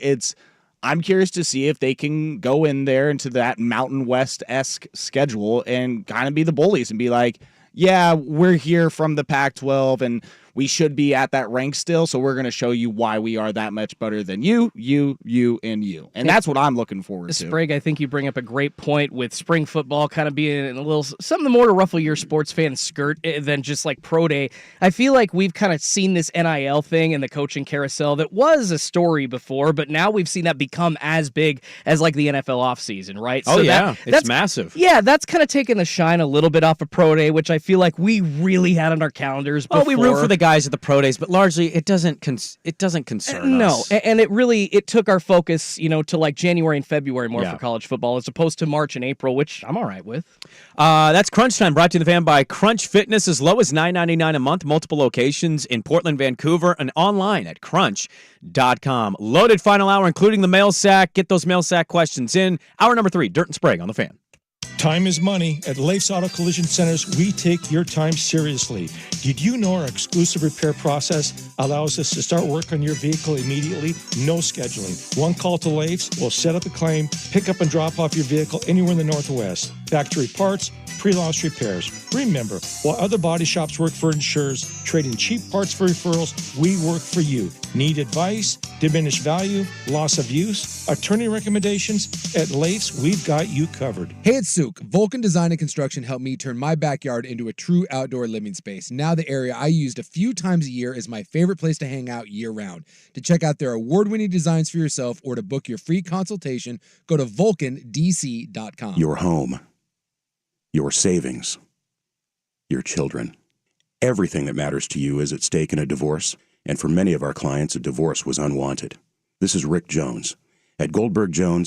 I'm curious to see if they can go in there into that Mountain West-esque schedule and kind of be the bullies and be like, yeah, we're here from the Pac-12 and we should be at that rank still, so we're going to show you why we are that much better than you, and you. And that's what I'm looking forward to. Sprague, I think you bring up a great point with spring football kind of being a little something more to ruffle your sports fan skirt than just like pro day. I feel like we've kind of seen this NIL thing and the coaching carousel that was a story before, but now we've seen that become as big as like the NFL offseason, right? Oh, so yeah, it's massive. Yeah, that's kind of taken the shine a little bit off of pro day, which I feel like we really had on our calendars before. Oh, we root for the guys at the pro days, but largely it doesn't concern us. No, and it took our focus, to like January and February more for college football as opposed to March and April, which I'm all right with. That's Crunch Time, brought to the fan by Crunch Fitness, as low as $9.99 a month, multiple locations in Portland, Vancouver, and online at crunch.com. Loaded final hour, including the mail sack. Get those mail sack questions in. Hour number 3, Dirt and Sprague on the Fan. Time is money. At Leif's Auto Collision Centers, we take your time seriously. Did you know our exclusive repair process allows us to start work on your vehicle immediately? No scheduling. One call to Leif's, we'll set up a claim, pick up and drop off your vehicle anywhere in the Northwest. Factory parts, pre-loss repairs. Remember, while other body shops work for insurers, trading cheap parts for referrals, we work for you. Need advice, diminished value, loss of use, attorney recommendations? At Leif's, we've got you covered. Hey, it's Suk. Vulcan Design and Construction helped me turn my backyard into a true outdoor living space. Now the area I used a few times a year is my favorite place to hang out year-round. To check out their award-winning designs for yourself or to book your free consultation, go to vulcandc.com. Your home, your savings, your children. Everything that matters to you is at stake in a divorce, and for many of our clients, a divorce was unwanted. This is Rick Jones. At Goldberg Jones,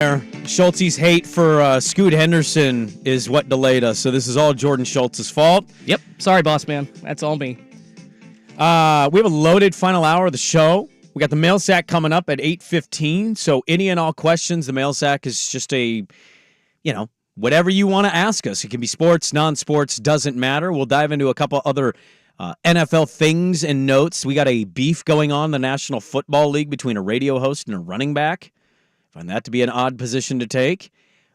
Schulte's hate for Scoot Henderson is what delayed us, so this is all Jordan Schultz's fault. Yep. Sorry, boss man. That's all me. We have a loaded final hour of the show. We got the mail sack coming up at 8:15, so any and all questions, the mail sack is just whatever you want to ask us. It can be sports, non-sports, doesn't matter. We'll dive into a couple other NFL things and notes. We got a beef going on in the National Football League between a radio host and a running back. Find that to be an odd position to take.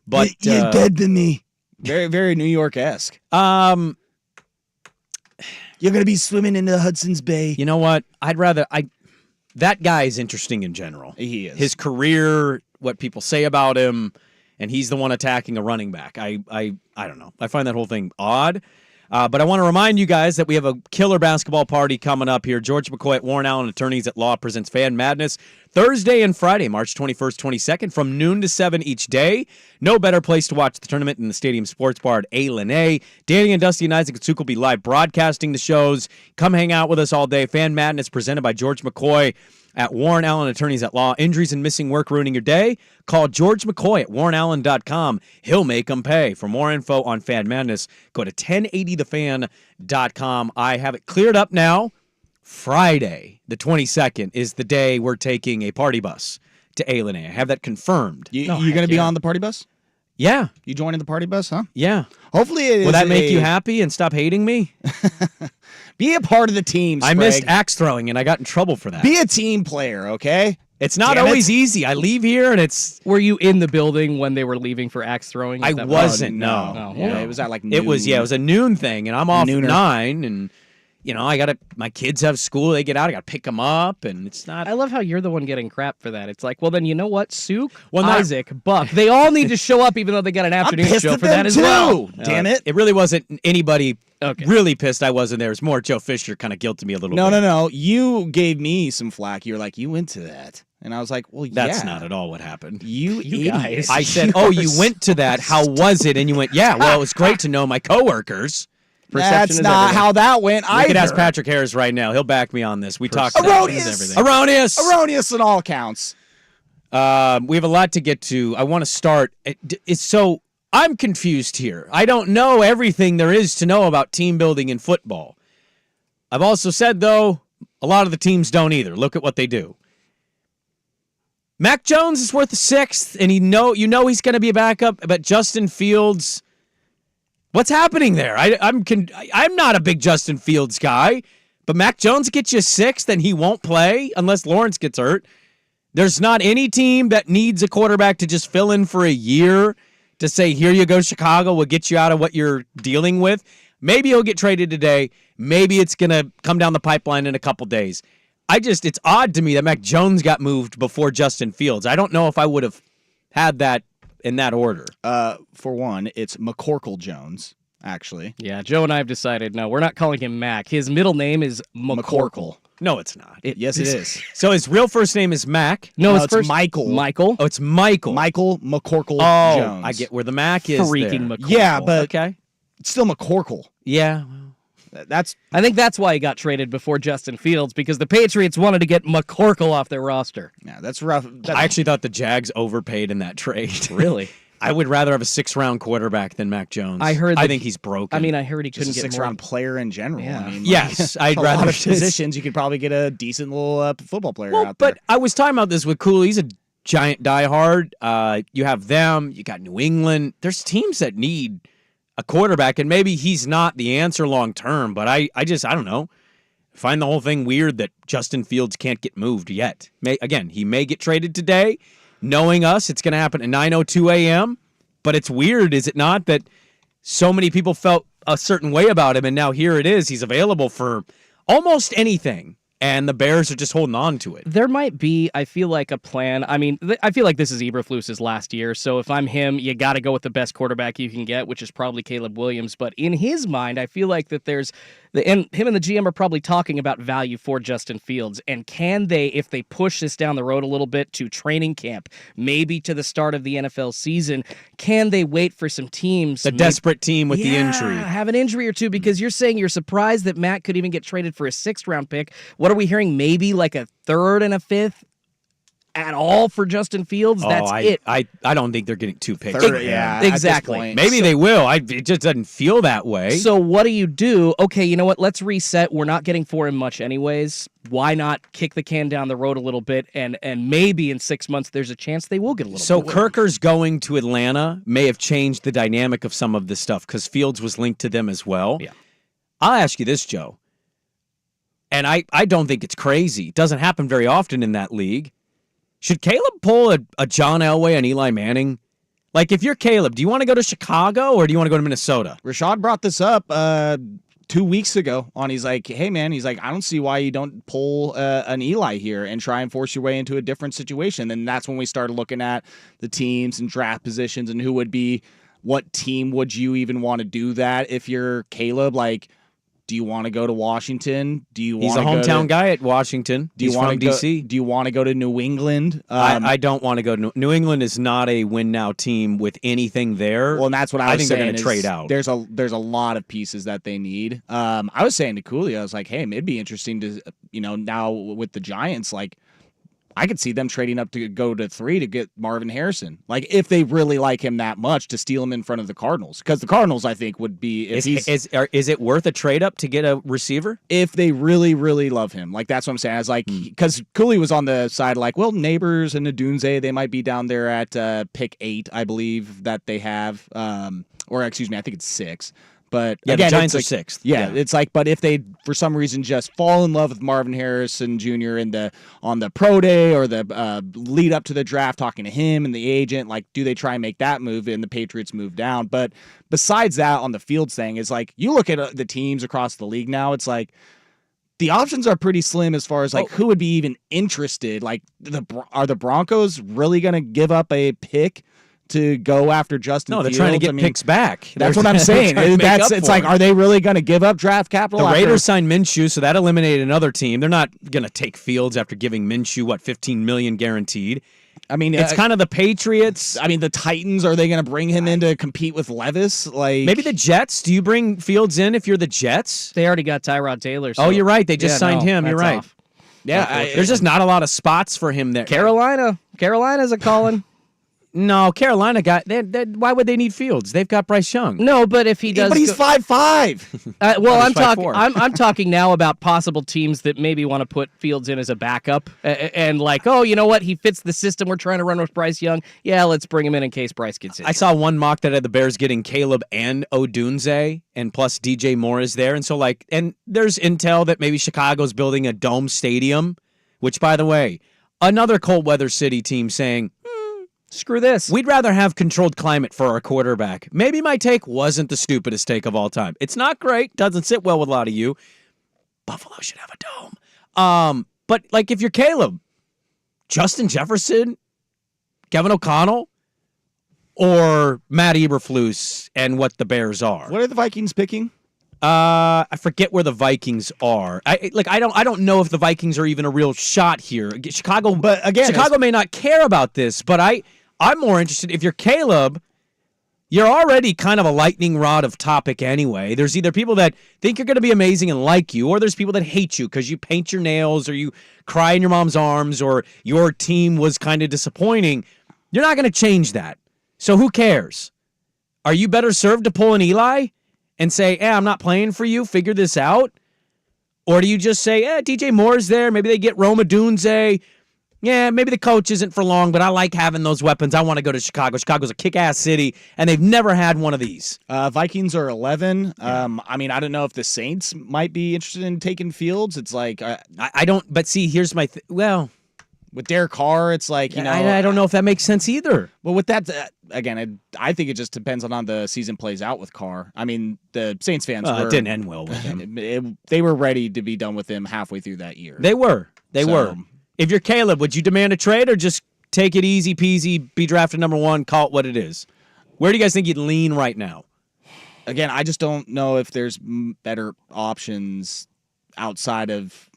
But you're dead to me. Very, very New York-esque. You're going to be swimming in the Hudson's Bay. You know what? That guy is interesting in general. He is. His career, what people say about him, and he's the one attacking a running back. I don't know. I find that whole thing odd. But I want to remind you guys that we have a killer basketball party coming up here. George McCoy at Warren Allen Attorneys at Law presents Fan Madness Thursday and Friday, March 21st, 22nd, from noon to 7 each day. No better place to watch the tournament than the Stadium Sports Bar at A. Danny and Dusty and Isaac and Suk will be live broadcasting the shows. Come hang out with us all day. Fan Madness presented by George McCoy at Warren Allen Attorneys at Law. Injuries and missing work ruining your day? Call George McCoy at warrenallen.com. He'll make them pay. For more info on Fan Madness, go to 1080thefan.com. I have it cleared up now. Friday, the 22nd, is the day we're taking a party bus to A. I have that confirmed. You going to be on the party bus? Yeah. You joining the party bus, huh? Yeah. Hopefully it is. Will that make you happy and stop hating me? Be a part of the team, Sprague. I missed axe throwing, and I got in trouble for that. Be a team player, okay? It's not always easy. I leave here, and it's... Were you in the building when they were leaving for axe throwing? I wasn't, no. Oh, yeah, it was at like noon. It was a noon thing, and I'm off at 9, and... my kids have school. They get out. I got to pick them up, and it's not. I love how you're the one getting crap for that. It's like, well, then you know what, Suk, Isaac, Buck, they all need to show up, even though they got an afternoon show for that as well. Damn it! It really wasn't anybody really pissed. I wasn't there. It was more Joe Fisher kind of guilted me a little bit. No. You gave me some flack. You're like, you went to that. And I was like, well, that's not at all what happened. You guys. I said, you went to that. How was it? And you went, yeah, well, it was great to know my coworkers. That's not how that went either. You could ask Patrick Harris right now. He'll back me on this. We talked about everything. Erroneous in all counts. We have a lot to get to. I want to start. I'm confused here. I don't know everything there is to know about team building in football. I've also said, though, a lot of the teams don't either. Look at what they do. Mac Jones is worth a sixth, and you know he's going to be a backup, but Justin Fields... What's happening there? I'm not a big Justin Fields guy, but Mac Jones gets you sixth, and he won't play unless Lawrence gets hurt. There's not any team that needs a quarterback to just fill in for a year to say, here you go, Chicago, we'll get you out of what you're dealing with. Maybe he'll get traded today. Maybe it's going to come down the pipeline in a couple days. It's odd to me that Mac Jones got moved before Justin Fields. I don't know if I would have had that in that order. For one, it's McCorkle Jones, actually. Yeah, Joe and I have decided, no, we're not calling him Mac. His middle name is McCorkle. No, it's not. Yes, it is. So his real first name is Mac? No, it's Michael. Michael? Oh, it's Michael. Michael McCorkle Jones. I get where the Mac is Freaking there. McCorkle. Yeah, but okay. It's still McCorkle. Yeah. I think that's why he got traded before Justin Fields, because the Patriots wanted to get McCorkle off their roster. Yeah, that's rough. I actually thought the Jags overpaid in that trade. Really? I would rather have a 6th-round quarterback than Mac Jones. I think he's broken. I mean, I heard he couldn't get a 6th-round player in general. Yeah. I mean, yes, I'd rather. A lot of positions, you could probably get a decent little football player out there. But I was talking about this with Cooley. He's a giant diehard. You have them. You got New England. There's teams that need a quarterback, and maybe he's not the answer long term. But I don't know. Find the whole thing weird that Justin Fields can't get moved yet. He may get traded today. Knowing us, it's going to happen at 9:02 a.m. But it's weird, is it not, that so many people felt a certain way about him, and now here it is. He's available for almost anything, and the Bears are just holding on to it. There might be, I feel like, a plan. I mean, I feel like this is Eberflus's last year, so if I'm him, you got to go with the best quarterback you can get, which is probably Caleb Williams. But in his mind, I feel like that him and the GM are probably talking about value for Justin Fields. And can they, if they push this down the road a little bit to training camp, maybe to the start of the NFL season, can they wait for some teams? The desperate team with the injury. Have an injury or two, because you're saying you're surprised that Matt could even get traded for a 6th-round pick. What are we hearing? Maybe like a 3rd and a 5th? at all for Justin Fields, that's it. I don't think they're getting 2 picks. Exactly. Maybe they will. It just doesn't feel that way. So what do? Okay, you know what? Let's reset. We're not getting for him much anyways. Why not kick the can down the road a little bit, and maybe in 6 months there's a chance they will get a little So bit. Kirker's going to Atlanta may have changed the dynamic of some of this stuff because Fields was linked to them as well. Yeah. I'll ask you this, Joe, and I don't think it's crazy. It doesn't happen very often in that league. Should Caleb pull a John Elway and Eli Manning? Like, if you're Caleb, do you want to go to Chicago or do you want to go to Minnesota? Rashad brought this up 2 weeks ago he's like, hey, man, he's like, I don't see why you don't pull an Eli here and try and force your way into a different situation. And that's when we started looking at the teams and draft positions and who would be, what team would you even want to do that if you're Caleb? Like, do you want to go to Washington? Do you want He's a hometown guy at Washington. He's from D.C. Do you want to go to New England? I don't want to go to New England. Is not a win now team with anything there. Well, and that's what I was think saying. they're going to trade out. There's a lot of pieces that they need. I was saying to Cooley, I was like, hey, it'd be interesting to, now with the Giants, like, I could see them trading up to go to 3 to get Marvin Harrison. Like, if they really like him that much, to steal him in front of the Cardinals. Because the Cardinals, I think, would be... Is it worth a trade up to get a receiver? If they really, really love him. Like, that's what I'm saying. I was like... Because Cooley was on the side like, well, Neighbors and Adunze, they might be down there at pick 8, I believe, that they have. Or, excuse me, I think it's 6. But yeah, again, the Giants are like, 6th. Yeah, it's like, but if they for some reason just fall in love with Marvin Harrison Jr. on the pro day or the lead up to the draft, talking to him and the agent, like, do they try and make that move and the Patriots move down? But besides that, on the Fields thing, is like you look at the teams across the league now, it's like the options are pretty slim as far as like who would be even interested. Like, are the Broncos really going to give up a pick to go after Justin Fields? No, they're trying to get picks back. That's what I'm saying. It's like, are they really going to give up draft capital? The Raiders signed Minshew, so that eliminated another team. They're not going to take Fields after giving Minshew, $15 million guaranteed. I mean, it's kind of the Patriots. I mean, the Titans, are they going to bring him in to compete with Levis? Like, maybe the Jets. Do you bring Fields in if you're the Jets? They already got Tyrod Taylor. So. Oh, you're right. They just signed him. You're right. Off. Yeah, there's just not a lot of spots for him there. Carolina's a calling. No, Carolina got. Why would they need Fields? They've got Bryce Young. No, but if he does, but he's 5'5". Well, I'm talking. I'm talking now about possible teams that maybe want to put Fields in as a backup, and like, oh, you know what? He fits the system we're trying to run with Bryce Young. Yeah, let's bring him in case Bryce gets injured. I saw one mock that had the Bears getting Caleb and Odunze, and plus DJ Moore is there, and so and there's intel that maybe Chicago's building a dome stadium, which, by the way, another cold weather city team saying, screw this. We'd rather have controlled climate for our quarterback. Maybe my take wasn't the stupidest take of all time. It's not great. Doesn't sit well with a lot of you. Buffalo should have a dome. But like, if you're Caleb, Justin Jefferson, Kevin O'Connell, or Matt Eberflus and what the Bears are. What are the Vikings picking? I forget where the Vikings are. I don't know if the Vikings are even a real shot here. Chicago, but again, Chicago may not care about this, but I'm more interested. If you're Caleb, you're already kind of a lightning rod of topic anyway. There's either people that think you're going to be amazing and like you, or there's people that hate you because you paint your nails or you cry in your mom's arms or your team was kind of disappointing. You're not going to change that. So who cares? Are you better served to pull an Eli and say, I'm not playing for you, figure this out? Or do you just say, DJ Moore's there, maybe they get Rome Odunze. Yeah, maybe the coach isn't for long, but I like having those weapons. I want to go to Chicago. Chicago's a kick-ass city, and they've never had one of these. Vikings are 11. I mean, I don't know if the Saints might be interested in taking Fields. It's like... I don't... But see, here's my... with Derek Carr, it's like, I don't know if that makes sense either. Well, with that, again, I think it just depends on how the season plays out with Carr. I mean, the Saints fans it didn't end well with him. They were ready to be done with him halfway through that year. They were. If you're Caleb, would you demand a trade or just take it easy peasy, be drafted number 1, call it what it is? Where do you guys think you'd lean right now? Again, I just don't know if there's better options outside of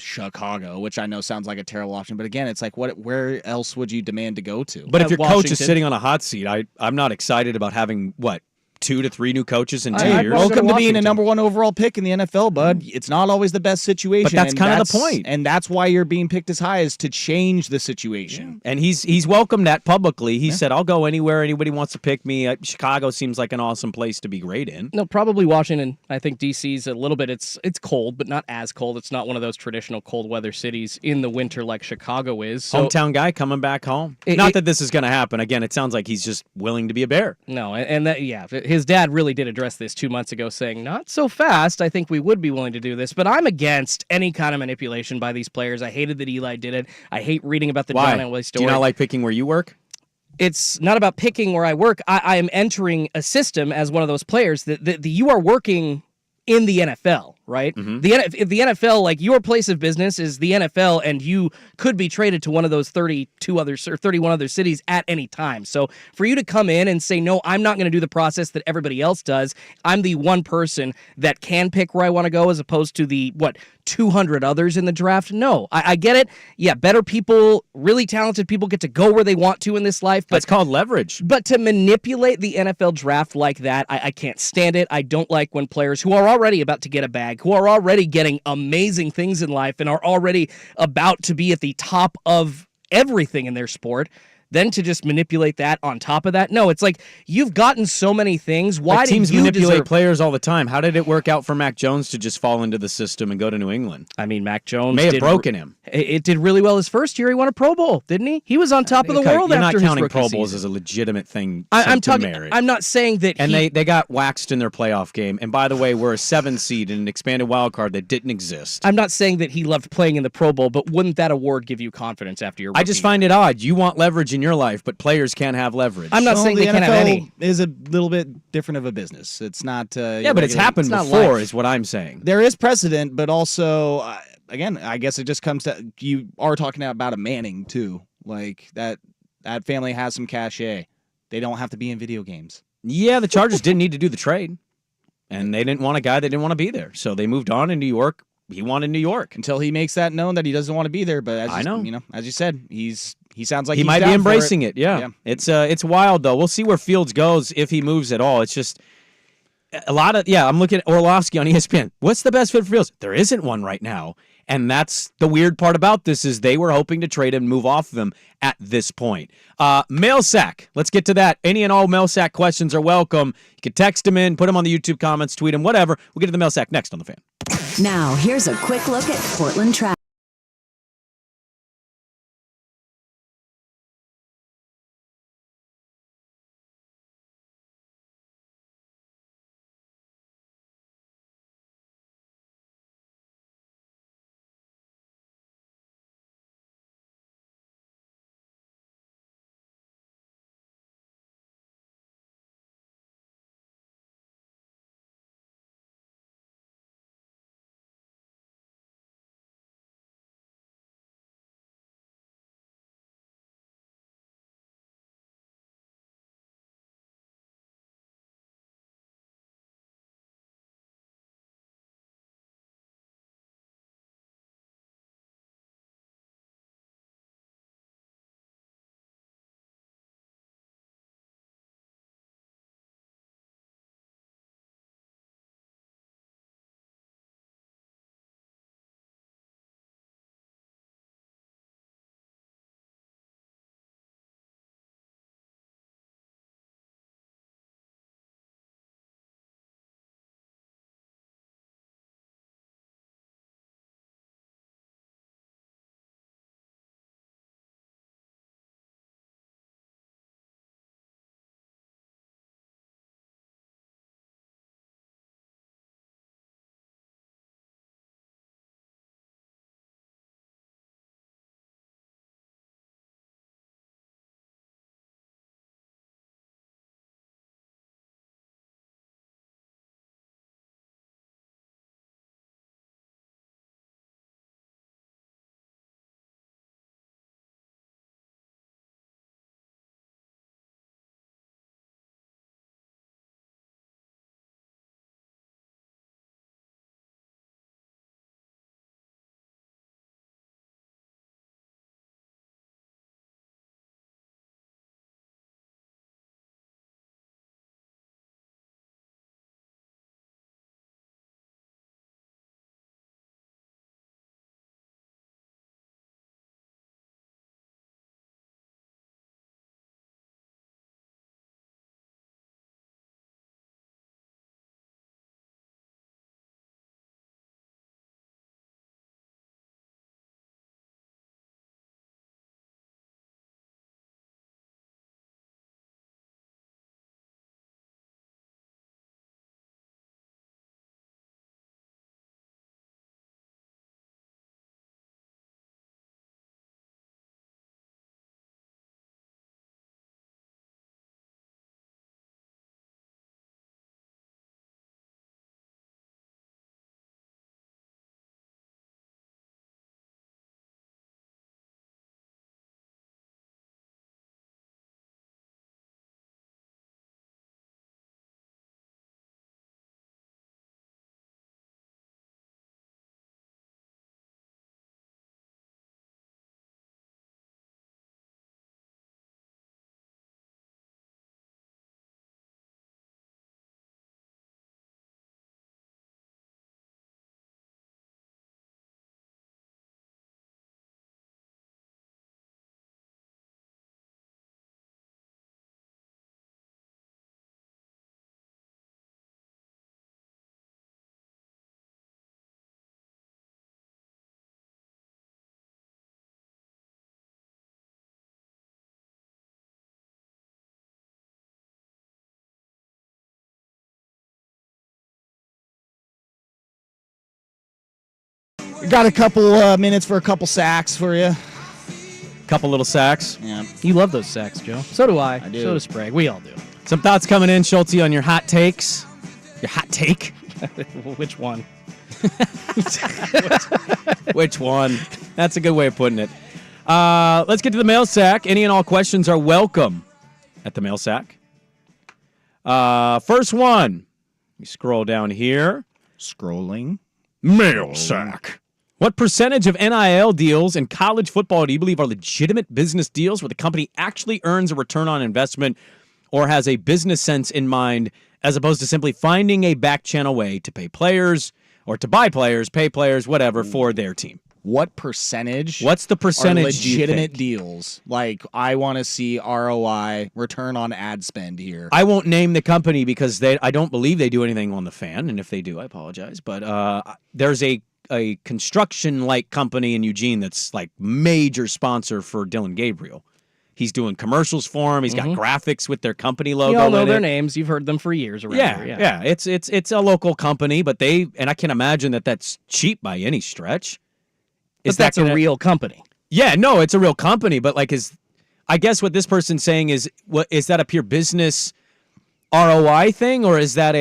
Chicago, which I know sounds like a terrible option, but again, it's like, where else would you demand to go to? But if your coach is sitting on a hot seat, I'm not excited about having 2 to 3 new coaches in 2 I'd years. rather Welcome to being a Washington. number 1 overall pick in the NFL, bud. It's not always the best situation. But that's and kind of the point. And that's why you're being picked as high, is to change the situation. And he's welcomed that publicly. He said, I'll go anywhere anybody wants to pick me. Chicago seems like an awesome place to be great in. No, probably Washington. I think DC's a little bit. It's cold, but not as cold. It's not one of those traditional cold weather cities in the winter like Chicago is. So, Hometown guy coming back home. Not that this is going to happen. Again, it sounds like he's just willing to be a Bear. No, and that, yeah, his dad really did address this 2 months ago, saying, not so fast. I think we would be willing to do this, but I'm against any kind of manipulation by these players. I hated that Eli did it. I hate reading about the Why? John Elway story. Do you not like picking where you work? It's not about picking where I work. I am entering a system as one of those players that you are working in the NFL, right? Mm-hmm. The NFL, like your place of business is the NFL, and you could be traded to one of those 31 other cities at any time. So for you to come in and say, no, I'm not going to do the process that everybody else does. I'm the one person that can pick where I want to go, as opposed to the 200 others in the draft. No, I get it. Yeah, better people, really talented people get to go where they want to in this life. But that's called leverage. But to manipulate the NFL draft like that, I can't stand it. I don't like when players who are already about to get a bag, who are already getting amazing things in life and are already about to be at the top of everything in their sport, then to just manipulate that on top of that. No, it's like, you've gotten so many things. Why do teams you manipulate players all the time? How did it work out for Mac Jones to just fall into the system and go to New England? I mean, Mac Jones may have broken him. It did really well his first year. He won a Pro Bowl, didn't he? He was on top of the world You're after not his counting rookie Pro Bowls season. as a legitimate thing. I'm to talking. merit. I'm not saying that. And they got waxed in their playoff game. And by the way, we're a 7 seed in an expanded wild card that didn't exist. I'm not saying that he loved playing in the Pro Bowl, but wouldn't that award give you confidence after your rookie I just find it odd. You want leverage in your life, but players can't have leverage. I'm not saying the they can't have any. NFL is a little bit different of a business. It's not. Yeah, but it's happened before, is what I'm saying. There is precedent, but also, again, I guess it just comes to, you are talking about a Manning too. Like that family has some cachet. They don't have to be in video games. Yeah, the Chargers didn't need to do the trade, and they didn't want a guy that didn't want to be there, so they moved on in New York. He wanted New York until he makes that known that he doesn't want to be there. But I know, as you said, he sounds like he he's might be down embracing for it. Yeah, it's wild though. We'll see where Fields goes if he moves at all. It's just a lot of I'm looking at Orlovsky on ESPN. What's the best fit for Fields? There isn't one right now, and that's the weird part about this is they were hoping to trade him, move off of him at this point. Mail sack. Let's get to that. Any and all mail sack questions are welcome. You can text them in, put them on the YouTube comments, tweet them, whatever. We'll get to the mail sack next on The Fan. Now, here's a quick look at Portland traffic. Got a couple minutes for a couple sacks for you. Couple little sacks. Yeah. You love those sacks, Joe. So do I. do. So does Sprague. We all do. Some thoughts coming in, Schulte, on your hot takes. Your hot take? Which one? Which one? That's a good way of putting it. Let's get to the mail sack. Any and all questions are welcome at the mail sack. First one. We scroll down here. Scrolling. Mail sack. What percentage of NIL deals in college football do you believe are legitimate business deals where the company actually earns a return on investment or has a business sense in mind, as opposed to simply finding a back channel way to pay players or to buy players, pay players, whatever, for their team? What percentage? What's the percentage? Are legitimate deals? Like, I want to see ROI, return on ad spend here. I won't name the company because I don't believe they do anything on the fan, and if they do, I apologize. But there's a construction-like company in Eugene that's like major sponsor for Dylan Gabriel. He's doing commercials for him. He's got graphics with their company logo. You all know in their it. names. You've heard them for years around Yeah, here. yeah. It's a local company, but I can imagine that's cheap by any stretch. But that's a real company. Yeah, no, it's a real company, but I guess what this person's saying is that a pure business ROI thing, or is that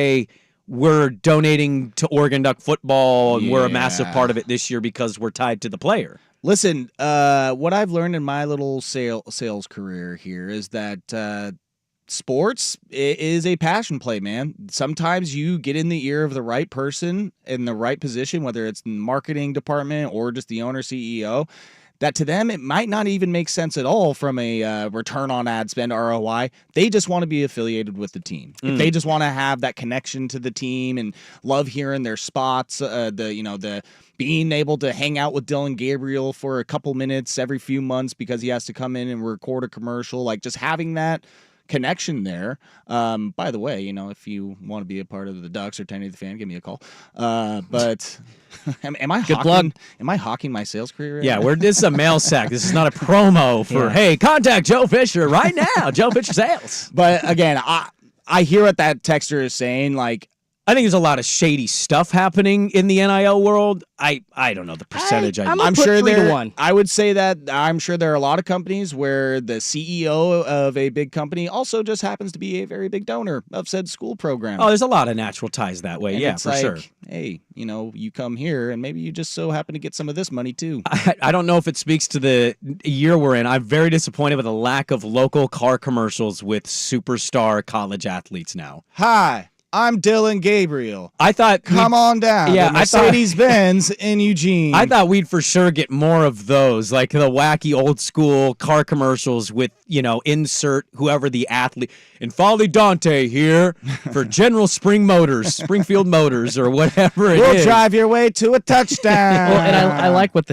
we're donating to Oregon Duck football and we're a massive part of it this year because we're tied to the player? Listen, what I've learned in my little sales career here is that sports is a passion play, man. Sometimes you get in the ear of the right person in the right position, whether it's in the marketing department or just the owner, CEO, that to them it might not even make sense at all from a return on ad spend ROI. They just want to be affiliated with the team. If they just want to have that connection to the team and love hearing their spots, the being able to hang out with Dylan Gabriel for a couple minutes every few months because he has to come in and record a commercial, like just having that connection there. By the way, if you want to be a part of the Ducks or 1080 the Fan, give me a call. But am I hawking my sales career right now? This is a mail sack. This is not a promo for hey, contact Joe Fisher right now. Joe Fisher Sales. But again, I hear what that texter is saying. Like, I think there's a lot of shady stuff happening in the NIL world. I don't know the percentage. I'm sure I would say that I'm sure there are a lot of companies where the CEO of a big company also just happens to be a very big donor of said school program. Oh, there's a lot of natural ties that way. And yeah, it's for sure. Hey, you come here and maybe you just so happen to get some of this money too. I don't know if it speaks to the year we're in. I'm very disappointed with the lack of local car commercials with superstar college athletes now. Hi. I'm Dylan Gabriel. I thought, come on down. Yeah, Mercedes-Benz in Eugene. I thought we'd for sure get more of those, like the wacky old school car commercials with, insert whoever the athlete. And Folly Dante here for General Springfield Motors, or whatever it is. We'll drive your way to a touchdown. Well, and I like what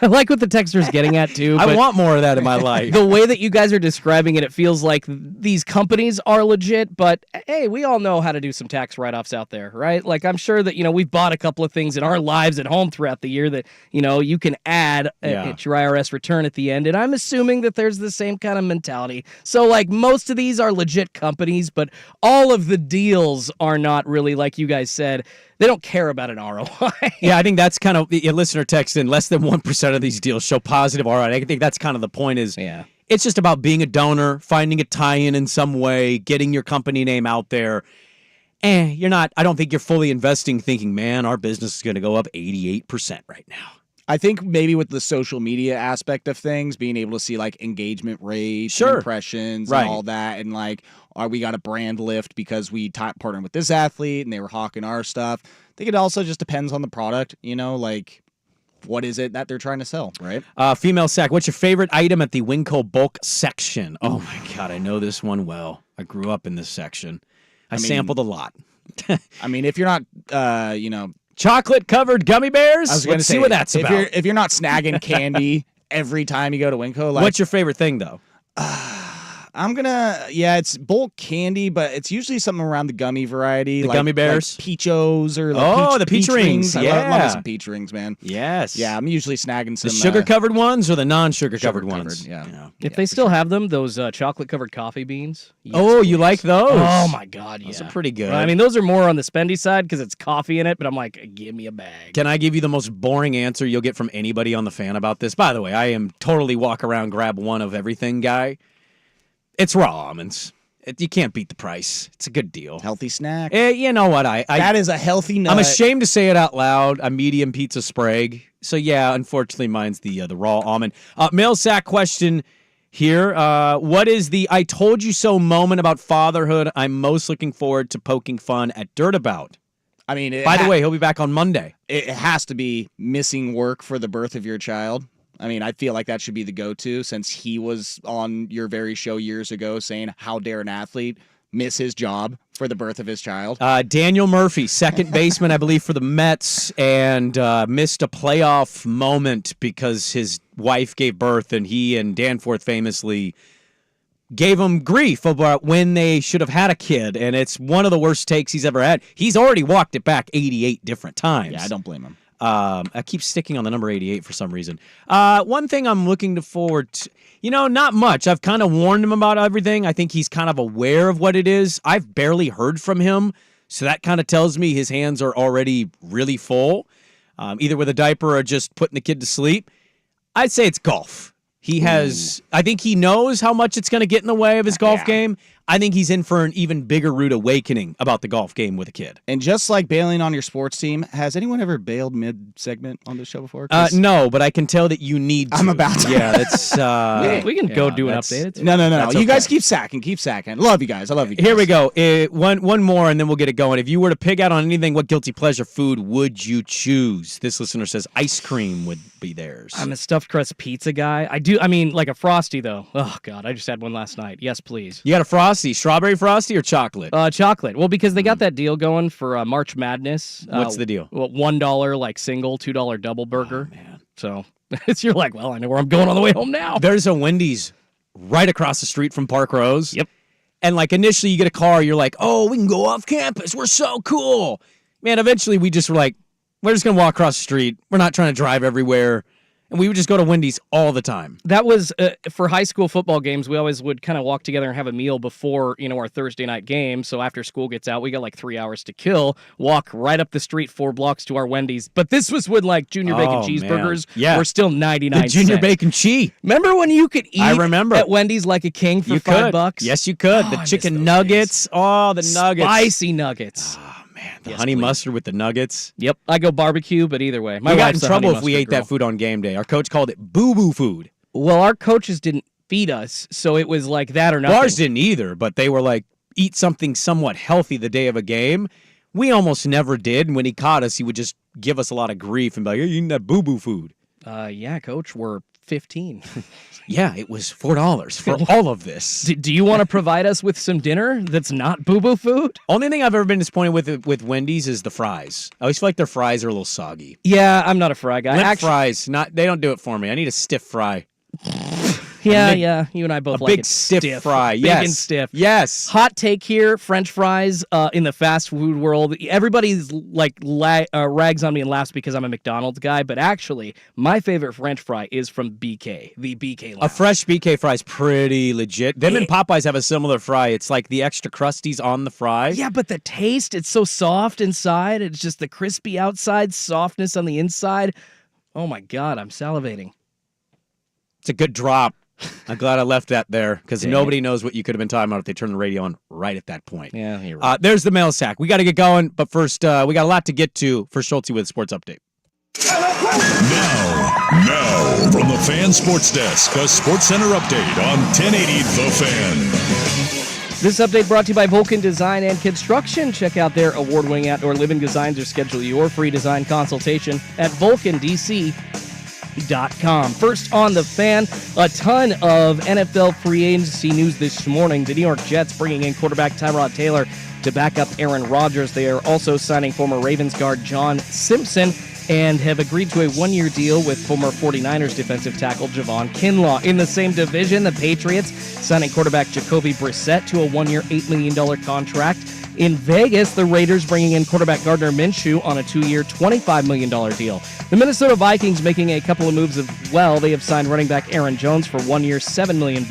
I like what the texter's getting at too. I want more of that in my life. The way that you guys are describing it, it feels like these companies are legit, but hey, we all know how to do some tax write-offs out there, right? Like, I'm sure that, we've bought a couple of things in our lives at home throughout the year that, you can add at your IRS return at the end. And I'm assuming that there's the same kind of mentality. So, like, most of these are legit companies, but all of the deals are not really, like you guys said, they don't care about an ROI. Yeah, I think that's kind of, a listener text in, less than 1% of these deals show positive ROI. I think that's kind of the point is, it's just about being a donor, finding a tie-in in some way, getting your company name out there. I don't think you're fully investing thinking, man, our business is going to go up 88% right now. I think maybe with the social media aspect of things, being able to see like engagement rates, impressions, and all that, and like, we got a brand lift because we partnered with this athlete and they were hawking our stuff. I think it also just depends on the product, like what is it that they're trying to sell, right? Female sack, what's your favorite item at the Winco bulk section? Oh my God, I know this one well. I grew up in this section. I sampled a lot. If you're not, chocolate-covered gummy bears? I was going to see what that's about. If you're not snagging candy every time you go to Winco, what's your favorite thing, though? it's bulk candy, but it's usually something around the gummy variety. The gummy bears? Like Peachos or the peach rings. I Yeah. love some peach rings, man. Yes. Yeah, I'm usually snagging some. The sugar-covered ones or the non-sugar-covered ones? Yeah. If they still have them, those chocolate-covered coffee beans. Yes, Oh, you like those? Oh, my God, yeah. Those are pretty good. I mean, those are more on the spendy side because it's coffee in it, but I'm like, give me a bag. Can I give you the most boring answer you'll get from anybody on the fan about this? By the way, I am totally walk around, grab one of everything guy. It's raw almonds. You can't beat the price. It's a good deal. Healthy snack. You know what? That is a healthy nut. I'm ashamed to say it out loud. A medium pizza Sprague. So yeah, unfortunately, mine's the raw almond. Mail sack question here. What is the I told you so moment about fatherhood I'm most looking forward to poking fun at Dirt about? I mean, by the way, he'll be back on Monday. It has to be missing work for the birth of your child. I mean, I feel like that should be the go-to since he was on your very show years ago saying, how dare an athlete miss his job for the birth of his child? Daniel Murphy, second baseman, I believe, for the Mets, and missed a playoff moment because his wife gave birth, and he and Danforth famously gave him grief about when they should have had a kid, and it's one of the worst takes he's ever had. He's already walked it back 88 different times. Yeah, I don't blame him. I keep sticking on the number 88 for some reason. One thing I'm looking forward to, not much. I've kind of warned him about everything. I think he's kind of aware of what it is. I've barely heard from him, so that kind of tells me his hands are already really full, either with a diaper or just putting the kid to sleep. I'd say it's golf. He has, I think he knows how much it's going to get in the way of his golf game. I think he's in for an even bigger rude awakening about the golf game with a kid. And just like bailing on your sports team, has anyone ever bailed mid-segment on this show before? No, but I can tell that you need to. I'm about to. Yeah, that's... we can go do an update. No. You guys keep sacking. Love you guys. I love you guys. Here we go. One more, and then we'll get it going. If you were to pig out on anything, what guilty pleasure food would you choose? This listener says ice cream would be theirs. I'm a stuffed crust pizza guy. I mean, like a Frosty, though. Oh, God, I just had one last night. Yes, please. You got a Frosty. Strawberry Frosty or chocolate? Chocolate. Well, because they got that deal going for March Madness. What's the deal? Well, $1 like single, $2 double burger. Oh, man. So you're like, well, I know where I'm going on the way home now. There's a Wendy's right across the street from Park Rose. Yep. And like initially you get a car, you're like, oh, we can go off campus. We're so cool. Man, eventually we just were like, we're just going to walk across the street. We're not trying to drive everywhere. And we would just go to Wendy's all the time. That was, for high school football games, we always would kind of walk together and have a meal before, our Thursday night game. So after school gets out, we got like 3 hours to kill, walk right up the street 4 blocks to our Wendy's. But this was when like junior bacon cheeseburgers were still 99 cents. The junior bacon cheese. Remember when you could eat at Wendy's like a king for $5? Yes, you could. The chicken nuggets. Days. Oh, the nuggets. Spicy nuggets. The honey mustard with the nuggets. Yep. I go barbecue, but either way. We got in trouble if we ate that food on game day. Our coach called it boo-boo food. Well, our coaches didn't feed us, so it was like that or nothing. Ours didn't either, but they were like, eat something somewhat healthy the day of a game. We almost never did, and when he caught us, he would just give us a lot of grief and be like, hey, you eating that boo-boo food. Yeah, coach, we're 15. Yeah, it was $4 for all of this. Do you want to provide us with some dinner that's not boo-boo food? Only thing I've ever been disappointed with Wendy's is the fries. I always feel like their fries are a little soggy. Yeah, I'm not a fry guy. Limp fries, they don't do it for me. I need a stiff fry. Yeah, you and I both like big it stiff fry. Big yes. and stiff. Yes. Hot take here, French fries in the fast food world. Everybody's like rags on me and laughs because I'm a McDonald's guy, but actually, my favorite French fry is from BK, the BK Lounge. A fresh BK fry is pretty legit. Them and Popeyes have a similar fry. It's like the extra crusties on the fry. Yeah, but the taste, it's so soft inside. It's just the crispy outside, softness on the inside. Oh my God, I'm salivating. It's a good drop. I'm glad I left that there because nobody knows what you could have been talking about if they turned the radio on right at that point. Yeah, you're right. There's the mail sack. We got to get going, but first, we got a lot to get to for Schulte with Sports Update. Now, from the Fan Sports Desk, a Sports Center update on 1080 The Fan. This update brought to you by Vulcan Design and Construction. Check out their award-winning outdoor living designs or schedule your free design consultation at vulcandc.com. First on the Fan, a ton of NFL free agency news this morning. The New York Jets bringing in quarterback Tyrod Taylor to back up Aaron Rodgers. They are also signing former Ravens guard John Simpson. and have agreed to a one-year deal with former 49ers defensive tackle Javon Kinlaw. In the same division, the Patriots signing quarterback Jacoby Brissett to a one-year, $8 million contract. In Vegas, the Raiders bringing in quarterback Gardner Minshew on a 2-year, $25 million deal. The Minnesota Vikings making a couple of moves as well. They have signed running back Aaron Jones for 1 year, $7 million.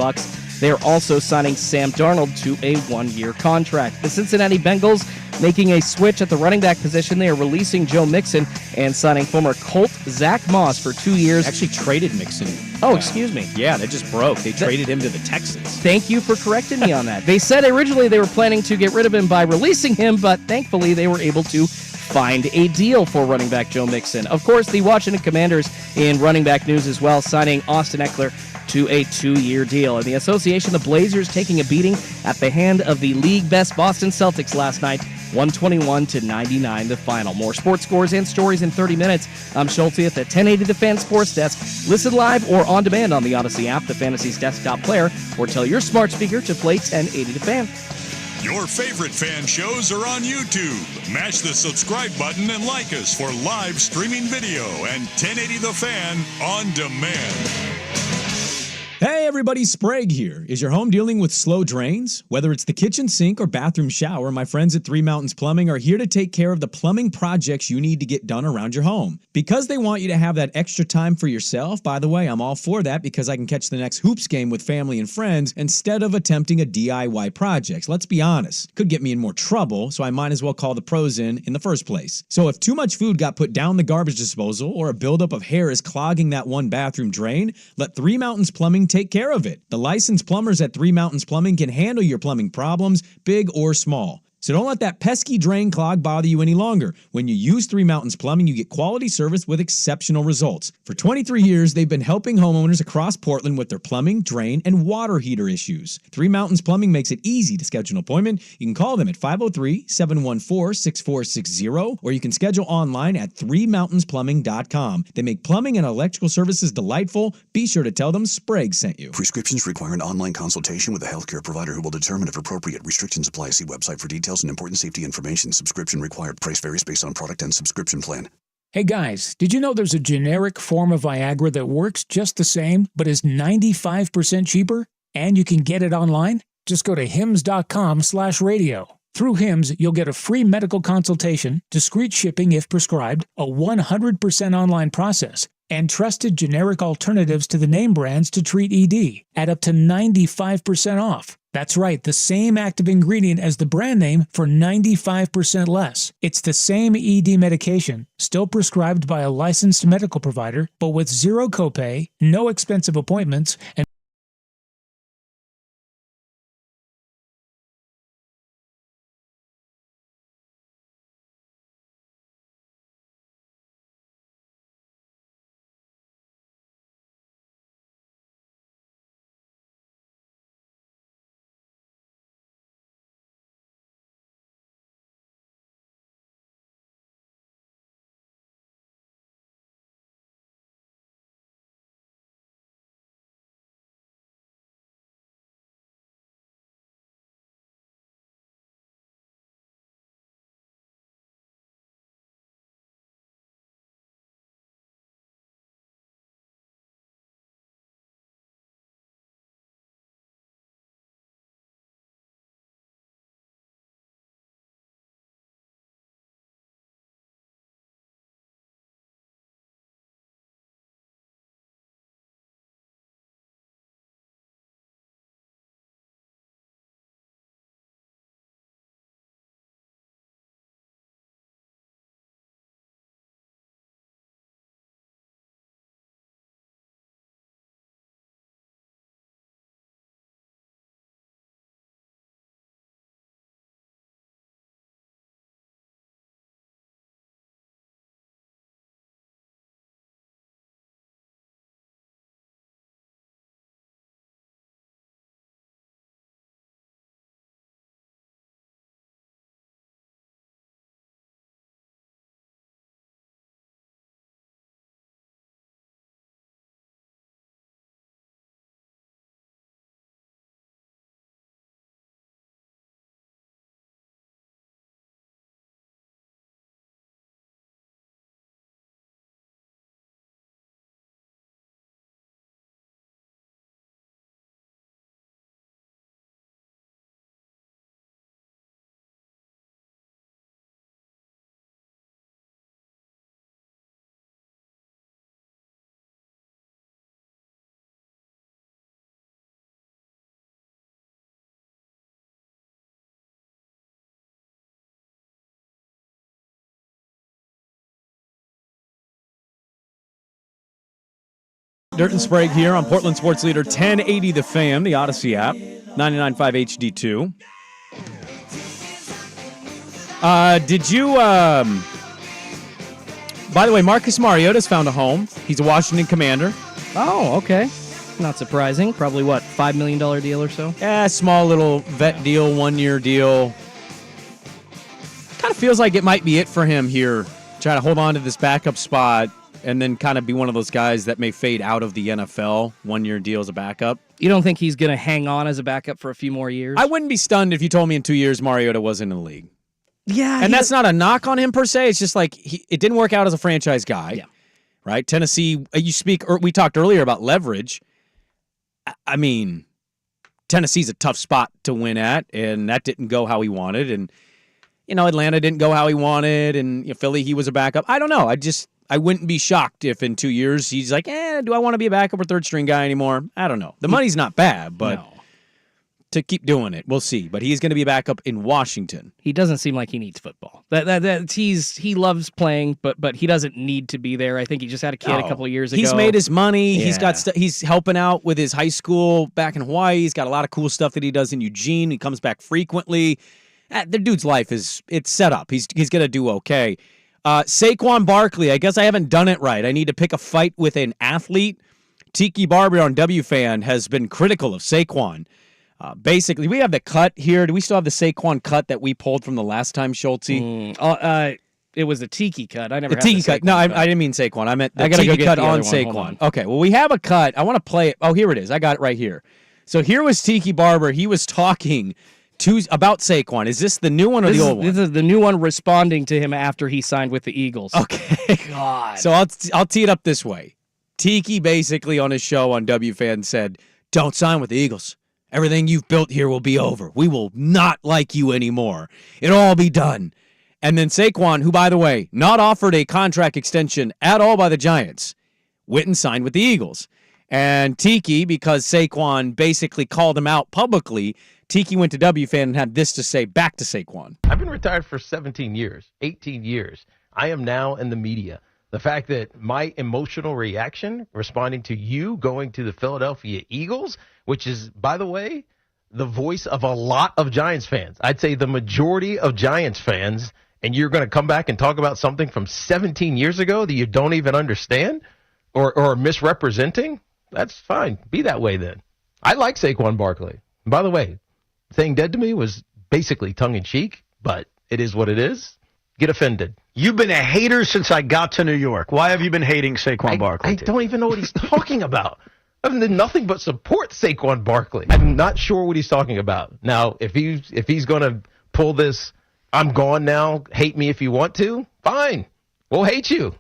They are also signing Sam Darnold to a 1-year contract. The Cincinnati Bengals making a switch at the running back position. They are releasing Joe Mixon and signing former Colt Zach Moss for 2 years. Actually traded Mixon. Oh, excuse me. Yeah, that just broke. They traded him to the Texans. Thank you for correcting me on that. They said originally they were planning to get rid of him by releasing him, but thankfully they were able to find a deal for running back Joe Mixon. Of course, the Washington Commanders in running back news as well, signing Austin Eckler to a 2-year deal. In the association, the Blazers taking a beating at the hand of the league best Boston Celtics last night, 121-99 the final. More sports scores and stories in 30 minutes. I'm Schulte at the 1080 The Fan Sports Desk. Listen live or on demand on the Odyssey app, the Fantasy's desktop player, or tell your smart speaker to play 1080 The Fan. Your favorite fan shows are on YouTube. Mash the subscribe button and like us for live streaming video and 1080 The Fan on demand. Hey everybody, Sprague here. Is your home dealing with slow drains? Whether it's the kitchen sink or bathroom shower, my friends at Three Mountains Plumbing are here to take care of the plumbing projects you need to get done around your home. Because they want you to have that extra time for yourself, by the way, I'm all for that because I can catch the next hoops game with family and friends instead of attempting a DIY project. Let's be honest, could get me in more trouble, so I might as well call the pros in the first place. So if too much food got put down the garbage disposal or a buildup of hair is clogging that one bathroom drain, let Three Mountains Plumbing take care of it. The licensed plumbers at Three Mountains Plumbing can handle your plumbing problems, big or small. So don't let that pesky drain clog bother you any longer. When you use Three Mountains Plumbing, you get quality service with exceptional results. For 23 years, they've been helping homeowners across Portland with their plumbing, drain, and water heater issues. Three Mountains Plumbing makes it easy to schedule an appointment. You can call them at 503-714-6460, or you can schedule online at threemountainsplumbing.com. They make plumbing and electrical services delightful. Be sure to tell them Sprague sent you. Prescriptions require an online consultation with a healthcare provider who will determine if appropriate. Restrictions apply. See website for details and important safety information. Subscription required. Price varies based on product and subscription plan. Hey guys, did you know there's a generic form of Viagra that works just the same, but is 95% cheaper? And you can get it online? Just go to hims.com/radio. Through Hims, you'll get a free medical consultation, discreet shipping if prescribed, a 100% online process, and trusted generic alternatives to the name brands to treat ED at up to 95% off. That's right, the same active ingredient as the brand name for 95% less. It's the same ED medication, still prescribed by a licensed medical provider, but with zero copay, no expensive appointments, and Dirt and Sprague here on Portland Sports Leader 1080 The Fan, the Odyssey app, 99.5 HD2. Did you, by the way, Marcus Mariota's found a home. He's a Washington Commander. Oh, okay. Not surprising. Probably, what, $5 million deal or so? Yeah, small little vet deal, 1-year deal. Kind of feels like it might be it for him here. Try to hold on to this backup spot and then kind of be one of those guys that may fade out of the NFL. 1-year deal as a backup. You don't think he's going to hang on as a backup for a few more years? I wouldn't be stunned if you told me in 2 years Mariota wasn't in the league. Yeah. And that's not a knock on him per se. It's just like it didn't work out as a franchise guy. Yeah. Right? Tennessee, we talked earlier about leverage. I mean, Tennessee's a tough spot to win at, and that didn't go how he wanted. And, Atlanta didn't go how he wanted, and Philly, he was a backup. I don't know. I wouldn't be shocked if in 2 years he's like, do I want to be a backup or third-string guy anymore? I don't know. The money's not bad, but to keep doing it, we'll see. But he's going to be a backup in Washington. He doesn't seem like he needs football. He loves playing, but he doesn't need to be there. I think he just had a kid a couple of years ago. He's made his money. Yeah. He's helping out with his high school back in Hawaii. He's got a lot of cool stuff that he does in Eugene. He comes back frequently. The dude's life it's set up. He's going to do okay. Saquon Barkley, I guess I haven't done it right. I need to pick a fight with an athlete. Tiki Barber on WFan has been critical of Saquon. Basically, we have the cut here. Do we still have the Saquon cut that we pulled from the last time, Schulte? It was a Tiki cut. I never had Tiki the cut. No, I didn't mean Saquon. I meant the Tiki cut the on other one. Saquon. Okay, well, we have a cut. I want to play it. Oh, here it is. I got it right here. So here was Tiki Barber. He was talking about Saquon. Is this the new one or the old one? This is the new one responding to him after he signed with the Eagles. Okay. God. So I'll tee it up this way. Tiki basically on his show on WFan said, don't sign with the Eagles. Everything you've built here will be over. We will not like you anymore. It'll all be done. And then Saquon, who, by the way, not offered a contract extension at all by the Giants, went and signed with the Eagles. And Tiki, because Saquon basically called him out publicly, Tiki went to WFan and had this to say back to Saquon. I've been retired for 17 years, 18 years. I am now in the media. The fact that my emotional reaction responding to you going to the Philadelphia Eagles, which is, by the way, the voice of a lot of Giants fans. I'd say the majority of Giants fans, and you're going to come back and talk about something from 17 years ago that you don't even understand or are misrepresenting? That's fine. Be that way then. I like Saquon Barkley. And by the way, saying dead to me was basically tongue-in-cheek, but it is what it is. Get offended. You've been a hater since I got to New York. Why have you been hating Saquon Barkley? I don't even know what he's talking about. I've done nothing but support Saquon Barkley. I'm not sure what he's talking about. Now, if he's going to pull this, I'm gone now, hate me if you want to, fine. We'll hate you,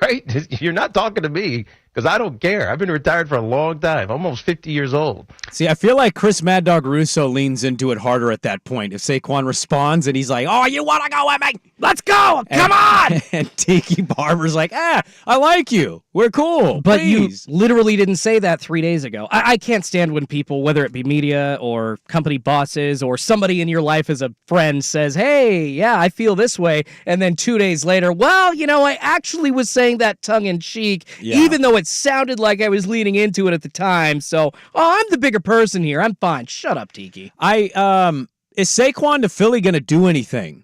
right? You're not talking to me because I don't care. I've been retired for a long time, almost 50 years old. See, I feel like Chris Mad Dog Russo leans into it harder at that point. If Saquon responds and he's like, oh, you want to go with me? Let's go. Come on. And Tiki Barber's like, I like you. We're cool. But Please. You literally didn't say that 3 days ago. I can't stand when people, whether it be media or company bosses or somebody in your life as a friend says, hey, yeah, I feel this way. And then 2 days later, well, I actually was saying that tongue in cheek, even though it sounded like I was leaning into it at the time. So, I'm the bigger person here. I'm fine. Shut up, Tiki. Is Saquon to Philly going to do anything?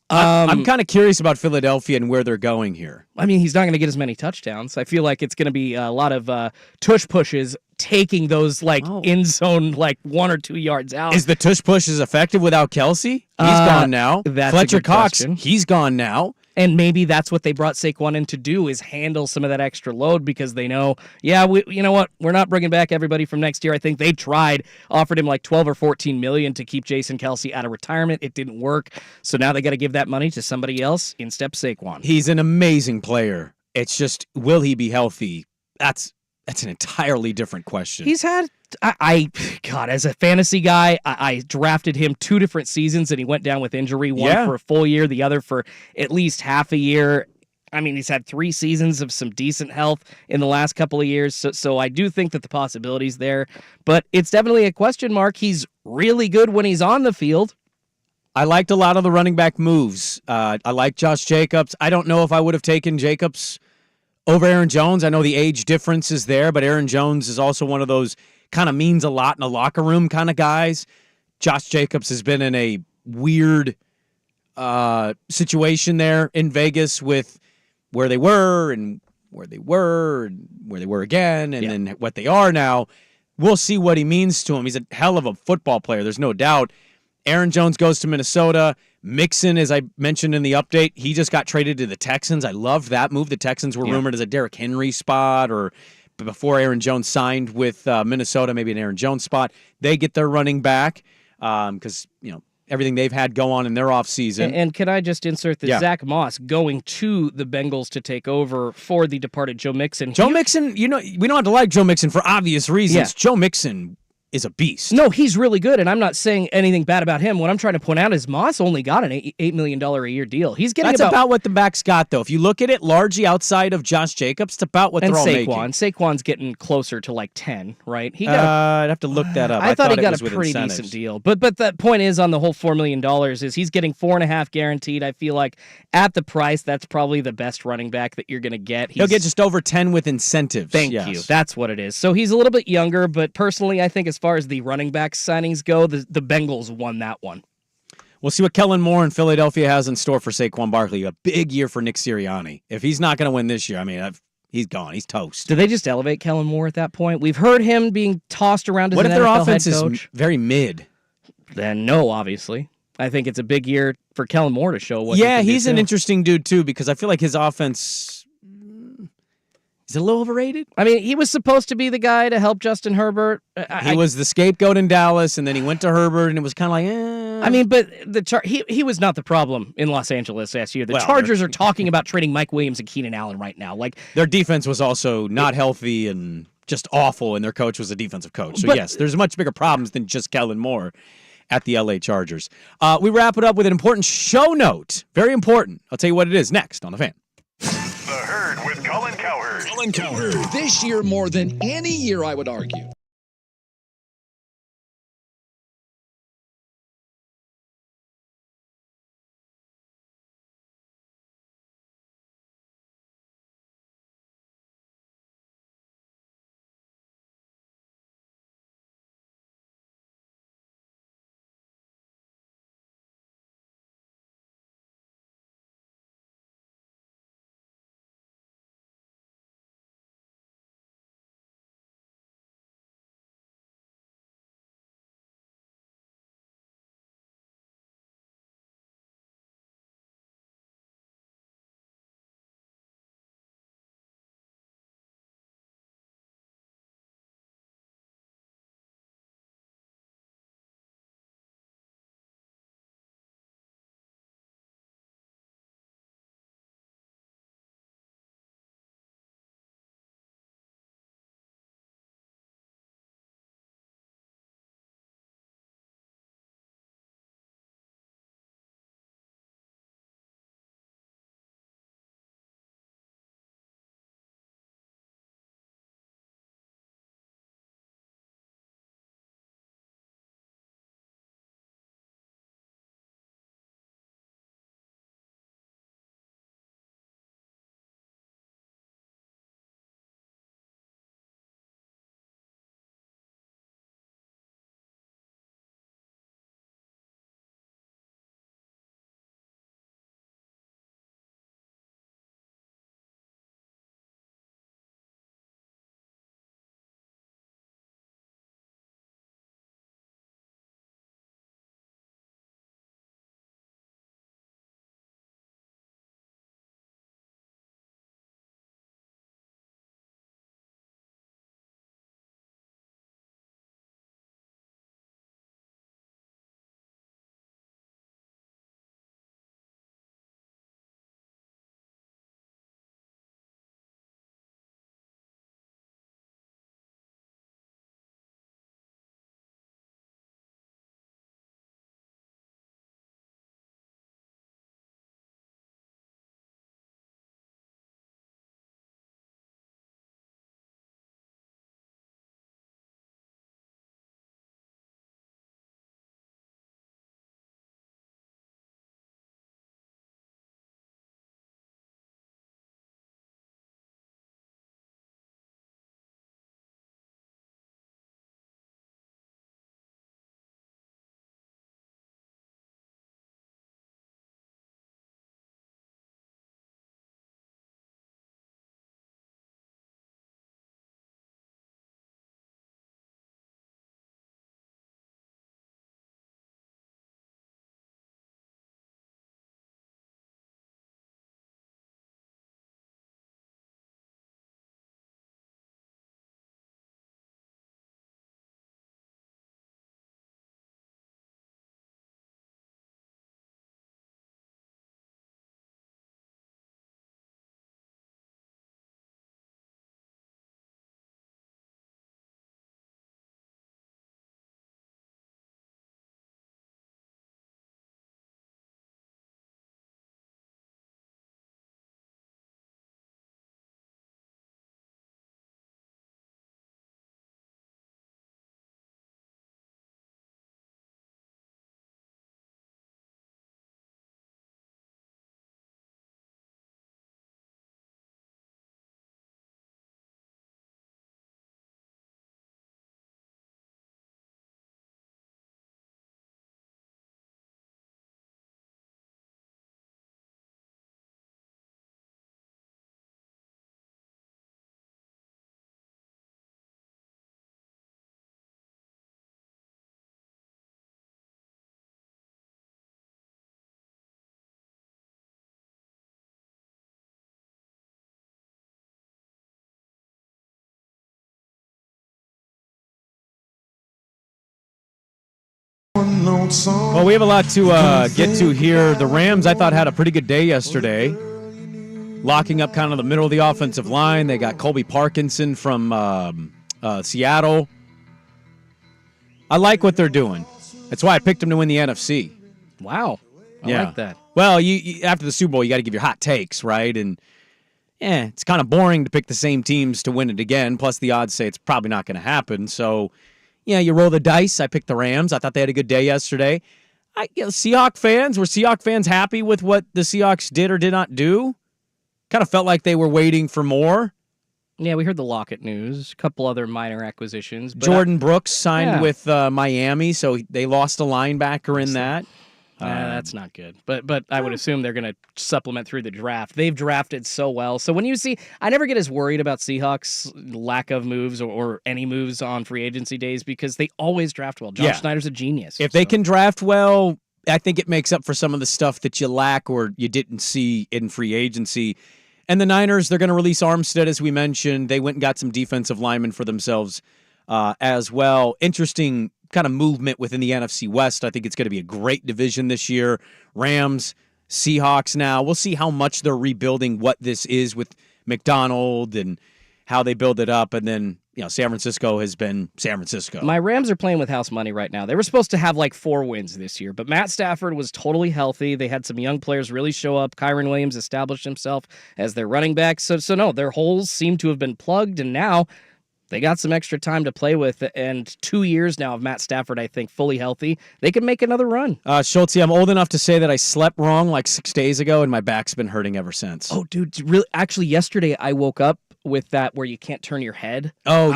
I'm kind of curious about Philadelphia and where they're going here. I mean, he's not going to get as many touchdowns. I feel like it's going to be a lot of tush pushes, taking those end zone 1 or 2 yards out. Is the tush push as effective without Kelsey? He's gone now. That's Fletcher a good Cox, question. he's gone now. And maybe that's what they brought Saquon in to do, is handle some of that extra load, because they know, you know what, we're not bringing back everybody from next year. I think they offered him 12 or 14 million to keep Jason Kelsey out of retirement. It didn't work. So now they got to give that money to somebody else. In steps Saquon. He's an amazing player. It's just, will he be healthy? That's an entirely different question. He's had, God, as a fantasy guy, I drafted him 2 different seasons and he went down with injury, one for a full year, the other for at least half a year. I mean, he's had 3 seasons of some decent health in the last couple of years. So I do think that the possibility's there, but it's definitely a question mark. He's really good when he's on the field. I liked a lot of the running back moves. I like Josh Jacobs. I don't know if I would have taken Jacobs over Aaron Jones. I know the age difference is there, but Aaron Jones is also one of those kind of means a lot in a locker room kind of guys. Josh Jacobs has been in a weird situation there in Vegas with where they were and where they were and where they were again and then what they are now. We'll see what he means to him. He's a hell of a football player. There's no doubt. Aaron Jones goes to Minnesota. Mixon, as I mentioned in the update, he just got traded to the Texans. I loved that move. The Texans were rumored as a Derrick Henry spot, or before Aaron Jones signed with Minnesota, maybe an Aaron Jones spot. They get their running back because, everything they've had go on in their offseason. And can I just insert that Zach Moss going to the Bengals to take over for the departed Joe Mixon? Joe Mixon, we don't have to like Joe Mixon for obvious reasons. Yeah. Joe Mixon is a beast. No, he's really good, and I'm not saying anything bad about him. What I'm trying to point out is Moss only got an $8 million a year deal. He's getting about what the backs got, though. If you look at it, largely outside of Josh Jacobs, it's about what they're all making. Saquon's getting closer to like 10, right? I'd have to look that up. I thought he got a pretty decent deal. But that point is on the whole $4 million is he's getting 4.5 guaranteed. I feel like at the price, that's probably the best running back that you're going to get. He'll get just over 10 with incentives. Thank you. That's what it is. So he's a little bit younger, but personally, I think as far as the running back signings go, the Bengals won that one. We'll see what Kellen Moore in Philadelphia has in store for Saquon Barkley. A big year for Nick Sirianni. If he's not going to win this year, he's gone. He's toast. Do they just elevate Kellen Moore at that point? We've heard him being tossed around as what an if their NFL offense head coach. Is very mid? Then no, obviously. I think it's a big year for Kellen Moore to show what. Yeah, he's an interesting dude too because I feel like his offense. Is it a little overrated? I mean, he was supposed to be the guy to help Justin Herbert. He was the scapegoat in Dallas, and then he went to Herbert, and it was kind of like, I mean, but he was not the problem in Los Angeles last year. The Chargers are talking about trading Mike Williams and Keenan Allen right now. Like their defense was also not healthy and just awful, and their coach was a defensive coach. So yes, there's much bigger problems than just Kellen Moore at the LA Chargers. We wrap it up with an important show note. Very important. I'll tell you what it is next on The Fan. The Herd with Colin Cowherd. Colin Cowherd. This year more than any year, I would argue. Well, we have a lot to get to here. The Rams, I thought, had a pretty good day yesterday, locking up kind of the middle of the offensive line. They got Colby Parkinson from Seattle. I like what they're doing. That's why I picked them to win the NFC. Wow. I like that. Well, you after the Super Bowl, you got to give your hot takes, right? And it's kind of boring to pick the same teams to win it again. Plus, the odds say it's probably not going to happen. So, you roll the dice. I picked the Rams. I thought they had a good day yesterday. Seahawks fans happy with what the Seahawks did or did not do? Kind of felt like they were waiting for more. Yeah, we heard the Lockett news, a couple other minor acquisitions. But Jordan Brooks signed with Miami, so they lost a linebacker in that. That's not good. But I would assume they're going to supplement through the draft. They've drafted so well. So when you see, I never get as worried about Seahawks' lack of moves or any moves on free agency days because they always draft well. John Schneider's a genius. If they can draft well, I think it makes up for some of the stuff that you lack or you didn't see in free agency. And the Niners, they're going to release Armstead, as we mentioned. They went and got some defensive linemen for themselves as well. Interesting kind of movement within the NFC West. I think it's going to be a great division this year. Rams, Seahawks now. We'll see how much they're rebuilding what this is with McDonald and how they build it up. And then, San Francisco has been San Francisco. My Rams are playing with house money right now. They were supposed to have like 4 wins this year, but Matt Stafford was totally healthy. They had some young players really show up. Kyron Williams established himself as their running back. So no, their holes seem to have been plugged, and now they got some extra time to play with, and 2 years now of Matt Stafford, I think, fully healthy. They can make another run. Schultze, I'm old enough to say that I slept wrong like 6 days ago, and my back's been hurting ever since. Oh, dude, really? Actually, yesterday I woke up with that where you can't turn your head. Oh,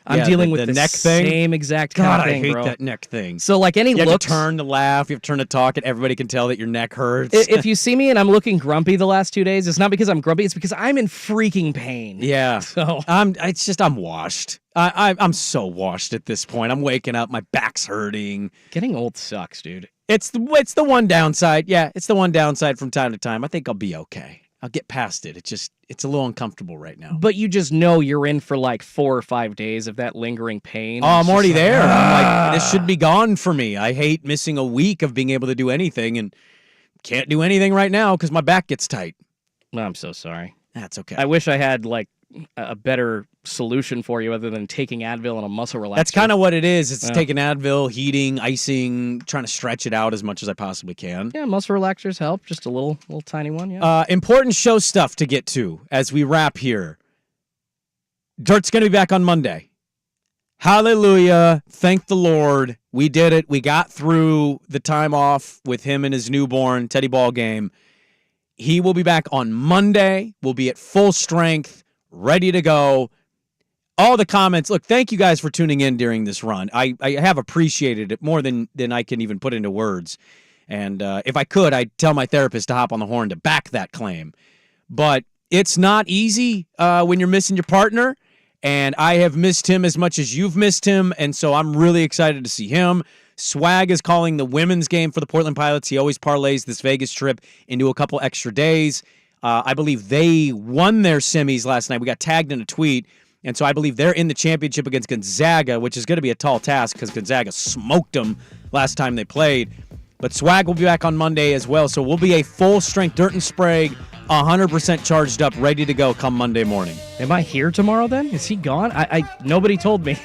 I'm dealing with the neck thing. Same exact kind of thing, I hate bro. that neck thing. So, like any you have looks, to turn to laugh, you have to turn to talk, and everybody can tell that your neck hurts. If you see me and I'm looking grumpy the last 2 days, it's not because I'm grumpy, it's because I'm in freaking pain. Yeah. So I'm washed. I'm so washed at this point. I'm waking up, my back's hurting. Getting old sucks, dude. It's the one downside. Yeah, it's the one downside from time to time. I think I'll be okay. I'll get past it. It's a little uncomfortable right now. But you just know you're in for like 4 or 5 days of that lingering pain. Oh, I'm already there. I'm like, this should be gone for me. I hate missing a week of being able to do anything and can't do anything right now because my back gets tight. I'm so sorry. That's okay. I wish I had like a better solution for you other than taking Advil and a muscle relaxer. That's kind of what it is. It's taking Advil, heating, icing, trying to stretch it out as much as I possibly can. Yeah, muscle relaxers help. Just a little tiny one, yeah. Important show stuff to get to as we wrap here. Dirt's going to be back on Monday. Hallelujah. Thank the Lord. We did it. We got through the time off with him and his newborn Teddy ball game. He will be back on Monday. We'll be at full strength, ready to go. All the comments. Look, thank you guys for tuning in during this run. I have appreciated it more than I can even put into words. And if I could, I'd tell my therapist to hop on the horn to back that claim. But it's not easy when you're missing your partner. And I have missed him as much as you've missed him. And so I'm really excited to see him. Swag is calling the women's game for the Portland Pilots. He always parlays this Vegas trip into a couple extra days. I believe they won their semis last night. We got tagged in a tweet. And so I believe they're in the championship against Gonzaga, which is going to be a tall task because Gonzaga smoked them last time they played. But Swag will be back on Monday as well. So we'll be a full-strength Dirt and Sprague, 100% charged up, ready to go come Monday morning. Am I here tomorrow then? Is he gone? Nobody told me.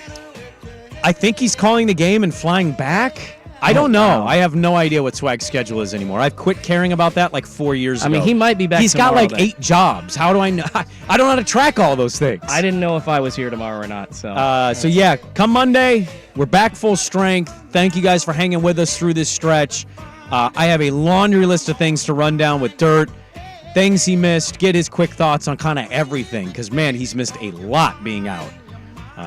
I think he's calling the game and flying back. I don't know. Wow. I have no idea what Swag's schedule is anymore. I've quit caring about that like 4 years ago. I mean, he might be back He's tomorrow, got like then. 8 jobs. How do I know? I don't know how to track all those things. I didn't know if I was here tomorrow or not. So yeah, come Monday, we're back full strength. Thank you guys for hanging with us through this stretch. I have a laundry list of things to run down with Dirt, things he missed, get his quick thoughts on kind of everything, because, man, he's missed a lot being out.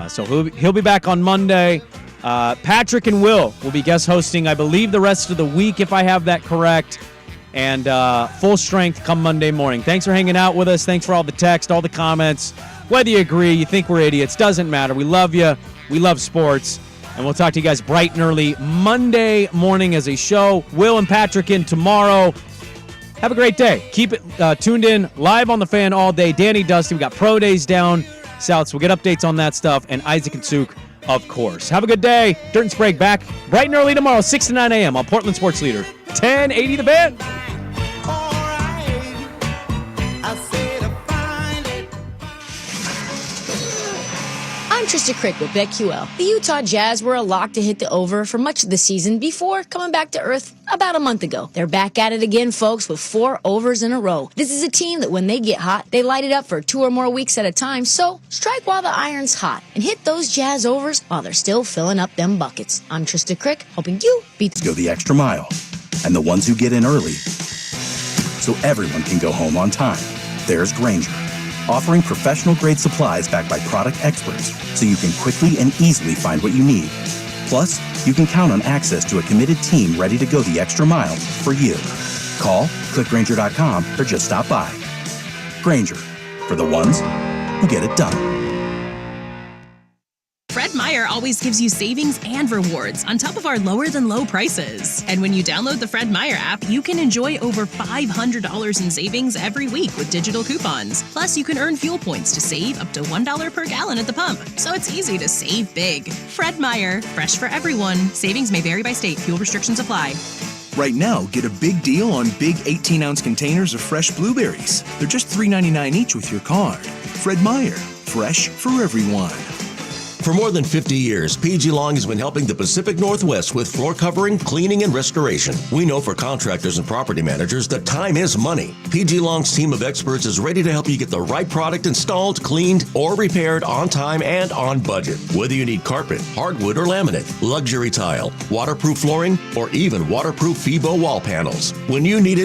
So he'll be back on Monday. Patrick and Will be guest hosting, I believe, the rest of the week, if I have that correct. And full strength come Monday morning. Thanks for hanging out with us. Thanks for all the text, all the comments. Whether you agree, you think we're idiots, doesn't matter. We love you. We love sports. And we'll talk to you guys bright and early Monday morning as a show. Will and Patrick in tomorrow. Have a great day. Keep it tuned in live on the Fan all day. Danny Dusty, we got pro days down south, so we'll get updates on that stuff. And Isaac and Suk Of course. Have a good day. Dirt and Sprague back bright and early tomorrow, 6 to 9 a.m. on Portland Sports Leader, 1080 The Fan. I'm Trista Crick with BetQL. The Utah Jazz were a lock to hit the over for much of the season before coming back to earth about a month ago. They're back at it again, folks, with 4 overs in a row. This is a team that when they get hot, they light it up for 2 or more weeks at a time, so strike while the iron's hot and hit those Jazz overs while they're still filling up them buckets. I'm Trista Crick, hoping you beat Go the extra mile, and the ones who get in early so everyone can go home on time. There's Grainger, offering professional-grade supplies backed by product experts so you can quickly and easily find what you need. Plus, you can count on access to a committed team ready to go the extra mile for you. Call, click Grainger.com, or just stop by. Grainger, for the ones who get it done. Fred Meyer always gives you savings and rewards on top of our lower-than-low prices. And when you download the Fred Meyer app, you can enjoy over $500 in savings every week with digital coupons. Plus, you can earn fuel points to save up to $1 per gallon at the pump. So it's easy to save big. Fred Meyer, fresh for everyone. Savings may vary by state. Fuel restrictions apply. Right now, get a big deal on big 18-ounce containers of fresh blueberries. They're just $3.99 each with your card. Fred Meyer, fresh for everyone. For more than 50 years, PG Long has been helping the Pacific Northwest with floor covering, cleaning, and restoration. We know for contractors and property managers that time is money. PG Long's team of experts is ready to help you get the right product installed, cleaned, or repaired on time and on budget. Whether you need carpet, hardwood, or laminate, luxury tile, waterproof flooring, or even waterproof FIBO wall panels. When you need it,